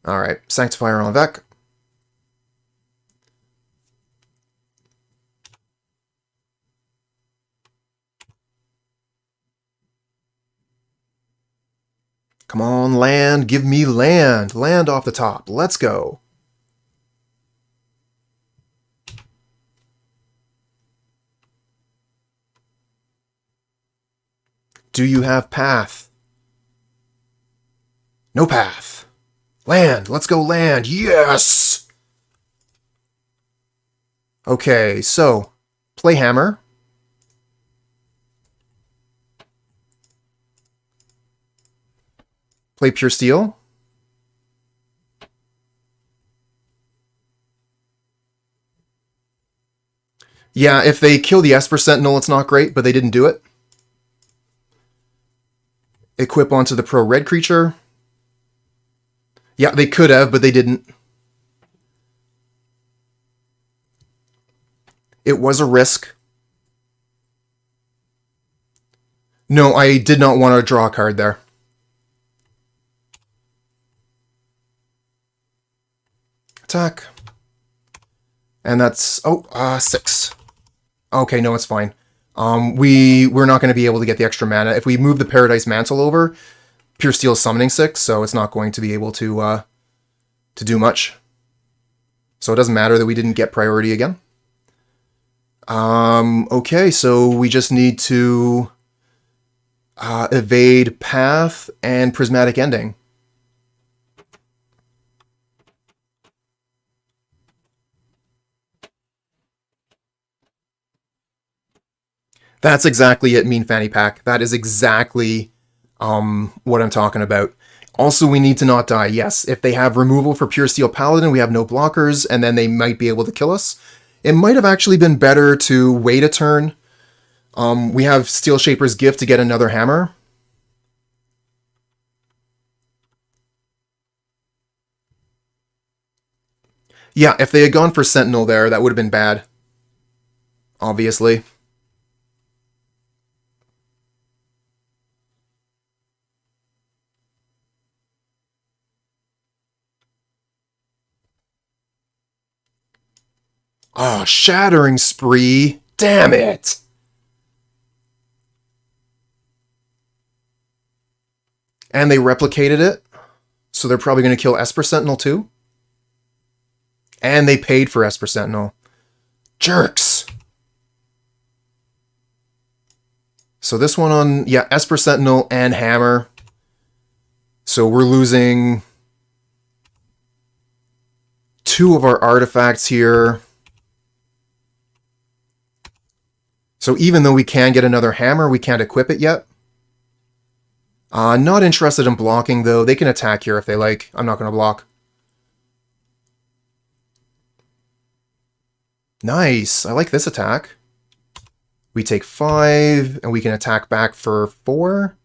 Alright, Sanctifier en-Vec. Come on, land. Give me land. Land off the top. Let's go. Do you have path? No path. Land! Let's go land! Yes! Okay, so, play Hammer. Play Puresteel. Yeah, if they kill the Esper Sentinel, it's not great, but they didn't do it. Equip onto the pro-red creature. Yeah, they could have, but they didn't. It was a risk. No, I did not want to draw a card there. Attack. And that's... oh, 6. Okay, no, it's fine. We're not going to be able to get the extra mana. If we move the Paradise Mantle over, Puresteel is summoning 6, so it's not going to be able to do much. So it doesn't matter that we didn't get priority again. Okay, so we just need to evade Path and Prismatic Ending. That's exactly it, Mean Fanny Pack. That is exactly what I'm talking about. Also, we need to not die. Yes, if they have removal for Puresteel Paladin, we have no blockers, and then they might be able to kill us. It might have actually been better to wait a turn. We have Steelshaper's Gift to get another hammer. Yeah, if they had gone for Sentinel there, that would have been bad. Obviously. Oh, Shattering Spree. Damn it! And they replicated it. So they're probably going to kill Esper Sentinel too. And they paid for Esper Sentinel. Jerks! So this one on... yeah, Esper Sentinel and Hammer. So we're losing 2 of our artifacts here. So even though we can get another hammer, we can't equip it yet. Not interested in blocking, though. They can attack here if they like. I'm not going to block. Nice. I like this attack. We take 5, and we can attack back for 4.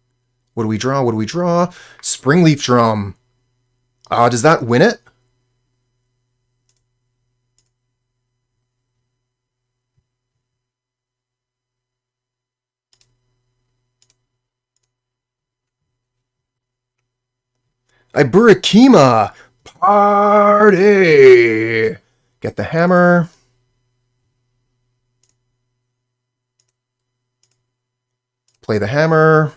What do we draw? What do we draw? Springleaf Drum. Does that win it? Iburakima! Party! Get the hammer. Play the hammer.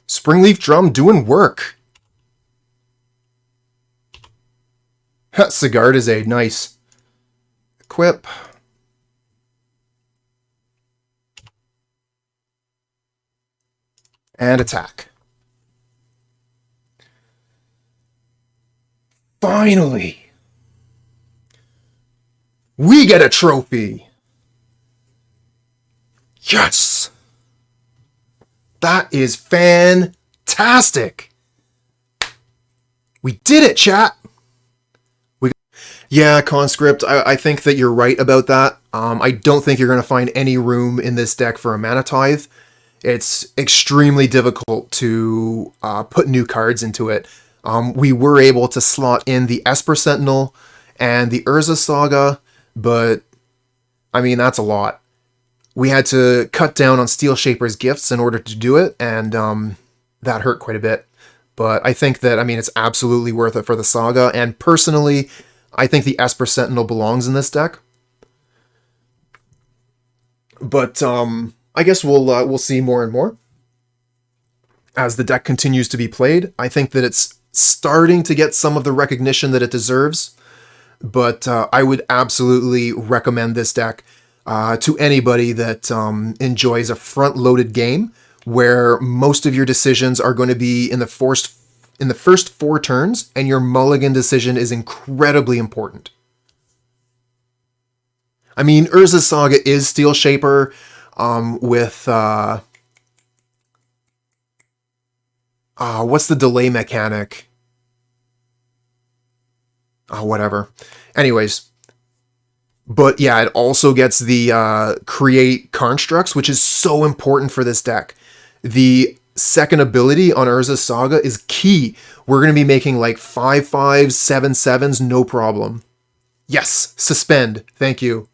Springleaf Drum doing work. Sigarda's Aid, nice. Equip. And attack. Finally! We get a trophy! Yes! That is fantastic! We did it, chat! Yeah, Conscript, I think that you're right about that. I don't think you're going to find any room in this deck for a Mana Tithe. It's extremely difficult to put new cards into it. We were able to slot in the Esper Sentinel and the Urza Saga, but, I mean, that's a lot. We had to cut down on Steelshaper's gifts in order to do it, and that hurt quite a bit. But I think that, I mean, it's absolutely worth it for the Saga, and personally, I think the Esper Sentinel belongs in this deck. But I guess we'll see more and more as the deck continues to be played. I think that it's starting to get some of the recognition that it deserves, but I would absolutely recommend this deck to anybody that enjoys a front-loaded game where most of your decisions are going to be in the in the first 4 turns, and your mulligan decision is incredibly important. I mean, Urza's Saga is Steelshaper with... what's the delay mechanic? Whatever. Anyways. But yeah, it also gets the create constructs, which is so important for this deck. The second ability on Urza's Saga is key. We're going to be making like 5/5s, 7/7s, no problem. Yes, suspend. Thank you.